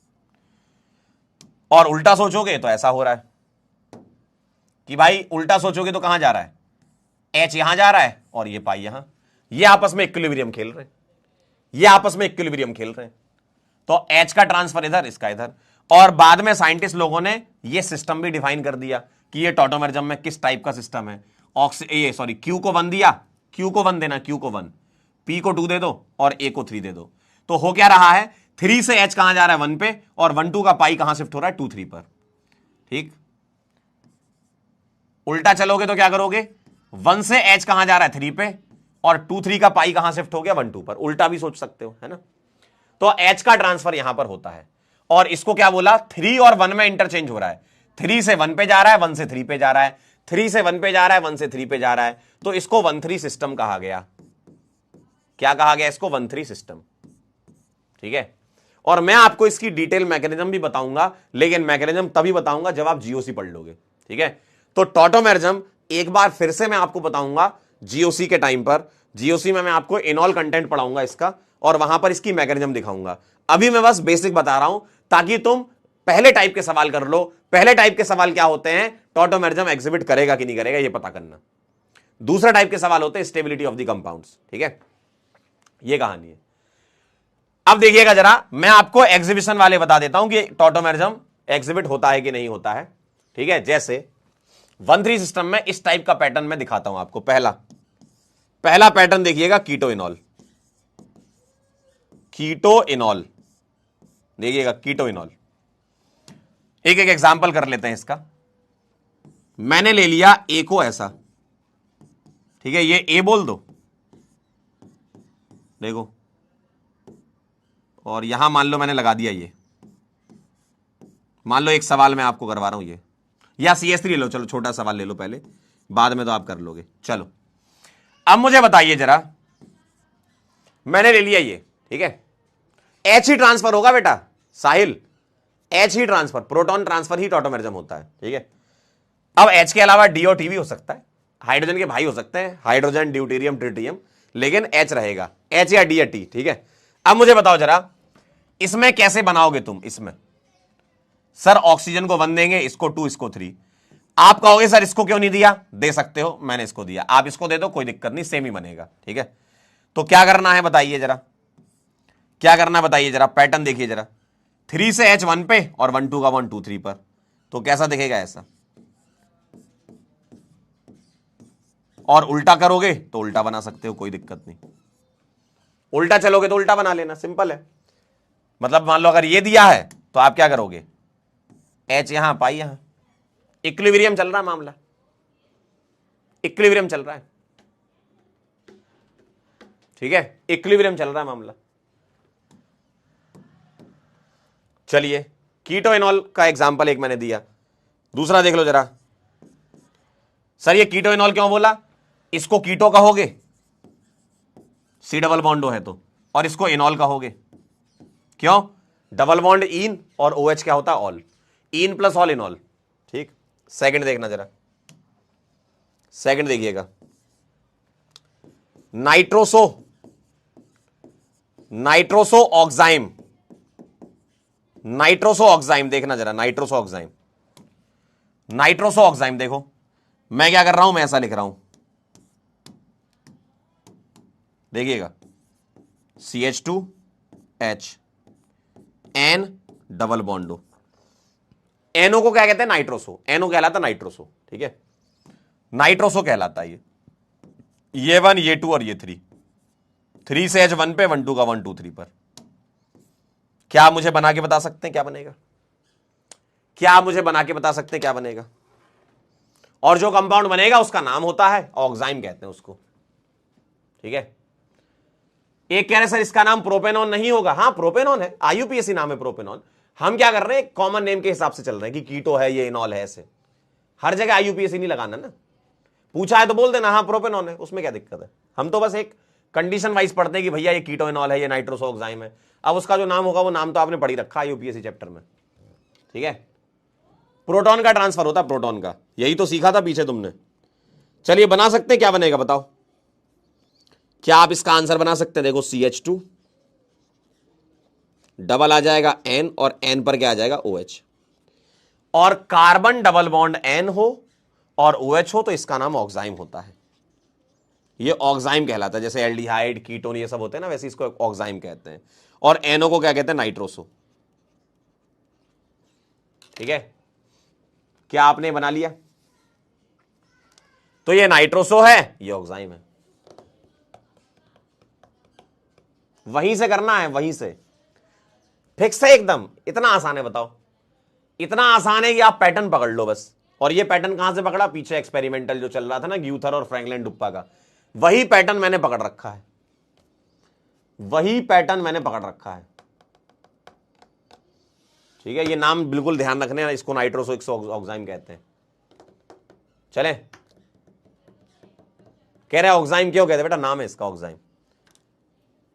और उल्टा सोचोगे तो ऐसा हो रहा है कि भाई, उल्टा सोचोगे तो कहां जा रहा है? H यहां जा रहा है और ये पाई यहां, ये आपस में इक्विलिब्रियम खेल रहे हैं, ये आपस में इक्विलिब्रियम खेल रहे हैं। तो H का ट्रांसफर इधर, इसका इधर। और बाद में साइंटिस्ट लोगों ने ये सिस्टम भी डिफाइन कर दिया कि ये टॉटोमेरिज्म में किस टाइप का सिस्टम है। Q को 1 दिया, Q को 1 देना, Q को 1, P को 2 दे दो और A को 3 दे दो। तो हो क्या रहा है, 3 से H कहां जा रहा है? 1 पे, और 1 2 का पाई कहां शिफ्ट हो रहा है? 2 3 पर, ठीक। उल्टा चलोगे तो क्या करोगे, 1 से H कहां जा रहा है? 3 पे, और 2 3 का पाई कहां शिफ्ट हो गया? 1 2 पर। उल्टा भी सोच सकते हो, है ना। तो H का ट्रांसफर यहां पर होता है, और इसको क्या बोला, 3 और 1 में इंटरचेंज हो रहा है। 3 से 1 पे जा रहा है, 1 से 3 पे जा रहा है, 3 से 1 पे जा रहा है, 1 से 3 पे जा रहा है। तो इसको 1-3 सिस्टम कहा गया। क्या कहा गया इसको? 1-3 सिस्टम, ठीक है। और मैं आपको इसकी डिटेल मैकेनिज्म भी बताऊंगा, लेकिन मैकेनिज्म तभी बताऊंगा जब आप जीओसी पढ़ लोगे, ठीक है। तो टॉटोमेरिज्म एक बार फिर से मैं आपको बताऊंगा जीओसी के टाइम पर। जीओसी में मैं आपको इनॉल कंटेंट पढ़ाऊंगा इसका, और वहां पर इसकी मैकेनिज्म दिखाऊंगा। अभी मैं बस बेसिक बता रहा हूं ताकि तुम पहले टाइप के सवाल कर लो। पहले टाइप के सवाल क्या होते हैं, टॉटोमेरिज्म एग्जिबिट करेगा कि नहीं करेगा ये पता करना। दूसरा टाइप के सवाल होते हैं स्टेबिलिटी ऑफ द कंपाउंड्स, ठीक है। ये कहानी है। अब देखिएगा जरा, मैं आपको एग्जीबिशन वाले बता देता हूं कि टॉटोमेरिज्म एग्जिबिट होता है कि नहीं होता है, ठीक है। जैसे 1-3 सिस्टम में इस टाइप का पैटर्न मैं दिखाता हूं आपको। पहला पैटर्न देखिएगा, कीटो इनॉल। कीटो इनॉल, देखिएगा कीटो इनॉल। एक एक एग्जांपल कर लेते हैं इसका। मैंने ले लिया ए को ऐसा, ठीक है, ये ए बोल दो, देखो, और यहां मान लो मैंने लगा दिया ये। मान लो एक सवाल मैं आपको करवा रहा हूं ये, या CS3 ले लो, चलो छोटा सवाल ले लो पहले, बाद में तो आप कर लोगे। चलो अब मुझे बताइए जरा, मैंने ले लिया ये, ठीक है। H ही ट्रांसफर होगा बेटा साहिल, H ही ट्रांसफर, प्रोटॉन ट्रांसफर ही टॉटोमेरिज्म होता है, ठीक है। अब H के अलावा D और T भी हो सकता है, हाइड्रोजन के भाई हो सकते हैं, हाइड्रोजन, ड्यूटेरियम, ट्रिटियम, लेकिन H रहेगा, H या D या T, ठीक है। अब मुझे बताओ जरा, इसमें कैसे बनाओगे तुम? इसमें सर ऑक्सीजन को 1 देंगे, इसको 2, इसको 3। आप कहोगे सर इसको क्यों नहीं दिया, दे सकते हो, मैंने इसको दिया, आप इसको दे दो, कोई दिक्कत नहीं, सेम ही बनेगा। ठीक है, तो क्या करना है बताइए जरा, क्या करना है बताइए जरा, पैटर्न देखिए जरा, 3 से H1 पे और 1 2 का 1 2 3 पर, तो कैसा दिखेगा ऐसा, और उल्टा करोगे तो उल्टा बना सकते हो, कोई दिक्कत नहीं, उल्टा चलोगे तो उल्टा बना लेना, सिंपल है। मतलब मान लो अगर ये दिया है तो आप क्या करोगे, H यहां पाई यहां, इक्विलिब्रियम चल रहा है मामला, इक्विलिब्रियम चल रहा है, ठीक है, इक्विलिब्रियम चल रहा है मामला। चलिए कीटो इनॉल का एग्जांपल एक मैंने दिया, दूसरा देख लो जरा। सर ये कीटो इनॉल क्यों बोला, इसको कीटो कहोगे सी डबल बॉन्ड है तो, और इसको इनॉल कहोगे क्यों, डबल बॉन्ड इन और OH क्या होता है ऑल, इन प्लस ऑल इनॉल। ठीक, सेकंड देखना जरा, सेकंड देखिएगा, nitroso, nitroso oxime, nitroso oxime देखना जरा, नाइट्रोसो ऑक्साइम, नाइट्रोसो ऑक्साइम देखो, मैं क्या कर रहा हूं, मैं ऐसा लिख रहा हूं, देखिएगा CH2H N डबल बॉन्डो, NO को क्या कहते हैं, नाइट्रोसो, NO कहलाता नाइट्रोसो। ठीक है, नाइट्रोसो कहलाता है ये 1 ये 2 और ये 3, 3 से H1 पे 1 2 का 1 2 3 पर। क्या आप मुझे बना के बता सकते हैं क्या बनेगा, क्या आप मुझे बना के बता सकते हैं क्या बनेगा, और जो कंपाउंड बनेगा उसका नाम होता है ऑक्साइम कहते हैं उसको। ठीक है, एक कह रहे सर इसका नाम प्रोपेनॉन नहीं होगा, हाँ प्रोपेनॉन है, IUPAC नाम है प्रोपेनॉन, हम क्या कर रहे हैं कॉमन नेम के हिसाब से चल रहे हैं कि कीटो है ये इनॉल है, ऐसे हर जगह IUPAC नहीं लगाना ना, पूछा है तो बोल देना हाँ प्रोपेनॉन है, उसमें क्या दिक्कत है, हम तो बस एक कंडीशन वाइज पढ़ते हैं कि भैया ये कीटो इनॉल है, ये नाइट्रोसो ऑक्साइम है, अब उसका जो नाम होगा वो नाम तो आपने पढ़ी रखा IUPAC चैप्टर में। ठीक है, प्रोटॉन का ट्रांसफर होता है, प्रोटॉन का, यही तो सीखा था पीछे तुमने। चलिए बना सकते हैं, क्या बनेगा बताओ, क्या आप इसका आंसर बना सकते हैं, देखो CH2 डबल आ जाएगा N और N पर क्या आ जाएगा OH, और कार्बन डबल बॉन्ड N हो और OH हो तो इसका नाम ऑक्साइम होता है, ये ऑक्साइम कहलाता है, जैसे एल्डिहाइड कीटोन ये सब होते हैं ना, वैसे इसको ऑक्साइम कहते हैं, और NO को क्या कहते हैं, नाइट्रोसो। ठीक है, क्या आपने बना लिया, तो ये नाइट्रोसो है, ये ऑक्साइम है, वहीं से करना है, वहीं से फिक्स है एकदम, इतना आसान है, बताओ इतना आसान है कि आप पैटर्न पकड़ लो बस। और ये पैटर्न कहां से पकड़ा, पीछे एक्सपेरिमेंटल जो चल रहा था ना ग्यूथर और फ्रैंकलिन डुप्पा का, वही पैटर्न मैंने पकड़ रखा है, वही पैटर्न मैंने पकड़ रखा है। ठीक है, ये नाम बिल्कुल ध्यान रखने, इसको नाइट्रोसो ऑक्साइम कहते हैं। चले, कह रहे ऑक्साइम क्यों कहते हैं बेटा, नाम है इसका ऑक्साइम,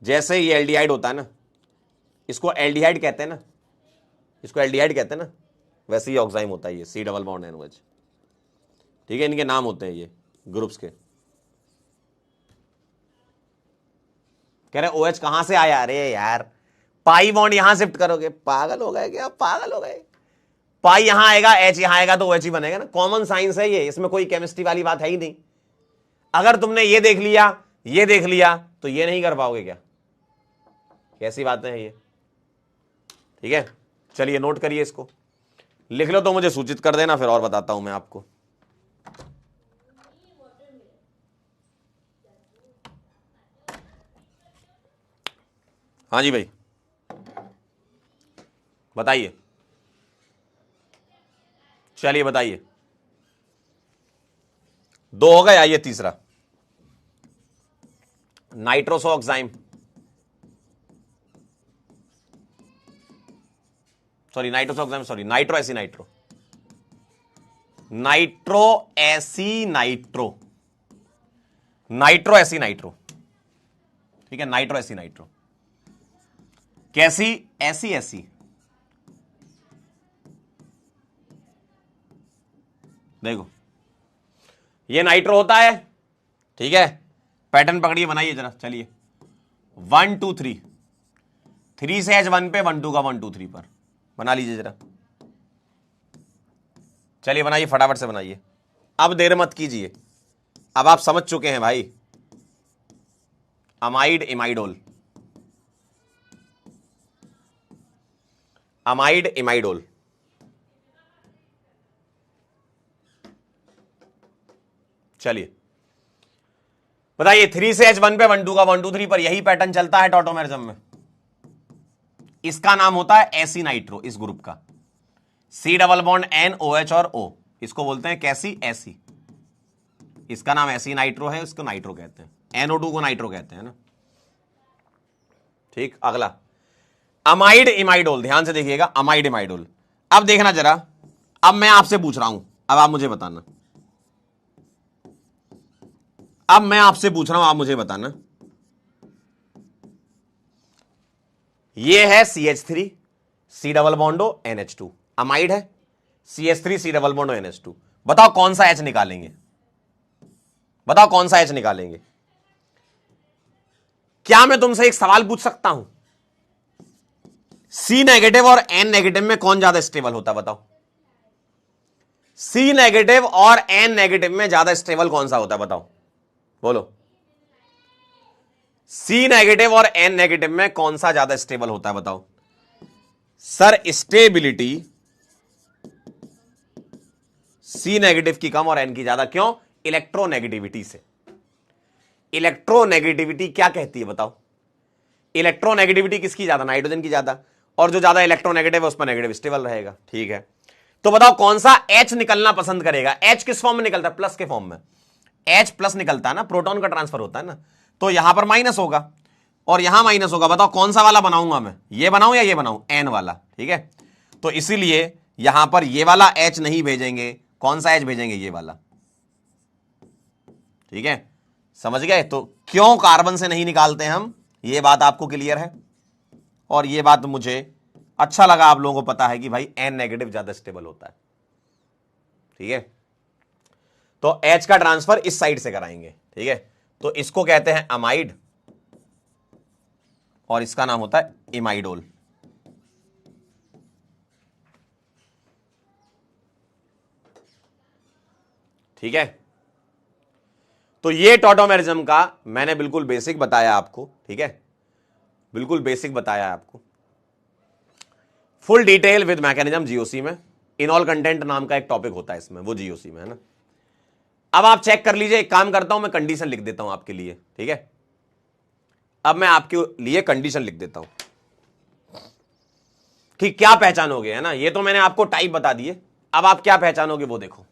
जैसे ये एल्डिहाइड होता है ना, इसको एल्डिहाइड कहते हैं ना, इसको एल्डिहाइड कहते हैं ना, वैसे ही ऑक्साइम होता है ये C डबल बॉन्ड NOH। ठीक है, इनके नाम होते हैं ये ग्रुप्स के। कह रहे OH कहां से आया, अरे यार पाई बॉन्ड यहां शिफ्ट करोगे, पागल हो गए क्या, पागल हो गए, पाई यहां आएगा H यहां आएगा तो OH ही बनेगा ना, कॉमन साइंस है ये, इसमें कोई केमिस्ट्री वाली बात है ही नहीं। अगर तुमने ये देख लिया ये देख लिया तो ये नहीं कर पाओगे क्या, कैसी बातें हैं ये। ठीक है, चलिए नोट करिए, इसको लिख लो तो मुझे सूचित कर देना, फिर और बताता हूं मैं आपको। हाँ जी भाई बताइए, चलिए बताइए, 2 हो गए, आइए तीसरा, nitroso oxime, sorry nitroso oxime, sorry nitro AC nitro, nitro AC nitro, nitro AC nitro. ठीक है, नाइट्रो एसी नाइट्रो, कैसी, ऐसी ऐसी, देखो ये नाइट्रो होता है। ठीक है, पैटर्न पकड़िए, बनाइए जरा, चलिए 1 2 3, 3 से H1 पे 1 2 का 1 2 3 पर, बना लीजिए जरा। चलिए बनाइए, फटाफट से बनाइए, अब देर मत कीजिए, अब आप समझ चुके हैं भाई। अमाइड इमाइडोल, अमाइड इमाइडोल, चलिए बताइए। 3 से H1 पे 1 2 का 1 2 3 पर यही पैटर्न चलता है टॉटोमेरिज्म में। इसका नाम होता है एसी नाइट्रो, इस ग्रुप का C double bond N OH और O, इसको बोलते हैं कैसी, एसी। इसका नाम एसी नाइट्रो है, इसको नाइट्रो कहते हैं, NO2 को नाइट्रो कहते हैं ना। ठीक, अगला अमाइड इमाइडोल, ध्यान से देखिएगा, अमाइड इमाइडोल। अब देखना जरा, अब मैं आपसे पूछ रहा हूं, अब आप मुझे बताना, अब मैं आपसे पूछ रहा हूं, आप मुझे बताना। ये है CH3 C double बॉन्डो NH2, amide है, CH3 C डबल बॉन्डो NH2। बताओ कौन सा H निकालेंगे, बताओ कौन सा H निकालेंगे। क्या मैं तुमसे एक सवाल पूछ सकता हूं, C नेगेटिव और N नेगेटिव में कौन ज्यादा स्टेबल होता है, बताओ। C नेगेटिव और N नेगेटिव में ज्यादा स्टेबल कौन सा होता है, बताओ, बोलो। C नेगेटिव और N नेगेटिव में कौन सा ज्यादा स्टेबल होता है, बताओ। सर स्टेबिलिटी C नेगेटिव की कम और N की ज्यादा, क्यों, इलेक्ट्रोनेगेटिविटी से। इलेक्ट्रोनेगेटिविटी क्या कहती है, बताओ। इलेक्ट्रोनेगेटिविटी किसकी ज्यादा, नाइट्रोजन की ज्यादा, और जो ज्यादा इलेक्ट्रोनेगेटिव है उस पर नेगेटिव स्टेबल रहेगा। ठीक है, तो बताओ कौन सा H निकलना पसंद करेगा। H किस फॉर्म में निकलता है, प्लस के फॉर्म में। H प्लस निकलता है ना, प्रोटॉन का ट्रांसफर होता है ना, तो यहां पर माइनस होगा और यहां माइनस होगा। बताओ कौन सा वाला बनाऊंगा मैं, ये बनाऊं या ये बनाऊं, N वाला। ठीक है, तो इसीलिए यहां पर ये वाला H नहीं भेजेंगे, कौन सा H भेजेंगे, ये वाला। ठीक है, समझ गए। तो क्यों कार्बन से नहीं निकालते हम, ये बात आपको क्लियर है, और ये बात मुझे अच्छा लगा, आप लोगों को पता है कि भाई N नेगेटिव ज्यादा स्टेबल होता है। ठीक है, तो H का ट्रांसफर इस साइड से कराएंगे। ठीक है, तो इसको कहते हैं अमाइड और इसका नाम होता है इमाइडोल। ठीक है, तो ये टॉटोमेरिज्म का मैंने बिल्कुल बेसिक बताया आपको। ठीक है, बिल्कुल बेसिक बताया आपको, full detail with mechanism GOC में। इनऑल कंटेंट नाम का एक टॉपिक होता है इसमें, वो जीओसी में है ना। अब आप चेक कर लीजिए, एक काम करता हूं मैं, कंडीशन लिख देता हूं आपके लिए। ठीक है, अब मैं आपके लिए कंडीशन लिख देता हूं कि क्या पहचानोगे, है ना। ये तो मैंने आपको टाइप बता दिए, अब आप क्या पहचानोगे वो देखो।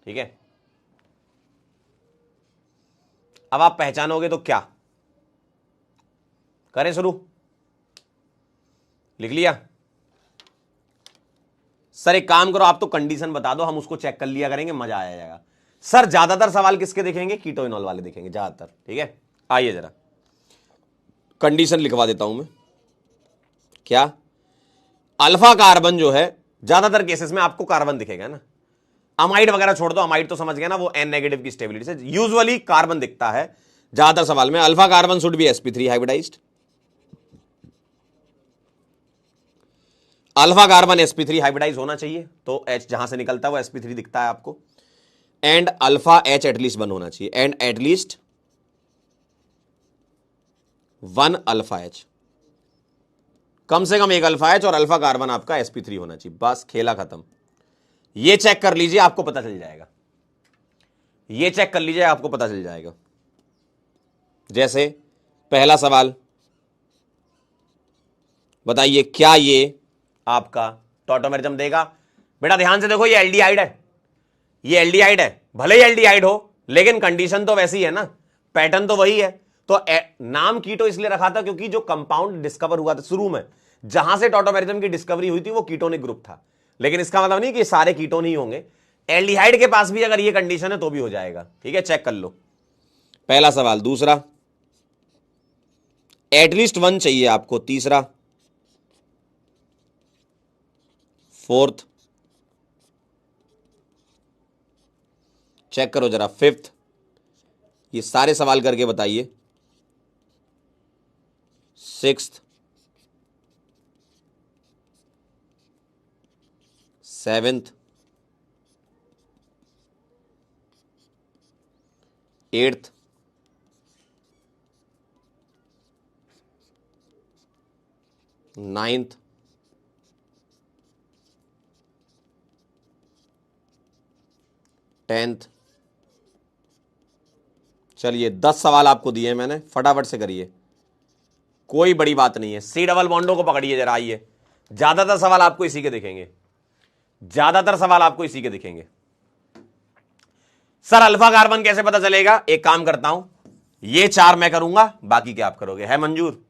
ठीक है, अब आप पहचानोगे तो क्या करें, शुरू, लिख लिया। सर एक काम करो, आप तो कंडीशन बता दो, हम उसको चेक कर लिया करेंगे, मजा आ जाएगा। सर ज्यादातर सवाल किसके देखेंगे, कीटोइनॉल वाले देखेंगे ज्यादातर। ठीक है, आइए जरा कंडीशन लिखवा देता हूं मैं। क्या, अल्फा कार्बन जो है, ज्यादातर केसेस में आपको कार्बन दिखेगा ना। अमाइड वगैरह छोड़ दो, अमाइड तो समझ गया ना, वो N नेगेटिव की स्टेबिलिटी से यूजुअली कार्बन दिखता है ज्यादातर सवाल में। Alpha carbon should be sp3 hybridized, alpha carbon sp3 hybridize होना चाहिए, तो H जहां से निकलता है वो sp3 दिखता है आपको। एंड अल्फा H एटलीस्ट 1 होना चाहिए, एंड एटलीस्ट 1 अल्फा H, कम से कम एक अल्फा H, और अल्फा कार्बन आपका sp3 होना चाहिए। बस खेला खत्म। ये चेक कर लीजिए, आपको पता चल जाएगा। ये चेक कर लीजिए, आपको पता चल जाएगा। जैसे पहला सवाल, बताइए क्या ये आपका टॉटोमेरिज्म देगा। बेटा ध्यान से देखो, ये एल्डिहाइड है, ये एल्डिहाइड है, भले ही एल्डिहाइड हो लेकिन कंडीशन तो वैसी है ना, पैटर्न तो वही है। तो नाम कीटो इसलिए रखा था क्योंकि जो कंपाउंड डिस्कवर हुआ था शुरू में, जहां से टॉटोमेरिज्म की डिस्कवरी हुई थी, वो कीटोनिक ग्रुप था। लेकिन इसका मतलब नहीं कि सारे कीटोन ही होंगे, एल्डिहाइड के पास भी अगर ये कंडीशन है तो भी हो जाएगा। ठीक है, चेक कर लो। पहला सवाल। दूसरा, एटलीस्ट 1 चाहिए आपको। तीसरा, फोर्थ, चेक करो जरा। फिफ्थ, ये सारे सवाल करके बताइए। Sixth, 7th, 8th, 9th, 10th। चलिए 10 सवाल आपको दिए हैं मैंने, फटाफट से करिए, कोई बड़ी बात नहीं है। सी डबल बॉन्डों को पकड़िए जरा, आइए। ज्यादातर सवाल आपको इसी के दिखेंगे, ज्यादातर सवाल आपको इसी के दिखेंगे। सर अल्फा कार्बन कैसे पता चलेगा? एक काम करता हूं, ये 4 मैं करूंगा, बाकी क्या आप करोगे? है मंजूर?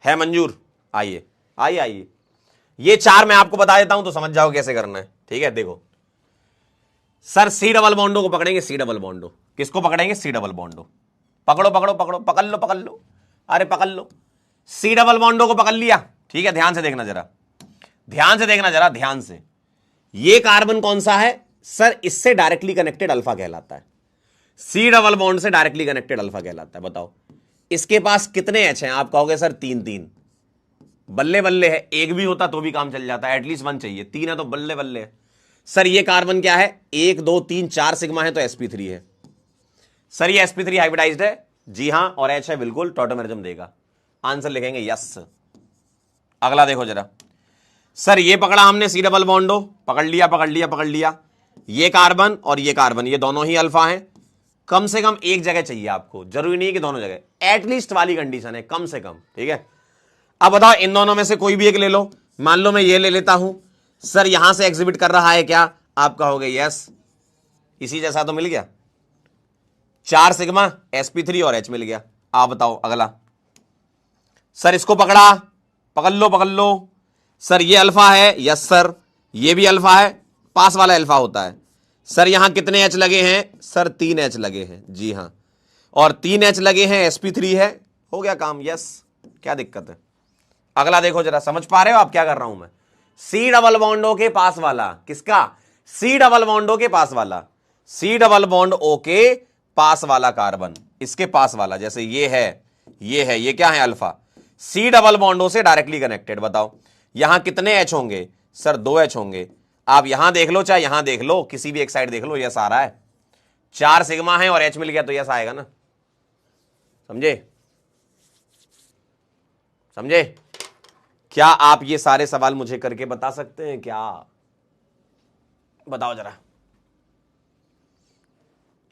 है मंजूर? आइए आइए आइए, ये 4 मैं आपको बता देता हूं तो समझ जाओ कैसे करना है। ठीक है, देखो सर, सी डबल बॉन्डो को पकड़ेंगे। सी डबल बॉन्डो किसको पकड़ेंगे? C double बॉन्डो। पकड़ो पकड़ो पकड़ो, पकड़ लो पकड़ लो, अरे पकड़ लो। सी डबल बॉन्डो को पकड़ लिया। ठीक है, ध्यान से देखना जरा, ध्यान से देखना जरा, ध्यान से। ये कार्बन कौन सा है? सर इससे डायरेक्टली कनेक्टेड अल्फा कहलाता है। सी डबल बॉन्ड से डायरेक्टली कनेक्टेड अल्फा कहलाता है। बताओ इसके पास कितने एच हैं? आप कहोगे सर 3 बल्ले बल्ले है, एक भी होता तो भी काम चल जाता है, एटलीस्ट 1 चाहिए, 3 है तो बल्ले बल्ले है। सर ये कार्बन क्या है? 1 2 3 4 सिग्मा है तो sp3 है। सर ये sp3 हाइब्रिडाइज्ड है? जी हां, और H है बिल्कुल, टॉटोमेरिज्म देगा। आंसर लिखेंगे यस। अगला देखो जरा, सर ये पकड़ा हमने सी डबल बॉन्डो, पकड़ लिया पकड़ लिया पकड़ लिया। ये कार्बन और ये कार्बन, ये दोनों ही अल्फा हैं। कम से कम एक जगह चाहिए आपको, जरूरी नहीं कि दोनों जगह, एटलीस्ट वाली कंडीशन है, कम से कम। ठीक है, अब बताओ इन दोनों में से कोई भी एक ले लो। मान लो मैं ये ले लेता हूं, सर यहां से एग्जिबिट कर रहा है क्या? आप कहोगे यस, इसी जैसा तो मिल गया, 4 सिग्मा sp3 और H मिल गया। आप बताओ अगला। सर इसको पकड़ा, पकड़ लो पकड़ लो। सर ये अल्फा है? यस सर, ये भी अल्फा है, पास वाला अल्फा होता है। सर यहां कितने H लगे हैं? सर 3 H लगे हैं। जी हां, और 3 H लगे हैं, sp3 है, हो गया काम, यस। क्या दिक्कत है? अगला देखो जरा, समझ पा रहे हो आप क्या कर रहा हूं मैं? सी डबल बॉन्डो के पास वाला, किसका? सी डबल बॉन्डो के पास वाला, सी डबल बॉन्ड ओ के पास वाला कार्बन, इसके पास वाला, जैसे ये है, ये है, ये क्या है? अल्फा। सी डबल बॉन्डो से डायरेक्टली कनेक्टेड। बताओ यहां कितने एच होंगे? सर 2 एच होंगे। आप यहां देख लो चाहे यहां देख लो, किसी भी एक साइड देख लो, यस आ रहा है। 4 सिग्मा है और एच मिल गया तो यस आएगा ना। समझे? समझे? क्या आप ये सारे सवाल मुझे करके बता सकते हैं क्या? बताओ जरा,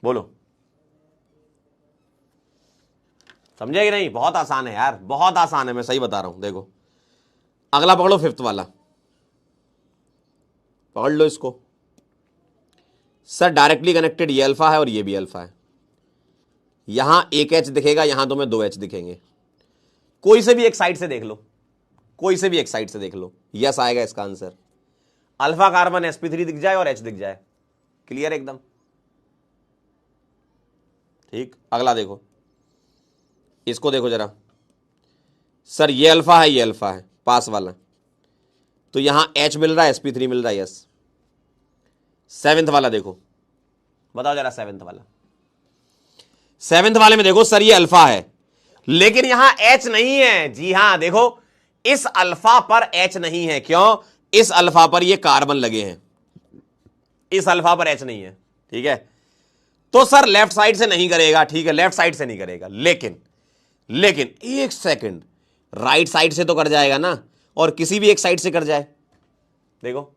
बोलो। समझे कि नहीं? बहुत आसान है यार, बहुत आसान है, मैं सही बता रहा हूं। देखो अगला पकड़ो, 5th वाला, पकड़ लो इसको। सर डायरेक्टली कनेक्टेड ये अल्फा है और ये भी अल्फा है। यहां एक एच दिखेगा, यहां तुम्हें 2 एच दिखेंगे। कोई से भी एक साइड से देख लो, कोई से भी एक साइड से देख लो, यस आएगा इसका आंसर। अल्फा कार्बन sp3 दिख जाए और H दिख जाए, क्लियर एकदम। ठीक, अगला देखो, इसको देखो जरा। सर ये अल्फा है, ये अल्फा है, पास वाला, तो यहां H मिल रहा है, sp3 मिल रहा है, यस। 7th वाला देखो, बताओ जरा 7th वाला। 7th वाले में देखो, सर ये अल्फा है लेकिन यहां H नहीं है। जी हां, देखो इस अल्फा पर H नहीं है। क्यों? इस अल्फा पर ये कार्बन लगे हैं, इस अल्फा पर H नहीं है। ठीक है, तो सर लेफ्ट साइड से नहीं करेगा। ठीक है, लेफ्ट साइड से नहीं करेगा, लेकिन एक सेकंड, राइट साइड से तो कर जाएगा ना, और किसी भी एक साइड से कर जाए। देखो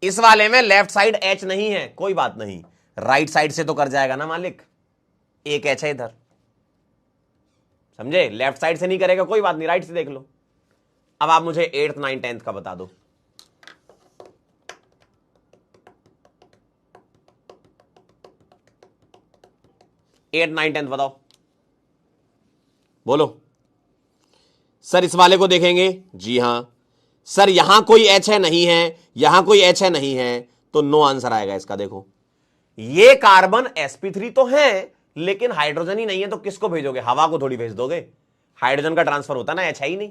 इस वाले में लेफ्ट साइड H नहीं है, कोई बात नहीं, राइट साइड से तो कर जाएगा ना मालिक, एक H है इधर। समझे? लेफ्ट साइड से नहीं करेगा, कोई बात नहीं, राइट से देख लो। अब आप मुझे 8th 9th 10th का बता दो। एट 9 10 बताओ, बोलो। सर इस वाले को देखेंगे, जी हां। सर यहां कोई H है नहीं है, यहां कोई H है नहीं है, तो नो आंसर आएगा इसका। देखो ये कार्बन sp3 तो है लेकिन हाइड्रोजन ही नहीं है, तो किसको भेजोगे? हवा को थोड़ी भेज दोगे, हाइड्रोजन का ट्रांसफर होता ना, H है ही नहीं,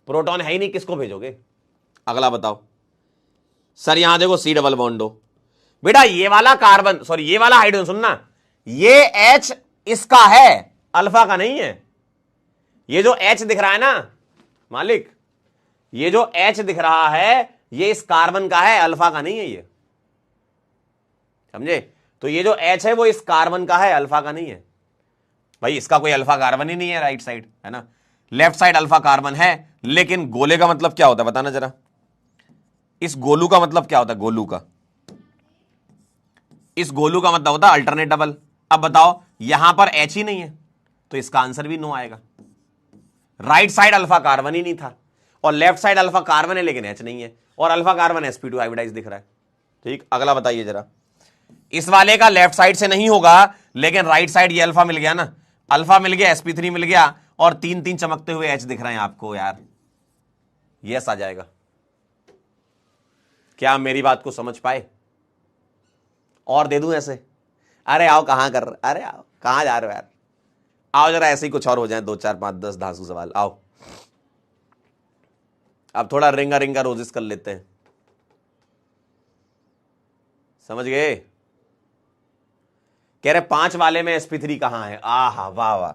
प्रोटॉन है ही नहीं, किसको भेजोगे? अगला बताओ। सर यहां देखो सी डबल बॉन्डो, बेटा ये वाला कार्बन, सॉरी ये वाला हाइड्रोजन, सुनना, ये H इसका है, अल्फा का नहीं है। ये जो H दिख रहा है ना मालिक, ये जो H दिख रहा है ये इस कार्बन का है, अल्फा का नहीं है ये, समझे? तो ये जो H है वो इस कार्बन का है, अल्फा का नहीं है भाई। इसका कोई अल्फा कार्बन ही नहीं है राइट साइड, है ना? लेफ्ट साइड अल्फा कार्बन है, लेकिन गोले का मतलब क्या होता है बताना जरा। इस गोलू का मतलब क्या होता है? गोलू का, इस गोलू का मतलब होता है अल्टरनेट डबल। अब बताओ, यहां पर H ही नहीं है, तो इसका आंसर भी नो आएगा। राइट साइड अल्फा कार्बन ही नहीं था, और लेफ्ट साइड अल्फा कार्बन है लेकिन H नहीं है, और अल्फा कार्बन sp2 हाइब्रिडाइज दिख रहा है। ठीक, अगला बताइए जरा। इस वाले का लेफ्ट साइड से नहीं होगा, लेकिन राइट साइड ये अल्फा मिल गया ना, अल्फा मिल गया, sp3 मिल गया, और 3 3 चमकते हुए H दिख रहे हैं आपको यार। यस आ जाएगा। क्या आप मेरी बात को समझ पाए? और दे दूं ऐसे? अरे आओ, कहां कर, अरे आओ, कहां जा रहे हो यार? आओ जरा, ऐसे ही कुछ और हो जाए, 2 4 5 10 धांसू सवाल। आओ अब थोड़ा रिंगा रिंगा रोजिस कर लेते हैं, समझ गए? कह रहे 5 वाले में sp3 कहां है? आहा वाह वाह,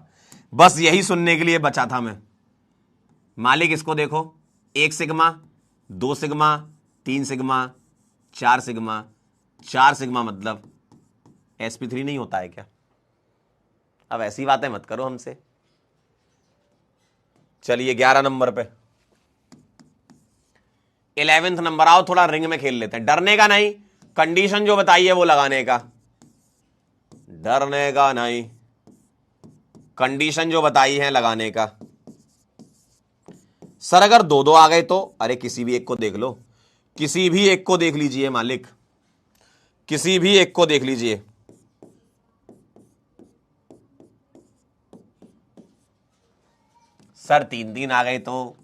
बस यही सुनने के लिए बचा था मैं। मालिक इसको देखो, 1 sigma, 2 sigma, 3 sigma, 4 sigma, 4 sigma मतलब sp3 नहीं होता है क्या? अब ऐसी बातें मत करो हमसे। चलिए 11 नंबर पे, 11th नंबर। आओ थोड़ा रिंग में खेल लेते हैं, डरने का नहीं, कंडीशन जो बताई है वो लगाने का, डरने का नहीं, कंडीशन जो बताई है लगाने का। सर अगर 2 2 आ गए तो? अरे किसी भी एक को देख लो, किसी भी एक को देख लीजिए मालिक, किसी भी एक को देख लीजिए। सर 3 3 आ गए तो?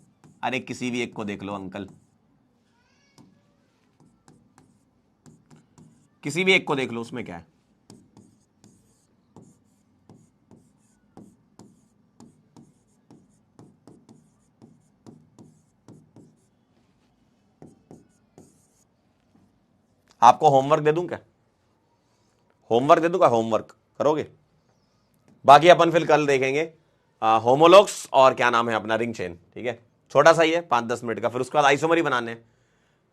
अरे किसी भी एक को देख लो अंकल, किसी भी एक को देख लो, उसमें क्या है? आपको होमवर्क दे दूं क्या? होमवर्क दे दूं क्या? होमवर्क करोगे? बाकी अपन फिर कल देखेंगे होमोलॉग्स और क्या नाम है अपना, रिंग चेन। ठीक है, छोटा सा ही है, 5-10 मिनट का, फिर उसके बाद आइसोमर ही बनाने हैं,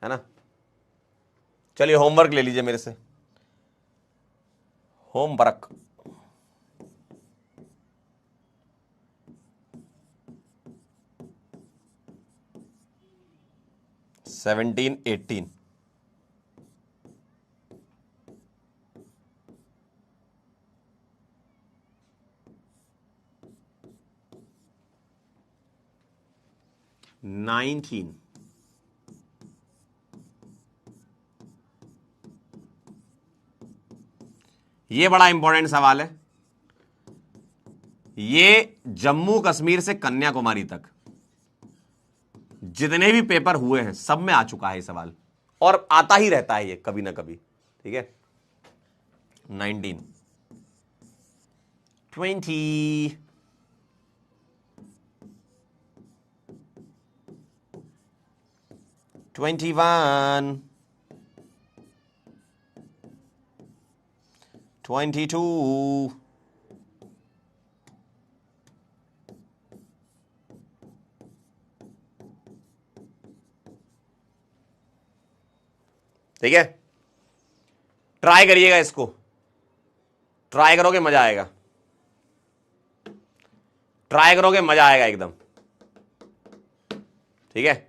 है ना? चलिए होमवर्क ले लीजिए मेरे से, होमवर्क। सेवनटीन 18 19। ये बड़ा इंपॉर्टेंट सवाल है, ये जम्मू कश्मीर से कन्याकुमारी तक जितने भी पेपर हुए हैं सब में आ चुका है ये सवाल, और आता ही रहता है ये कभी ना कभी। ठीक है, 19 20 21 22 ठीक है, ट्राई करिएगा इसको, ट्राई करोगे मजा आएगा, ट्राई करोगे मजा आएगा एकदम। ठीक है,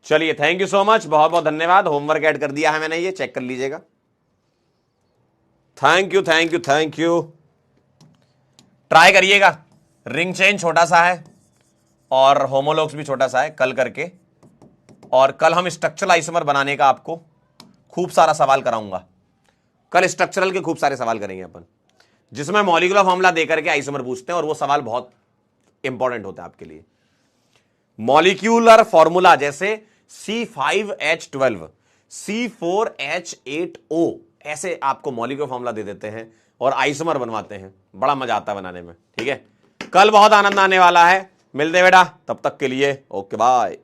चलिए थैंक यू सो मच, बहुत बहुत धन्यवाद। होमवर्क ऐड कर दिया है मैंने, ये चेक कर लीजिएगा। Thank you thank you thank you. Try करिएगा, रिंग चेन छोटा सा है और होमोलॉग्स भी छोटा सा है, कल करके। और कल हम स्ट्रक्चरल आइसोमर बनाने का आपको खूब सारा सवाल कराऊंगा। कल स्ट्रक्चरल के खूब सारे सवाल करेंगे अपन, जिसमें मॉलिक्यूलर फॉर्मूला देकर के आइसोमर पूछते हैं, और वो सवाल बहुत इंपॉर्टेंट होता है आपके लिए। मॉलिक्यूलर फॉर्मूला जैसे C5H12, C4H8O, ऐसे आपको मॉलिक्यूलर फॉर्मूला दे देते हैं और आइसोमर बनवाते हैं, बड़ा मजा आता है बनाने में। ठीक है, कल बहुत आनंद आने वाला है। मिलते बेटा, तब तक के लिए ओके बाय।